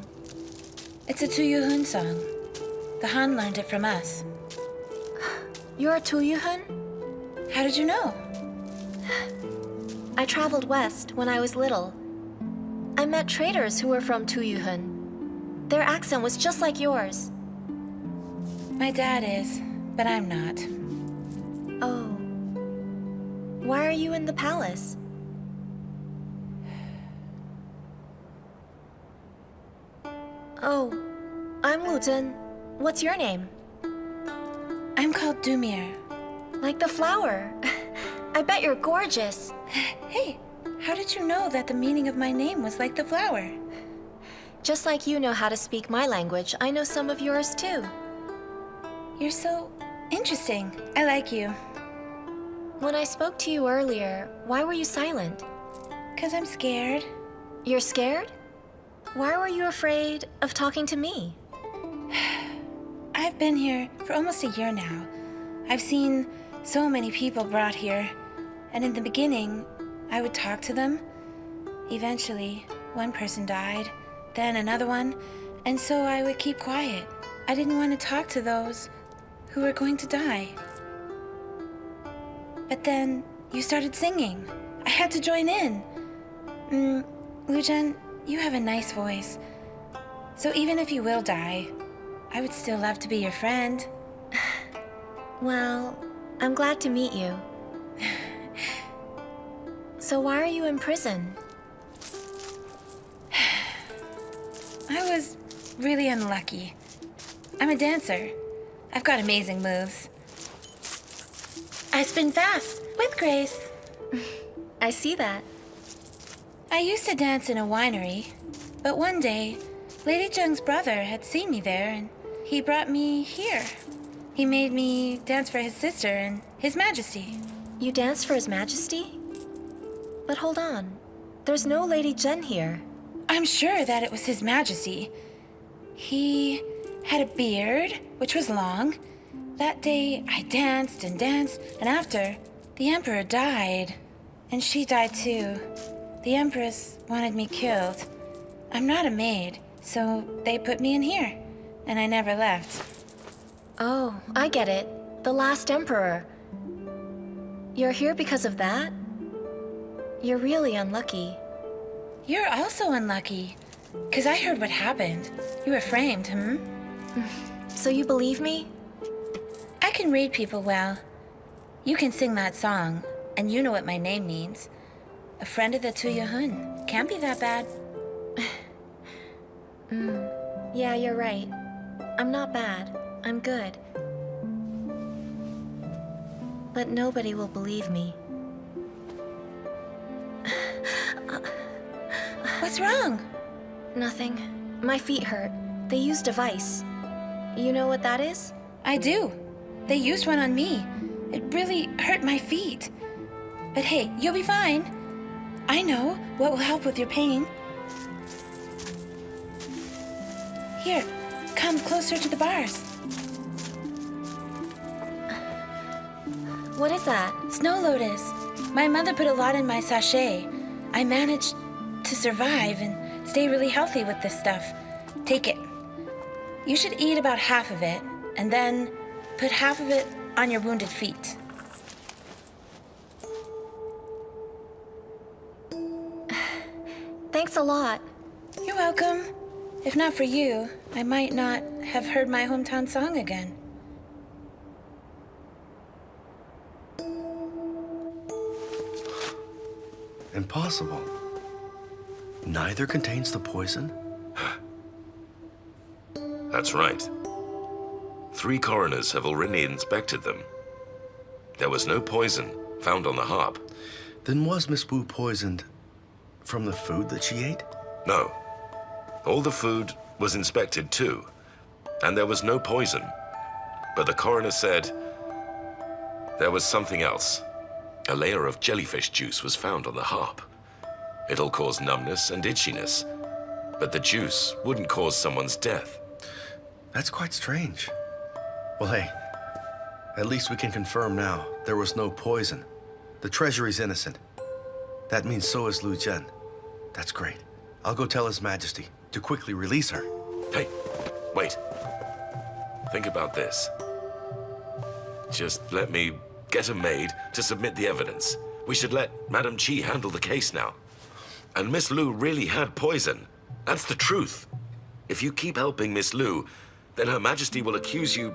It's a Tuyuhun song. The Han learned it from us. You're a Tuyuhun? How did you know? I traveled west when I was little. I met traders who were from Tuyuhun. Their accent was just like yours. My dad is, but I'm not. Oh. Why are you in the palace? Oh, I'm Lu Zhen. What's your name? I'm called Dumir. Like the flower. I bet you're gorgeous. Hey, how did you know that the meaning of my name was like the flower? Just like you know how to speak my language, I know some of yours too. You're so interesting. I like you. When I spoke to you earlier, why were you silent? 'Cause I'm scared. You're scared? Why were you afraid of talking to me? I've been here for almost a year now. I've seen so many people brought here. And in the beginning, I would talk to them. Eventually, one person died, then another one, and so I would keep quiet. I didn't want to talk to those who were going to die. But then you started singing. I had to join in. Lu Zhen, you have a nice voice. So even if you will die, I would still love to be your friend. Well, I'm glad to meet you. So why are you in prison? I was really unlucky. I'm a dancer. I've got amazing moves. I spin fast, with grace. I see that. I used to dance in a winery, but one day, Lady Zheng's brother had seen me there, and he brought me here. He made me dance for his sister and His Majesty. You danced for His Majesty? But hold on. There's no Lady Zhen here. I'm sure that it was His Majesty. He had a beard, which was long. That day, I danced, and after, the Emperor died. And she died too. The Empress wanted me killed. I'm not a maid, so they put me in here, and I never left. Oh, I get it. The last Emperor. You're here because of that? You're really unlucky. You're also unlucky, 'cause I heard what happened. You were framed, So you believe me? I can read people well. You can sing that song, and you know what my name means. A friend of the Tuya Hun. Can't be that bad. Yeah, you're right. I'm not bad. I'm good. But nobody will believe me. What's wrong? Nothing. My feet hurt. They used a vice. You know what that is? I do. They used one on me. It really hurt my feet. But hey, you'll be fine. I know what will help with your pain. Here, come closer to the bars. What is that? Snow lotus. My mother put a lot in my sachet. I managed to survive and stay really healthy with this stuff. Take it. You should eat about half of it, and then put half of it on your wounded feet. Thanks a lot. You're welcome. If not for you, I might not have heard my hometown song again. Impossible. Neither contains the poison? That's right. 3 coroners have already inspected them. There was no poison found on the harp. Then was Miss Wu poisoned from the food that she ate? No. All the food was inspected too, and there was no poison. But the coroner said there was something else. A layer of jellyfish juice was found on the harp. It'll cause numbness and itchiness, but the juice wouldn't cause someone's death. That's quite strange. Well, hey, at least we can confirm now there was no poison. The treasury's innocent. That means so is Lu Zhen. That's great. I'll go tell His Majesty to quickly release her. Hey, wait. Think about this. Just let me get a maid to submit the evidence. We should let Madame Qi handle the case now. And Miss Lu really had poison. That's the truth. If you keep helping Miss Lu, then Her Majesty will accuse you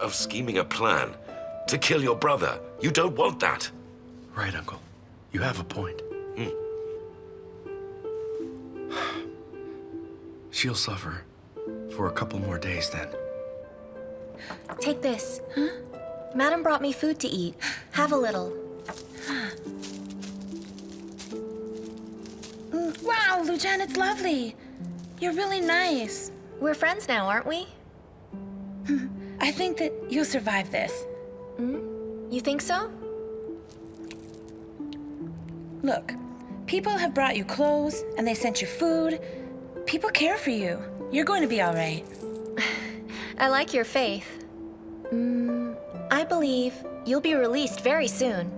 of scheming a plan to kill your brother. You don't want that. Right, Uncle. You have a point. She'll suffer for a couple more days then. Take this. Huh? Madam brought me food to eat. Have a little. Wow, Lu Zhen, it's lovely. You're really nice. We're friends now, aren't we? I think that you'll survive this. You think so? Look, people have brought you clothes, and they sent you food. People care for you. You're going to be all right. I like your faith. I believe you'll be released very soon.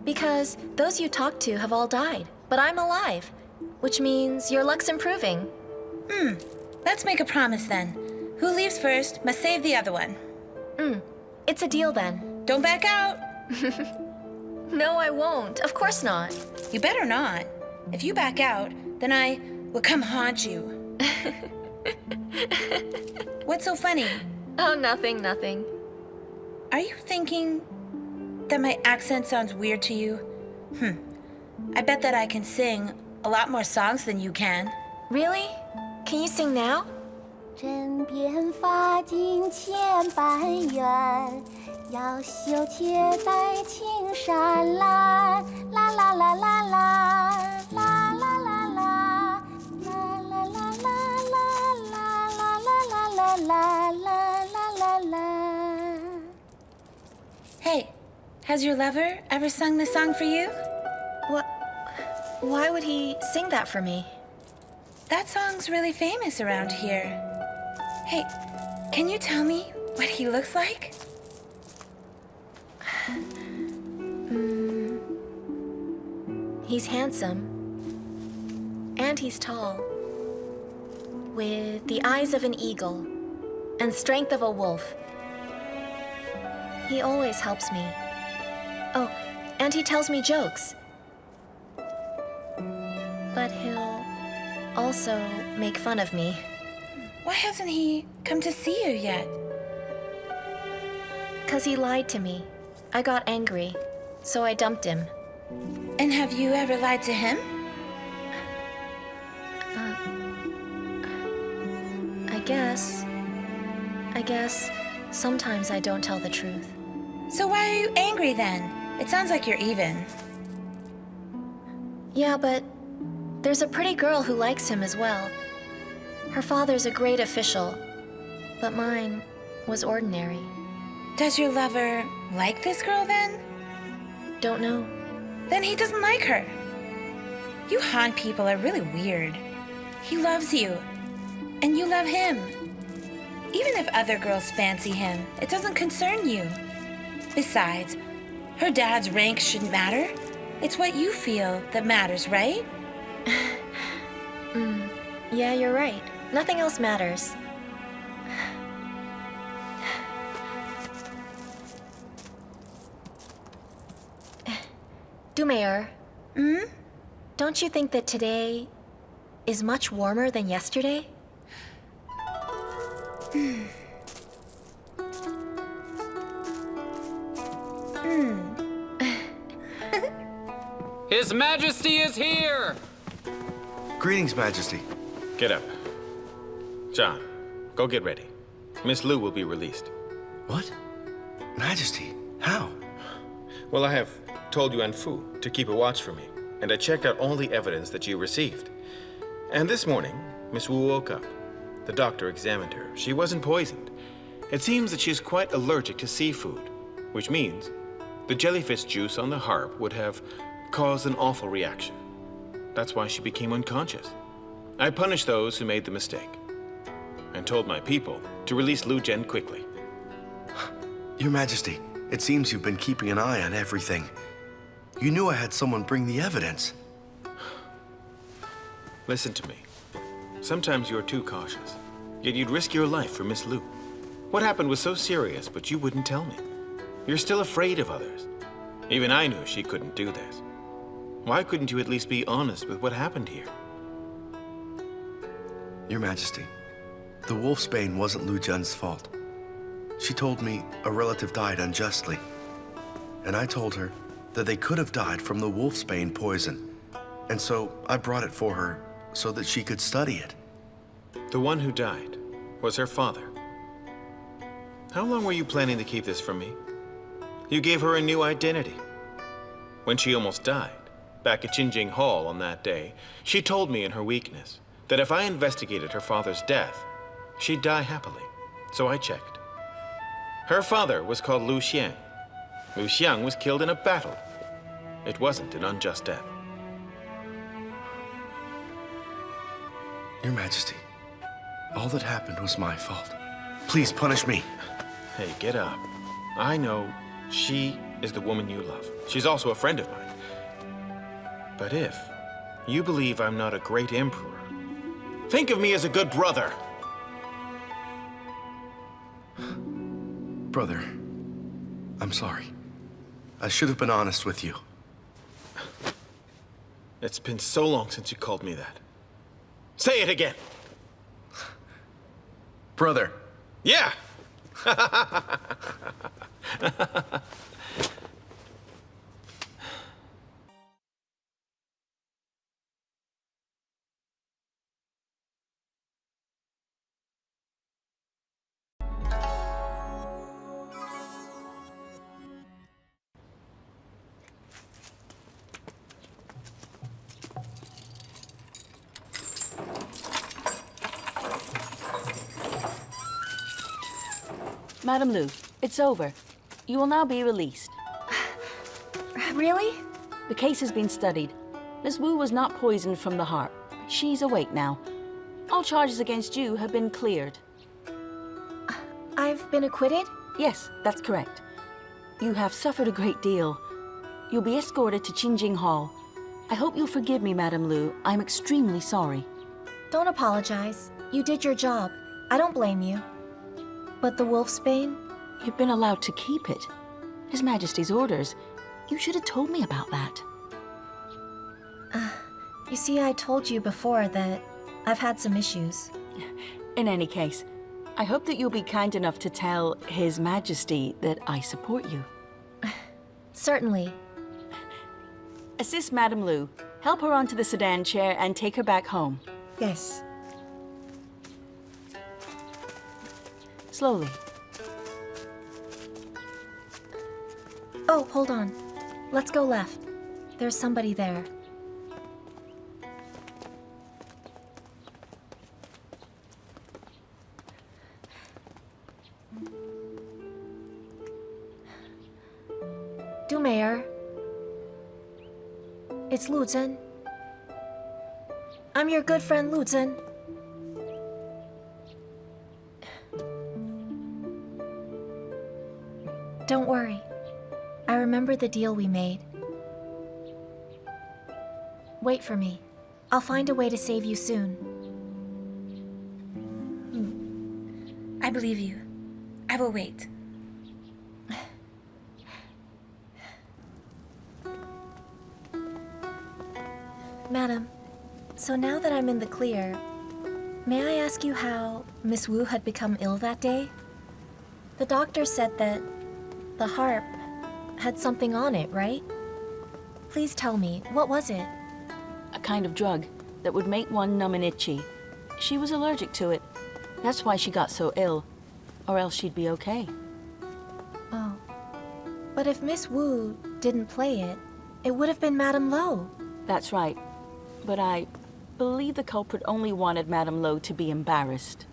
Because those you talked to have all died, but I'm alive, which means your luck's improving. Let's make a promise then. Who leaves first must save the other one. It's a deal then. Don't back out. No, I won't. Of course not. You better not. If you back out, then I will come haunt you. What's so funny? Oh, nothing. Are you thinking that my accent sounds weird to you? I bet that I can sing a lot more songs than you can. Really? Can you sing now? 枕边发镜千般缘，要羞且在青山蓝。啦啦啦啦啦，啦啦啦啦，啦啦啦啦啦，啦啦啦啦啦啦啦啦。 Hey, has your lover ever sung this song for you? What? Why would he sing that for me? That song's really famous around here. Hey, can you tell me what he looks like? He's handsome. And he's tall. With the eyes of an eagle and strength of a wolf. He always helps me. Oh, and he tells me jokes. But he'll also make fun of me. Why hasn't he come to see you yet? 'Cause he lied to me. I got angry, so I dumped him. And have you ever lied to him? I guess sometimes I don't tell the truth. So why are you angry then? It sounds like you're even. Yeah, but there's a pretty girl who likes him as well. Her father's a great official, but mine was ordinary. Does your lover like this girl then? Don't know. Then he doesn't like her. You Han people are really weird. He loves you, and you love him. Even if other girls fancy him, it doesn't concern you. Besides, her dad's rank shouldn't matter. It's what you feel that matters, right? Yeah, you're right. Nothing else matters. Dumayer. Don't you think that today is much warmer than yesterday? His Majesty is here! Greetings, Majesty. Get up. John, go get ready. Miss Lu will be released. What? Majesty, how? Well, I have told Yuan Fu to keep a watch for me, and I checked out all the evidence that you received. And this morning, Miss Wu woke up. The doctor examined her. She wasn't poisoned. It seems that she's quite allergic to seafood, which means the jellyfish juice on the harp would have caused an awful reaction. That's why she became unconscious. I punished those who made the mistake and told my people to release Lu Zhen quickly. Your Majesty, it seems you've been keeping an eye on everything. You knew I had someone bring the evidence. Listen to me. Sometimes you're too cautious, yet you'd risk your life for Miss Lu. What happened was so serious, but you wouldn't tell me. You're still afraid of others. Even I knew she couldn't do this. Why couldn't you at least be honest with what happened here? Your Majesty, the wolfsbane wasn't Lu Zhen's fault. She told me a relative died unjustly, and I told her that they could have died from the wolfsbane poison, and so I brought it for her so that she could study it. The one who died was her father. How long were you planning to keep this from me? You gave her a new identity. When she almost died, back at Qinjing Hall on that day, she told me in her weakness that if I investigated her father's death, she'd die happily. So I checked. Her father was called Lu Xiang. Lu Xiang was killed in a battle. It wasn't an unjust death. Your Majesty, all that happened was my fault. Please punish me. Hey, get up. I know she is the woman you love. She's also a friend of mine. But if you believe I'm not a great emperor, think of me as a good brother. Brother, I'm sorry. I should have been honest with you. It's been so long since you called me that. Say it again. Brother. Yeah. Madame Lu, it's over. You will now be released. Really? The case has been studied. Miss Wu was not poisoned from the heart. She's awake now. All charges against you have been cleared. I've been acquitted? Yes, that's correct. You have suffered a great deal. You'll be escorted to Qingjing Hall. I hope you'll forgive me, Madame Lu. I'm extremely sorry. Don't apologize. You did your job. I don't blame you. But the wolfsbane? You've been allowed to keep it. His Majesty's orders. You should have told me about that. You see, I told you before that I've had some issues. In any case, I hope that you'll be kind enough to tell His Majesty that I support you. Certainly. Assist Madame Lu. Help her onto the sedan chair and take her back home. Yes. Slowly. Oh, hold on. Let's go left. There's somebody there. Du Mayor. It's Lu Zhen. I'm your good friend Lu Zhen. Don't worry. I remember the deal we made. Wait for me. I'll find a way to save you soon. I believe you. I will wait. Madam, so now that I'm in the clear, may I ask you how Miss Wu had become ill that day? The doctor said that the harp had something on it, right? Please tell me, what was it? A kind of drug that would make one numb and itchy. She was allergic to it. That's why she got so ill. Or else she'd be okay. Oh. But if Miss Wu didn't play it, it would have been Madame Lo. That's right. But I believe the culprit only wanted Madame Lo to be embarrassed.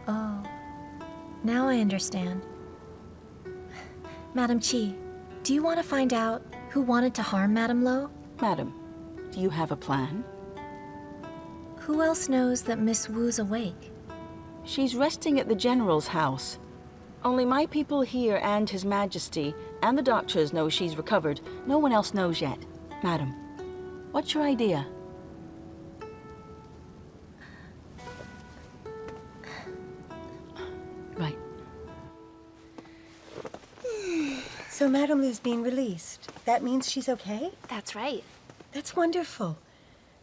Oh. Now I understand. Madam Qi, do you want to find out who wanted to harm Madame Lo? Madam, do you have a plan? Who else knows that Miss Wu's awake? She's resting at the General's house. Only my people here and His Majesty and the doctors know she's recovered. No one else knows yet. Madam, what's your idea? Right. So Madame Lu's been released. That means she's okay? That's right. That's wonderful.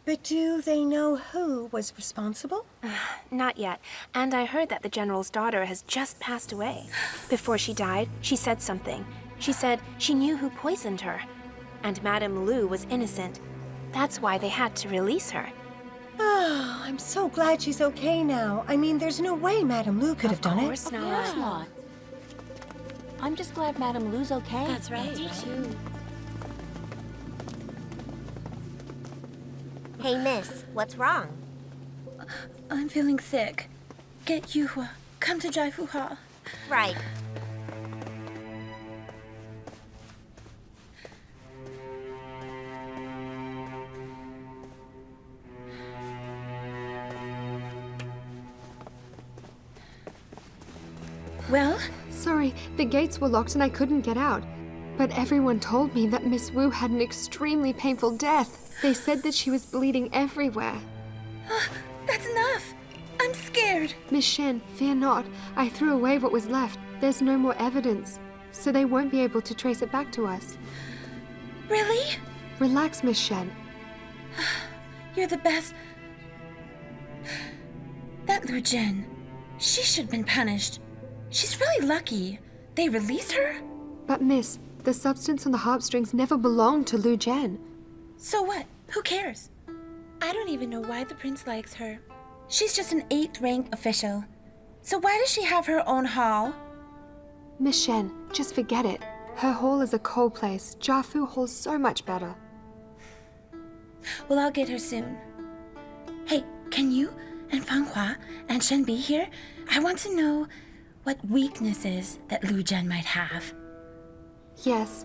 But do they know who was responsible? Not yet. And I heard that the General's daughter has just passed away. Before she died, she said something. She said she knew who poisoned her. And Madame Lu was innocent. That's why they had to release her. Oh, I'm so glad she's okay now. I mean, there's no way Madame Lu could have done it. Of course not. I'm just glad Madame Lu's okay. That's right. Me too. Hey, miss, what's wrong? I'm feeling sick. Get Yuhua. Come to Jaifu Hall. Right. Well? Sorry, the gates were locked and I couldn't get out. But everyone told me that Miss Wu had an extremely painful death. They said that she was bleeding everywhere. That's enough. I'm scared. Miss Shen, fear not. I threw away what was left. There's no more evidence. So they won't be able to trace it back to us. Really? Relax, Miss Shen. You're the best. That Lu Zhen, she should have been punished. She's really lucky. They released her? But miss, the substance on the harp strings never belonged to Lu Zhen. So what? Who cares? I don't even know why the prince likes her. She's just an 8th rank official. So why does she have her own hall? Miss Shen, just forget it. Her hall is a cold place. Jiafu Hall's so much better. Well, I'll get her soon. Hey, can you and Fang Hua and Shen be here? I want to know what weaknesses that Lu Zhen might have. Yes.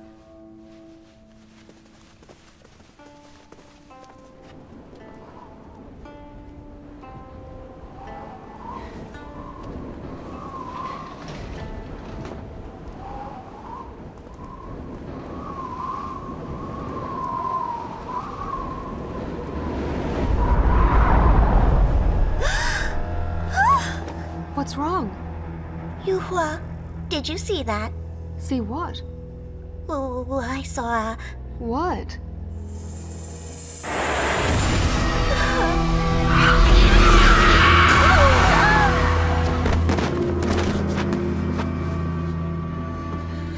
What's wrong? Yuhua, did you see that? See what? Oh, I saw a... What?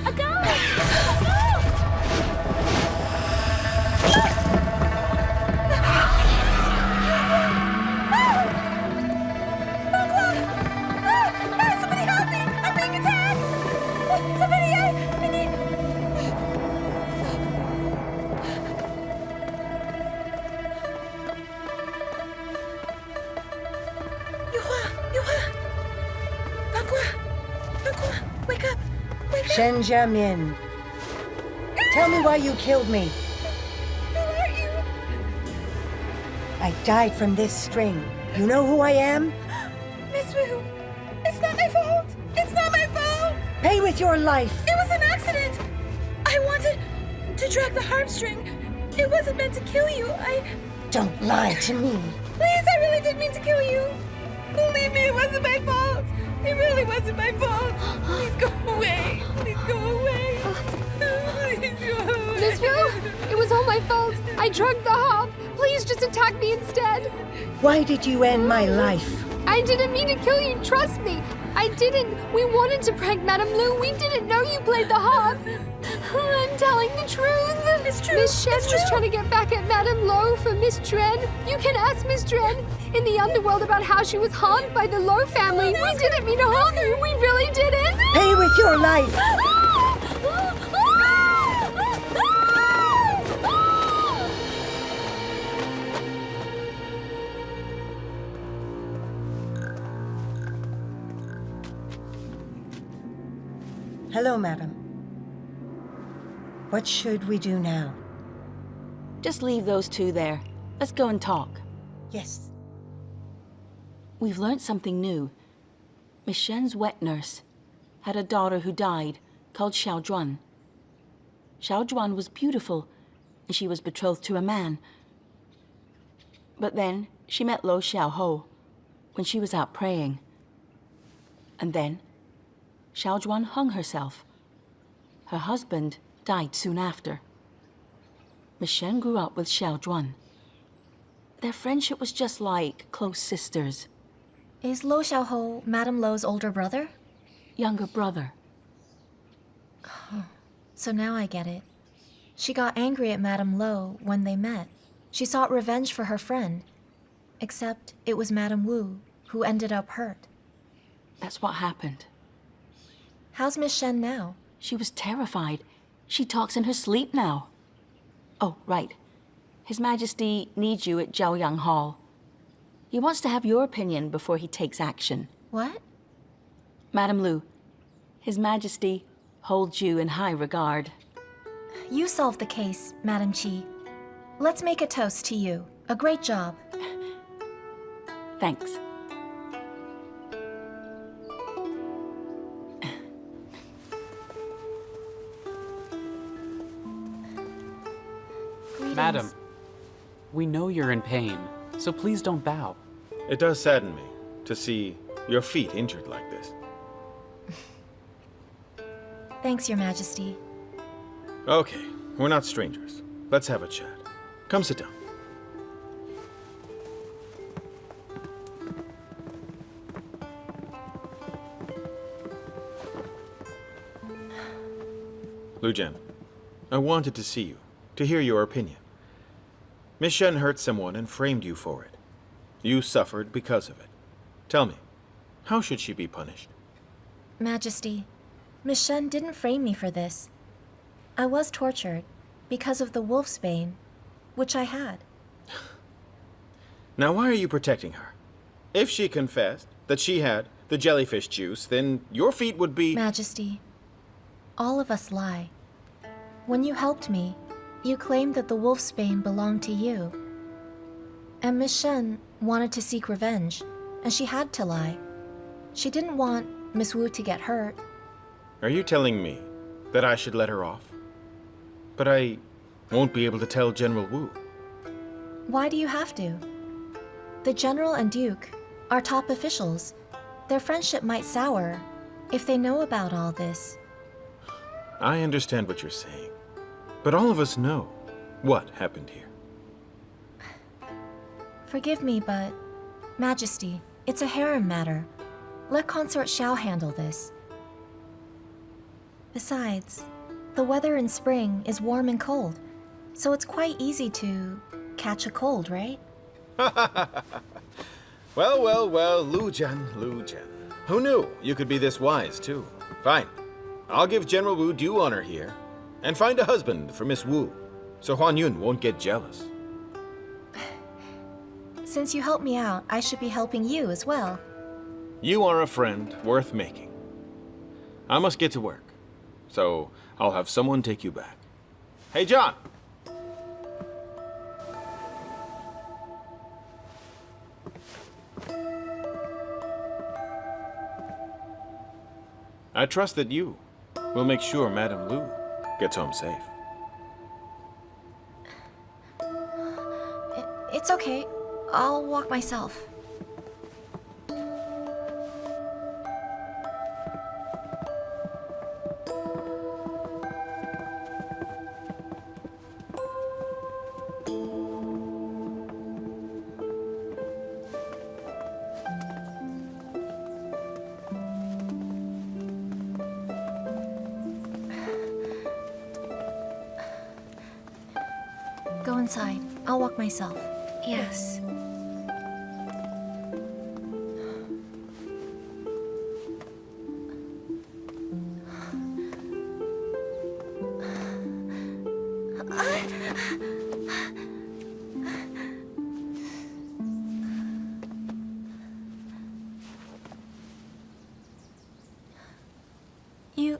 A ghost! Somebody help me! I'm being attacked! Somebody, I need... Yuhua! Bakwa! Wake up! Wake up! Shen Jiamin, tell me why you killed me. Who are you? I died from this string. You know who I am? Miss Wu, it's not my fault! It's not my fault! Pay with your life. It was an accident! I wanted to drag the harp string. It wasn't meant to kill you. Don't lie to me. Please, I really didn't mean to kill you. Believe me, it wasn't my fault. It really wasn't my fault. Please go away. Please go away. Please go away. Miss Wu, it was all my fault. I drugged the harp. Please just attack me instead. Why did you end my life? I didn't mean to kill you, trust me. I didn't. We wanted to prank Madame Lu. We didn't know you played the harp. I'm telling the truth. It's true. Miss Shen was trying to get back at Madame Lo for Miss Dren. You can ask Miss Dren in the underworld about how she was harmed by the Lo family. We didn't mean to harm you. We really didn't. Pay with your life. Hello, madam. What should we do now? Just leave those two there. Let's go and talk. Yes. We've learned something new. Miss Shen's wet nurse had a daughter who died, called Xiao Zhuan. Xiao Zhuan was beautiful, and she was betrothed to a man. But then she met Lo Xiaoho when she was out praying. And then Xiao Zhuan hung herself. Her husband died soon after. Miss Shen grew up with Xiao Zhuan. Their friendship was just like close sisters. Is Lo Xiaoho Madame Lo's older brother? Younger brother. So now I get it. She got angry at Madame Lo when they met. She sought revenge for her friend. Except it was Madame Wu who ended up hurt. That's what happened. How's Miss Shen now? She was terrified. She talks in her sleep now. Oh, right. His Majesty needs you at Zhaoyang Hall. He wants to have your opinion before he takes action. What? Madame Lu, His Majesty holds you in high regard. You solved the case, Madame Qi. Let's make a toast to you. A great job. Thanks. Madam, we know you're in pain, so please don't bow. It does sadden me to see your feet injured like this. Thanks, Your Majesty. Okay, we're not strangers. Let's have a chat. Come sit down. Lu Zhen, I wanted to see you, to hear your opinion. Miss Shen hurt someone and framed you for it. You suffered because of it. Tell me, how should she be punished? Majesty, Miss Shen didn't frame me for this. I was tortured because of the wolf's bane, which I had. Now why are you protecting her? If she confessed that she had the jellyfish juice, then your feet would be... Majesty, all of us lie. When you helped me, you claimed that the wolfsbane belonged to you. And Miss Shen wanted to seek revenge, and she had to lie. She didn't want Miss Wu to get hurt. Are you telling me that I should let her off? But I won't be able to tell General Wu. Why do you have to? The General and Duke are top officials. Their friendship might sour if they know about all this. I understand what you're saying, but all of us know what happened here. Forgive me, but Majesty, it's a harem matter. Let Consort Xiao handle this. Besides, the weather in spring is warm and cold, so it's quite easy to catch a cold, right? Well, Lu Zhen. Who knew you could be this wise, too? Fine. I'll give General Wu due honor here, and find a husband for Miss Wu, so Huan Yun won't get jealous. Since you helped me out, I should be helping you as well. You are a friend worth making. I must get to work, so I'll have someone take you back. Hey, John! I trust that you will make sure Madame Lu gets home safe. It's okay. I'll walk myself. Go inside. I'll walk myself. Yes. You...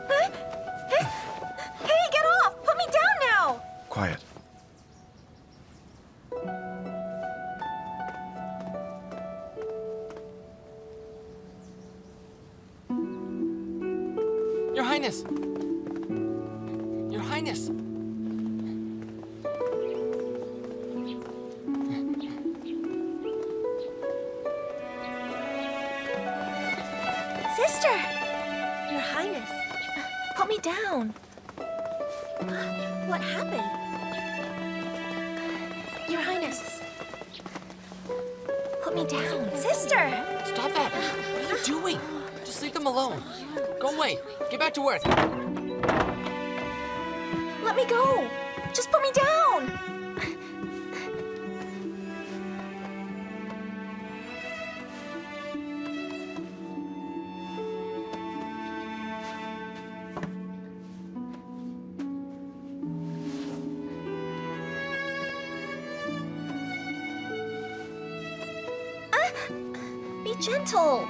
Hey, get off! Put me down now! Quiet. Your Highness! Your Highness! Sister! Your Highness. Put me down. What happened? Your Highness. Put me down. Sister! Stop that! What are you doing? Just leave them alone. Go away. Get back to work. Let me go. Just put me down. Be gentle.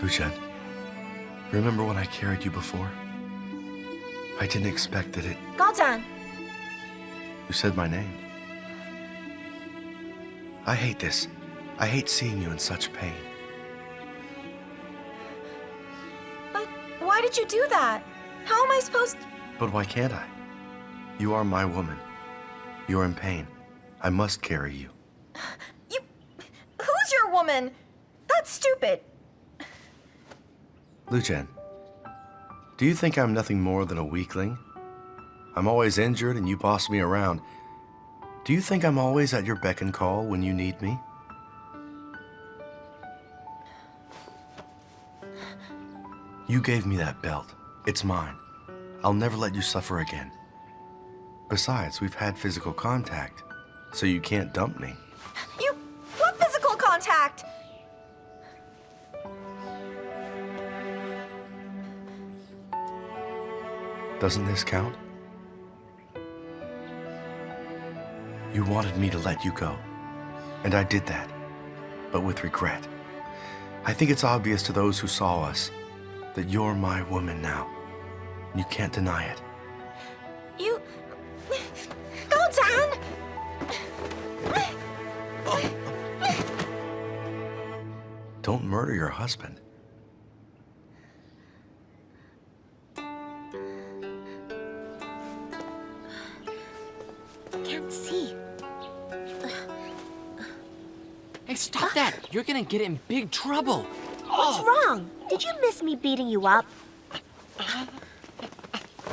Lu Zhen, remember when I carried you before? I didn't expect that it... Gaozan. You said my name. I hate this. I hate seeing you in such pain. But why did you do that? How am I supposed to... But why can't I? You are my woman. You're in pain. I must carry you. Who's your woman? That's stupid. Lu Zhen, do you think I'm nothing more than a weakling? I'm always injured and you boss me around. Do you think I'm always at your beck and call when you need me? You gave me that belt. It's mine. I'll never let you suffer again. Besides, we've had physical contact, so you can't dump me. What physical contact? Doesn't this count? You wanted me to let you go, and I did that, but with regret. I think it's obvious to those who saw us that you're my woman now. You can't deny it. You... Gotan! Don't murder your husband. Can't see. Hey, stop that! You're gonna get in big trouble. What's wrong? Did you miss me beating you up?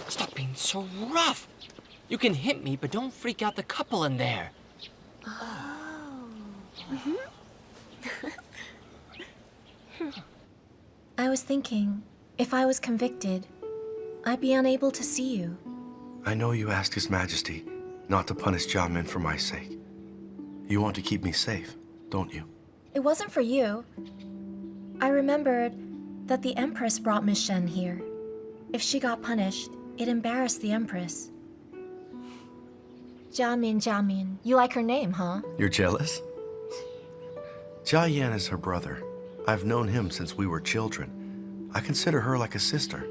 Stop being so rough. You can hit me, but don't freak out the couple in there. I was thinking, if I was convicted, I'd be unable to see you. I know you asked His Majesty not to punish Jiamin for my sake. You want to keep me safe, don't you? It wasn't for you. I remembered that the Empress brought Miss Shen here. If she got punished, it embarrassed the Empress. Jiamin, you like her name, huh? You're jealous? Jia Yan is her brother. I've known him since we were children. I consider her like a sister.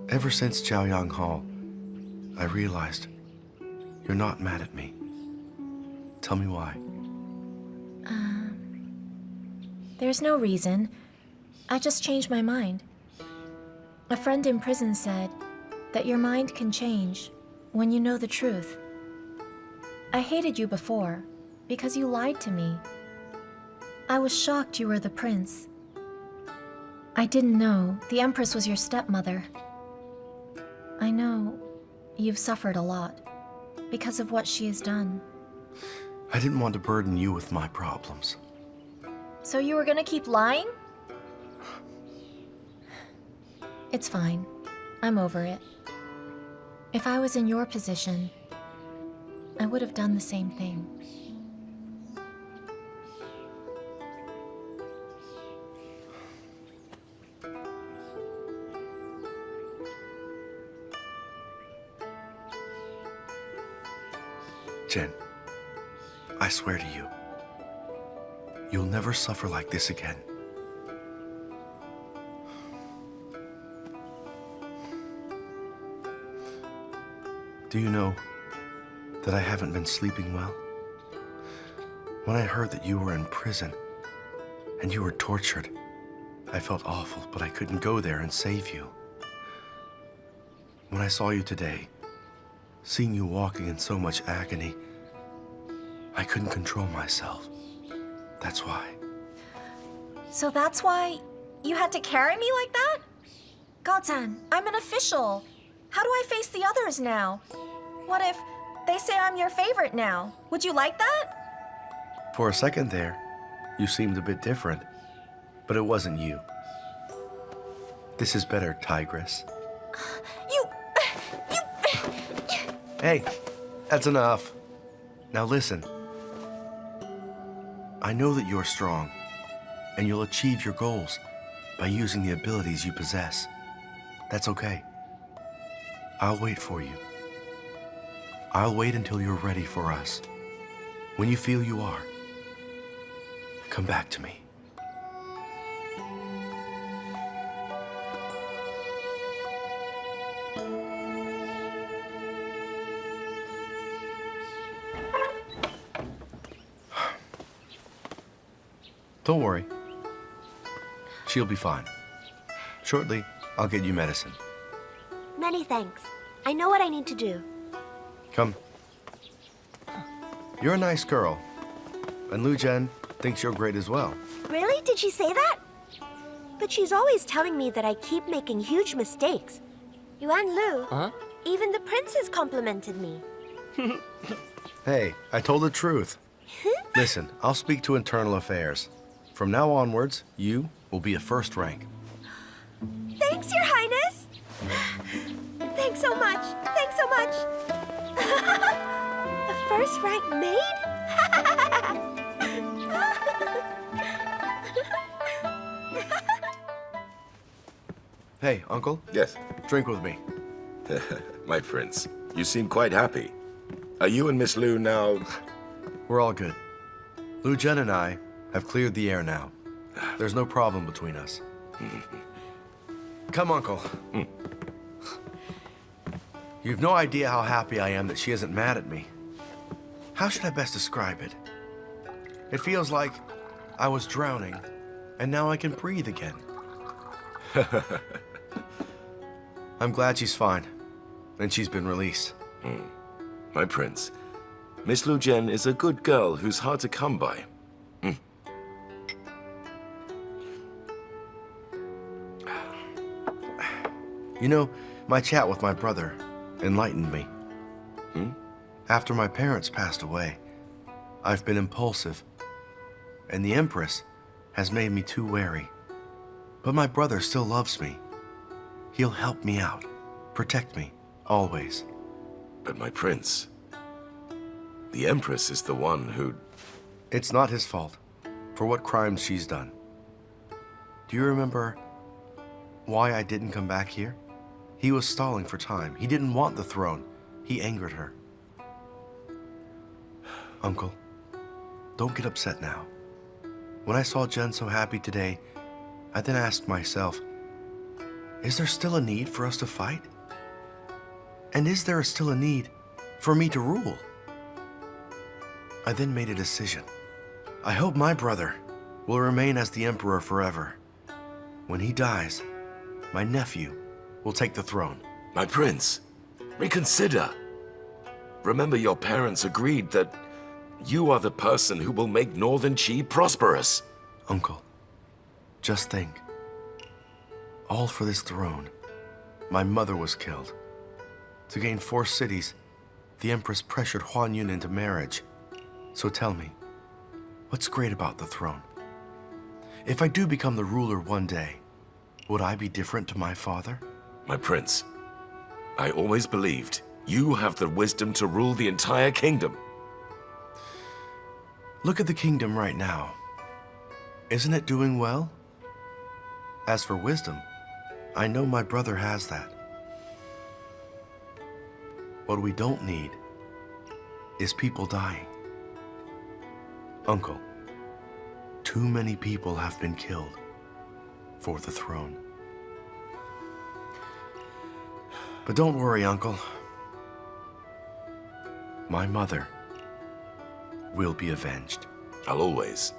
Ever since Chaoyang Hall, I realized you're not mad at me. Tell me why. There's no reason. I just changed my mind. A friend in prison said that your mind can change when you know the truth. I hated you before because you lied to me. I was shocked you were the prince. I didn't know the Empress was your stepmother. I know you've suffered a lot because of what she has done. I didn't want to burden you with my problems. So you were gonna keep lying? It's fine. I'm over it. If I was in your position, I would have done the same thing. Jen, I swear to you, you'll never suffer like this again. Do you know that I haven't been sleeping well? When I heard that you were in prison and you were tortured, I felt awful, but I couldn't go there and save you. When I saw you today, seeing you walking in so much agony, I couldn't control myself. That's why. So that's why you had to carry me like that? Gotan, I'm an official. How do I face the others now? What if they say I'm your favorite now? Would you like that? For a second there, you seemed a bit different, but it wasn't you. This is better, Tigress. Hey, that's enough. Now listen. I know that you're strong, and you'll achieve your goals by using the abilities you possess. That's okay. I'll wait for you. I'll wait until you're ready for us. When you feel you are, come back to me. Don't worry. She'll be fine. Shortly, I'll get you medicine. Many thanks. I know what I need to do. Come. You're a nice girl. And Lu Zhen thinks you're great as well. Really? Did she say that? But she's always telling me that I keep making huge mistakes. Yuan Lu, even the princes complimented me. Hey, I told the truth. Listen, I'll speak to internal affairs. From now onwards, you will be a first rank. Thanks, Your Highness! Thanks so much! Thanks so much! A first rank maid? Hey, Uncle? Yes. Drink with me. My prince, you seem quite happy. Are you and Miss Lu now? We're all good. Lu Zhen and I have cleared the air now. There's no problem between us. Come, Uncle. You've no idea how happy I am that she isn't mad at me. How should I best describe it? It feels like I was drowning, and now I can breathe again. I'm glad she's fine, and she's been released. My prince, Miss Lu Zhen is a good girl who's hard to come by. You know, my chat with my brother enlightened me. After my parents passed away, I've been impulsive, and the Empress has made me too wary. But my brother still loves me. He'll help me out, protect me, always. But my prince, the Empress is the one who... It's not his fault for what crimes she's done. Do you remember why I didn't come back here? He was stalling for time. He didn't want the throne. He angered her. Uncle, don't get upset now. When I saw Jen so happy today, I then asked myself, is there still a need for us to fight? And is there still a need for me to rule? I then made a decision. I hope my brother will remain as the emperor forever. When he dies, my nephew will take the throne. My prince, reconsider. Remember, your parents agreed that you are the person who will make Northern Qi prosperous. Uncle, just think. All for this throne. My mother was killed. To gain 4 cities, the Empress pressured Huan Yun into marriage. So tell me, what's great about the throne? If I do become the ruler one day, would I be different to my father? My prince, I always believed you have the wisdom to rule the entire kingdom. Look at the kingdom right now. Isn't it doing well? As for wisdom, I know my brother has that. What we don't need is people dying. Uncle, too many people have been killed for the throne. But don't worry, Uncle. My mother will be avenged. I'll always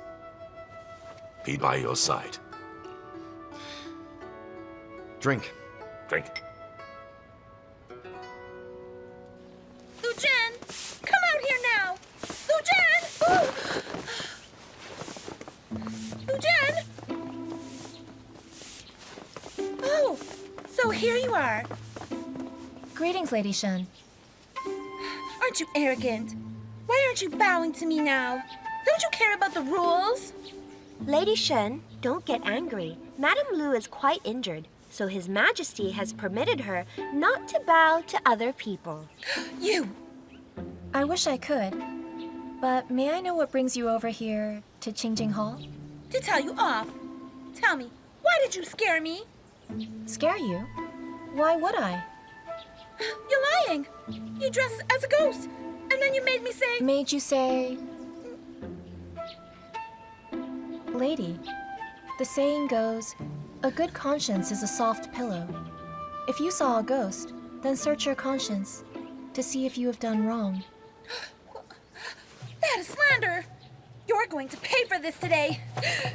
be by your side. Drink. Drink. Lu Zhen! Come out here now! Lu Zhen! Lu Zhen! Oh, so here you are. Greetings, Lady Shen. Aren't you arrogant? Why aren't you bowing to me now? Don't you care about the rules? Lady Shen, don't get angry. Madame Lu is quite injured, so His Majesty has permitted her not to bow to other people. You! I wish I could, but may I know what brings you over here to Qingjing Hall? To tell you off. Tell me, why did you scare me? Scare you? Why would I? You're lying. You dressed as a ghost, and then you made me say... Made you say... Lady, the saying goes, a good conscience is a soft pillow. If you saw a ghost, then search your conscience to see if you have done wrong. That is slander. You're going to pay for this today. Get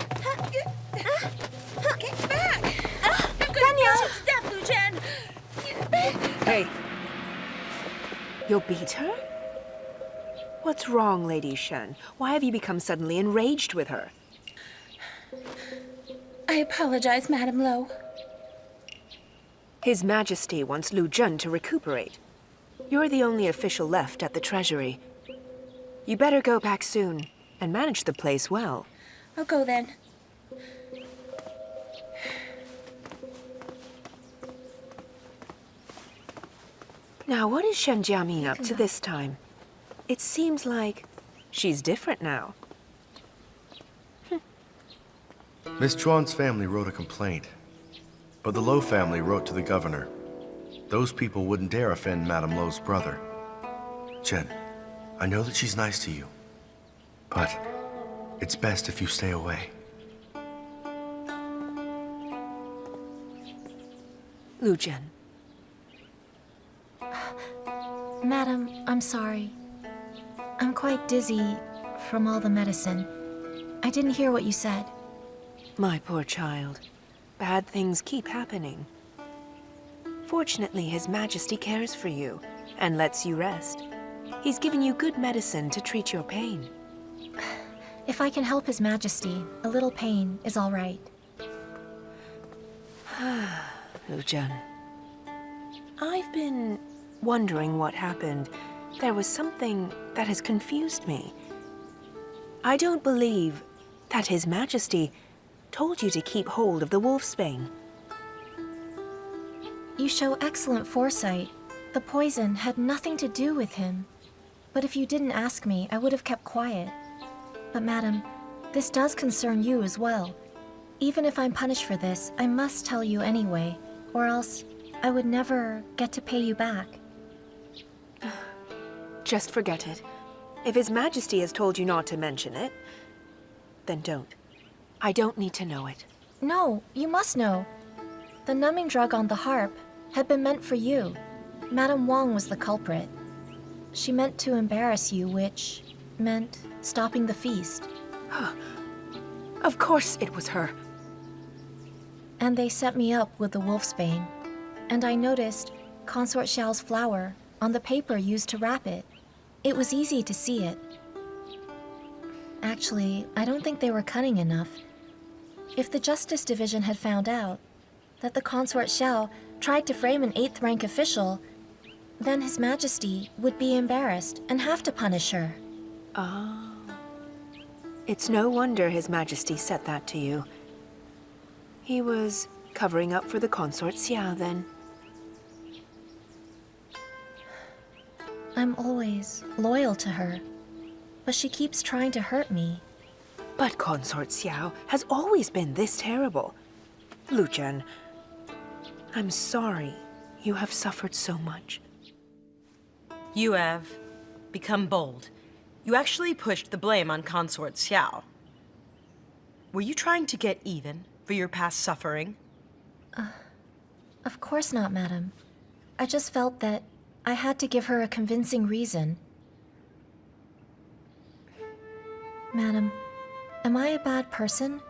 back. I'm going to beat you to death, Lu Zhen. Hey. You'll beat her? What's wrong, Lady Shen? Why have you become suddenly enraged with her? I apologize, Madame Lo. His Majesty wants Lu Zhen to recuperate. You're the only official left at the Treasury. You better go back soon and manage the place well. I'll go then. Now, what is Shen Jiamin up to this time? It seems like she's different now. Miss Chuan's family wrote a complaint, But the Lo family wrote to the governor. Those people wouldn't dare offend Madame Lo's brother. Jen, I know that she's nice to you, but it's best if you stay away. Lu Zhen. Madam, I'm sorry. I'm quite dizzy from all the medicine. I didn't hear what you said. My poor child. Bad things keep happening. Fortunately, His Majesty cares for you and lets you rest. He's given you good medicine to treat your pain. If I can help His Majesty, a little pain is all right. Lu Zhen. I've been wondering what happened. There was something that has confused me. I don't believe that His Majesty told you to keep hold of the wolfsbane. You show excellent foresight. The poison had nothing to do with him. But if you didn't ask me, I would have kept quiet. But madam, this does concern you as well. Even if I'm punished for this, I must tell you anyway, or else I would never get to pay you back. Just forget it. If His Majesty has told you not to mention it, then don't. I don't need to know it. No, you must know. The numbing drug on the harp had been meant for you. Madame Wang was the culprit. She meant to embarrass you, which meant stopping the feast. Of course it was her. And they set me up with the wolfsbane. And I noticed Consort Xiao's flower on the paper used to wrap it. It was easy to see it. Actually, I don't think they were cunning enough. If the Justice Division had found out that the Consort Xiao tried to frame an 8th rank official, then His Majesty would be embarrassed and have to punish her. Ah. It's no wonder His Majesty said that to you. He was covering up for the Consort Xiao, then. I'm always loyal to her, but she keeps trying to hurt me. But Consort Xiao has always been this terrible. Lu Zhen, I'm sorry you have suffered so much. You have become bold. You actually pushed the blame on Consort Xiao. Were you trying to get even for your past suffering? Of course not, madam. I just felt that I had to give her a convincing reason. Madam, am I a bad person?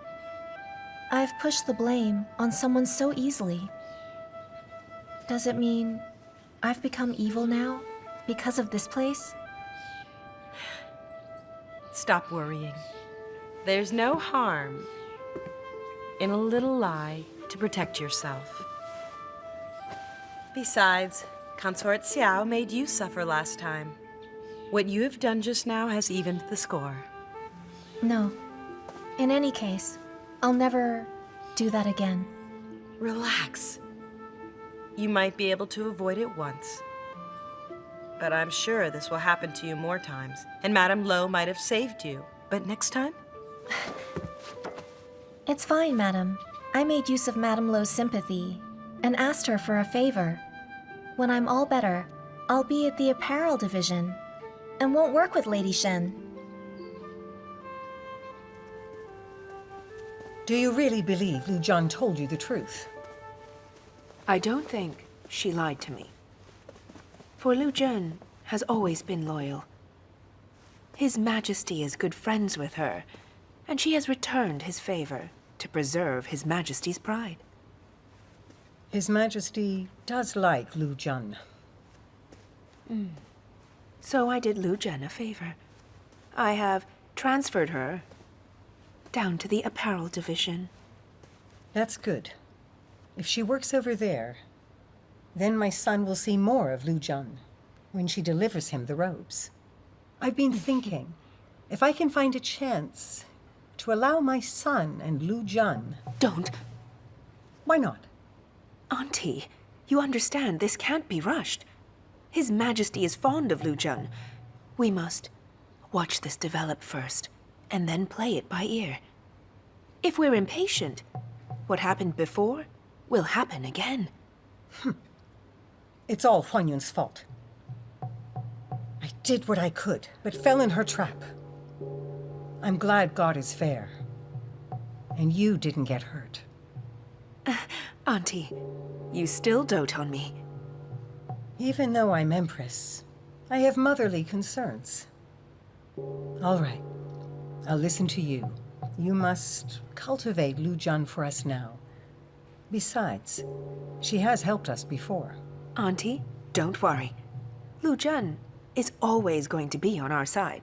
I've pushed the blame on someone so easily. Does it mean I've become evil now because of this place? Stop worrying. There's no harm in a little lie to protect yourself. Besides, Consort Xiao made you suffer last time. What you have done just now has evened the score. No. In any case, I'll never do that again. Relax. You might be able to avoid it once. But I'm sure this will happen to you more times. And Madame Lo might have saved you. But next time? It's fine, madam. I made use of Madame Lo's sympathy and asked her for a favor. When I'm all better, I'll be at the apparel division and won't work with Lady Shen. Do you really believe Lu Zhen told you the truth? I don't think she lied to me. For Lu Zhen has always been loyal. His Majesty is good friends with her, and she has returned his favor to preserve His Majesty's pride. His Majesty does like Lu Zhen. So I did Lu Zhen a favor. I have transferred her down to the apparel division. That's good. If she works over there, then my son will see more of Lu Zhen when she delivers him the robes. I've been thinking, if I can find a chance to allow my son and Lu Zhen... Don't. Why not? Auntie, you understand this can't be rushed. His Majesty is fond of Lu Zhen. We must watch this develop first, and then play it by ear. If we're impatient, what happened before will happen again. It's all Huan Yun's fault. I did what I could, but fell in her trap. I'm glad God is fair. And you didn't get hurt. Auntie, you still dote on me. Even though I'm Empress, I have motherly concerns. All right, I'll listen to you. You must cultivate Lu Zhen for us now. Besides, she has helped us before. Auntie, don't worry. Lu Zhen is always going to be on our side.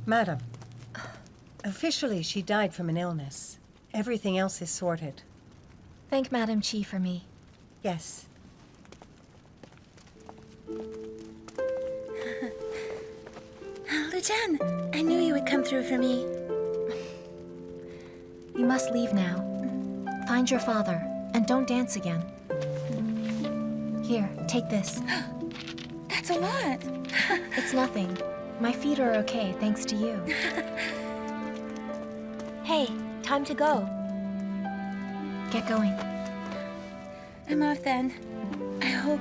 Madam, officially she died from an illness. Everything else is sorted. Thank Madam Qi for me. Yes. Lu Zhen, I knew you would come through for me. You must leave now. Find your father, and don't dance again. Here, take this. That's a lot. It's nothing. My feet are okay, thanks to you. Hey, time to go. Get going. I'm off then. I hope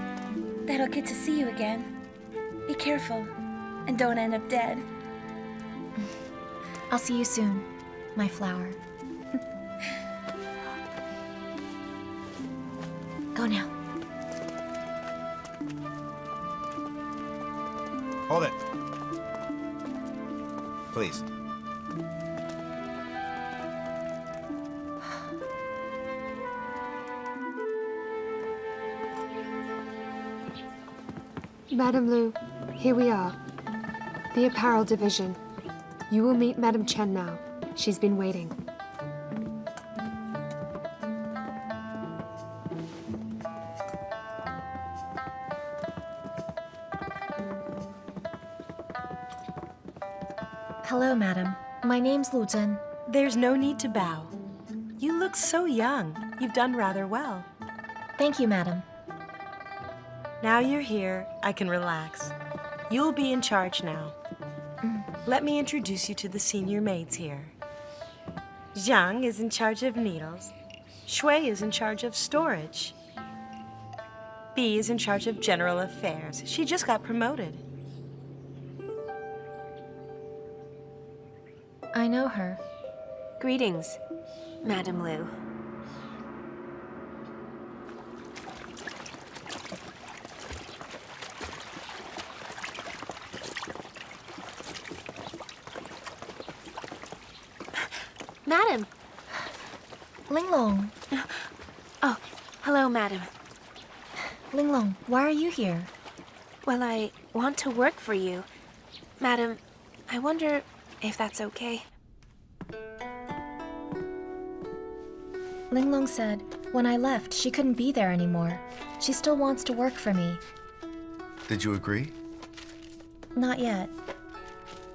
that I'll get to see you again. Be careful, and don't end up dead. I'll see you soon, my flower. Go now. Hold it. Please. Madame Lu, here we are. The apparel division. You will meet Madame Chen now. She's been waiting. Hello, madam. My name's Lu Zhen. There's no need to bow. You look so young. You've done rather well. Thank you, madam. Now you're here, I can relax. You'll be in charge now. Let me introduce you to the senior maids here. Zhang is in charge of needles. Shui is in charge of storage. Bee is in charge of general affairs. She just got promoted. I know her. Greetings, Madame Lu. Madam. Linglong. Oh, hello, Madam. Linglong, why are you here? Well, I want to work for you. Madam, I wonder if that's okay. Linglong said when I left, she couldn't be there anymore. She still wants to work for me. Did you agree? Not yet.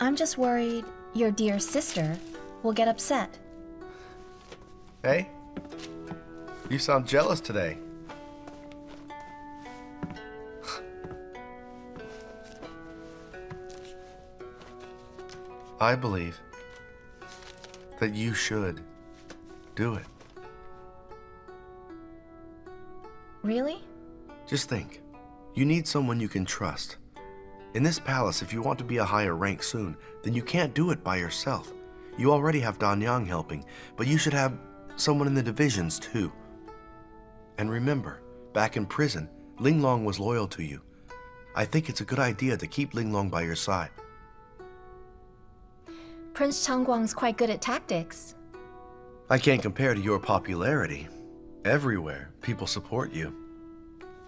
I'm just worried your dear sister will get upset. Hey? You sound jealous today. I believe that you should do it. Really? Just think. You need someone you can trust. In this palace, if you want to be a higher rank soon, then you can't do it by yourself. You already have Danyang helping, but you should have someone in the divisions too. And remember, back in prison, Linglong was loyal to you. I think it's a good idea to keep Linglong by your side. Prince Changguang's quite good at tactics. I can't compare to your popularity. Everywhere, people support you.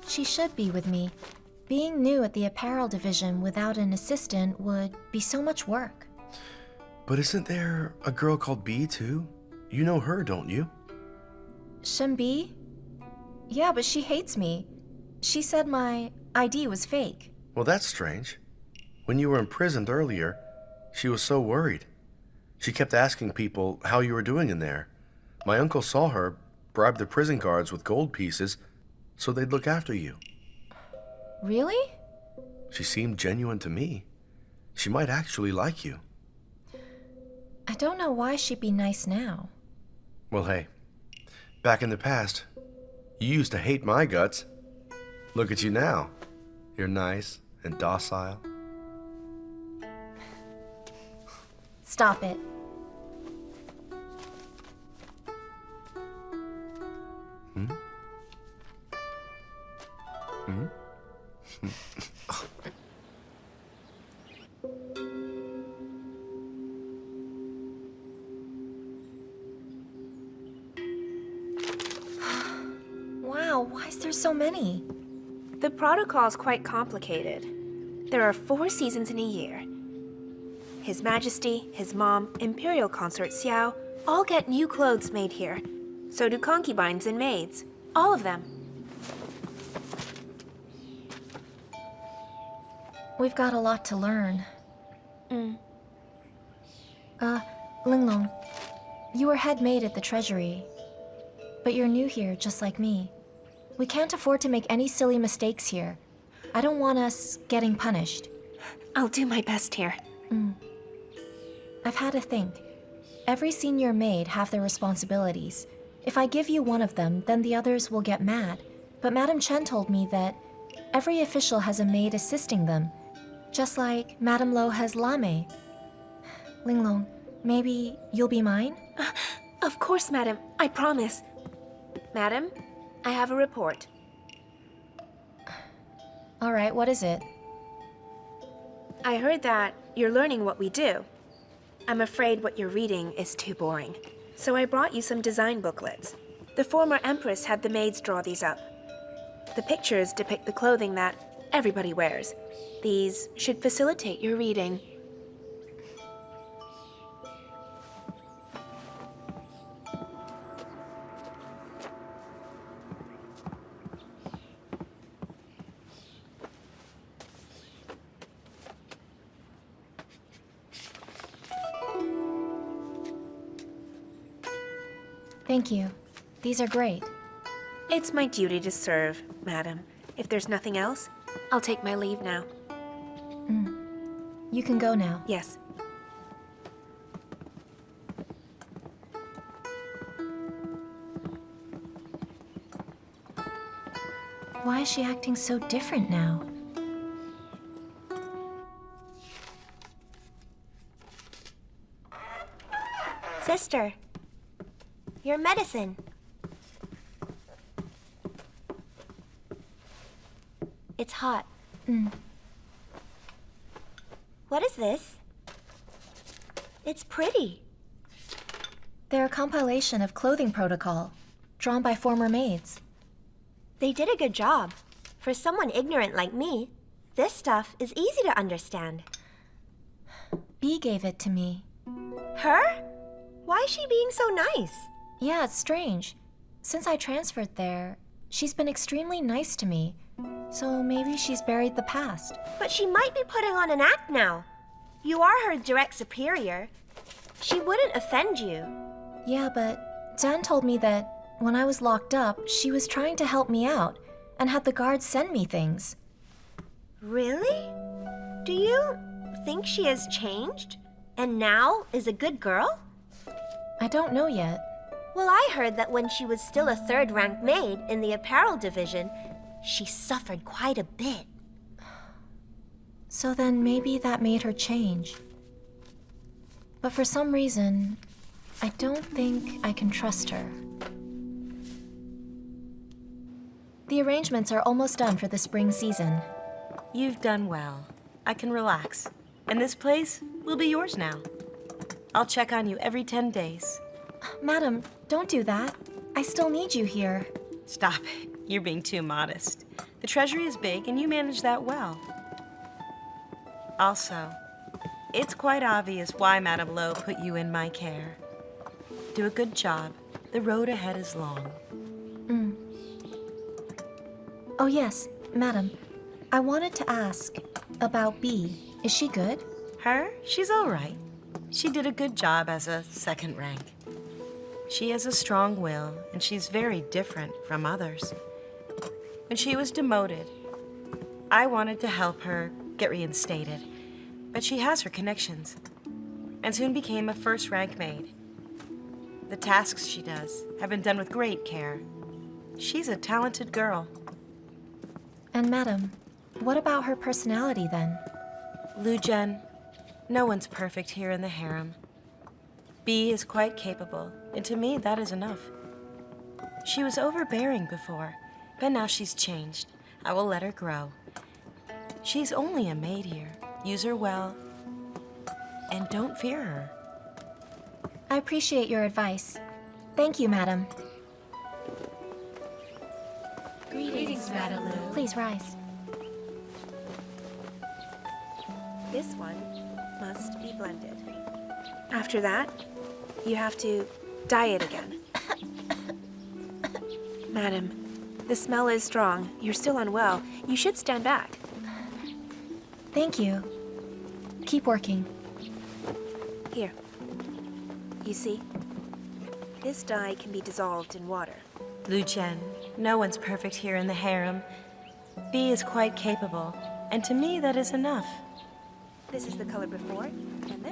She should be with me. Being new at the apparel division without an assistant would be so much work. But isn't there a girl called Bee too? You know her, don't you? Shenbi? Yeah, but she hates me. She said my ID was fake. Well, that's strange. When you were imprisoned earlier, she was so worried. She kept asking people how you were doing in there. My uncle saw her bribe the prison guards with gold pieces so they'd look after you. Really? She seemed genuine to me. She might actually like you. I don't know why she'd be nice now. Well, hey, back in the past, you used to hate my guts. Look at you now. You're nice and docile. Stop it. Hmm? Hmm? Wow, why is there so many? The protocol's quite complicated. There are 4 seasons in a year. His Majesty, his mom, Imperial Consort Xiao all get new clothes made here. So do concubines and maids. All of them. We've got a lot to learn. Mm. Linglong, you were head maid at the Treasury. But you're new here, just like me. We can't afford to make any silly mistakes here. I don't want us getting punished. I'll do my best here. I've had to think. Every senior maid have their responsibilities. If I give you one of them, then the others will get mad. But Madame Chen told me that every official has a maid assisting them, just like Madame Lo has Lame. Linglong, maybe you'll be mine? Of course, madam. I promise. Madam, I have a report. All right, what is it? I heard that you're learning what we do. I'm afraid what you're reading is too boring. So I brought you some design booklets. The former empress had the maids draw these up. The pictures depict the clothing that everybody wears. These should facilitate your reading. Thank you. These are great. It's my duty to serve, madam. If there's nothing else, I'll take my leave now. You can go now. Yes. Why is she acting so different now? Sister, your medicine. It's hot. What is this? It's pretty. They're a compilation of clothing protocol, drawn by former maids. They did a good job. For someone ignorant like me, this stuff is easy to understand. Bee gave it to me. Her? Why is she being so nice? Yeah, it's strange. Since I transferred there, she's been extremely nice to me. So maybe she's buried the past. But she might be putting on an act now. You are her direct superior. She wouldn't offend you. Yeah, but Dan told me that when I was locked up, she was trying to help me out and had the guards send me things. Really? Do you think she has changed and now is a good girl? I don't know yet. Well, I heard that when she was still a third-ranked maid in the apparel division, she suffered quite a bit. So then maybe that made her change. But for some reason, I don't think I can trust her. The arrangements are almost done for the spring season. You've done well. I can relax. And this place will be yours now. I'll check on you every 10 days. Madam, don't do that. I still need you here. Stop it. You're being too modest. The treasury is big and you manage that well. Also, it's quite obvious why Madame Lo put you in my care. Do a good job. The road ahead is long. Oh yes, madam. I wanted to ask about B. Is she good? Her? She's all right. She did a good job as a second rank. She has a strong will, and she's very different from others. When she was demoted, I wanted to help her get reinstated, but she has her connections, and soon became a first-rank maid. The tasks she does have been done with great care. She's a talented girl. And madam, what about her personality then? Lu Zhen, no one's perfect here in the harem. B is quite capable, and to me that is enough. She was overbearing before, but now she's changed. I will let her grow. She's only a maid here. Use her well, and don't fear her. I appreciate your advice. Thank you, madam. Greetings, Madam Lu. Please rise. This one must be blended. After that, you have to dye it again. Madam, the smell is strong. You're still unwell. You should stand back. Thank you. Keep working. Here. You see? This dye can be dissolved in water. Lu Zhen, no one's perfect here in the harem. B is quite capable, and to me that is enough. This is the color before, and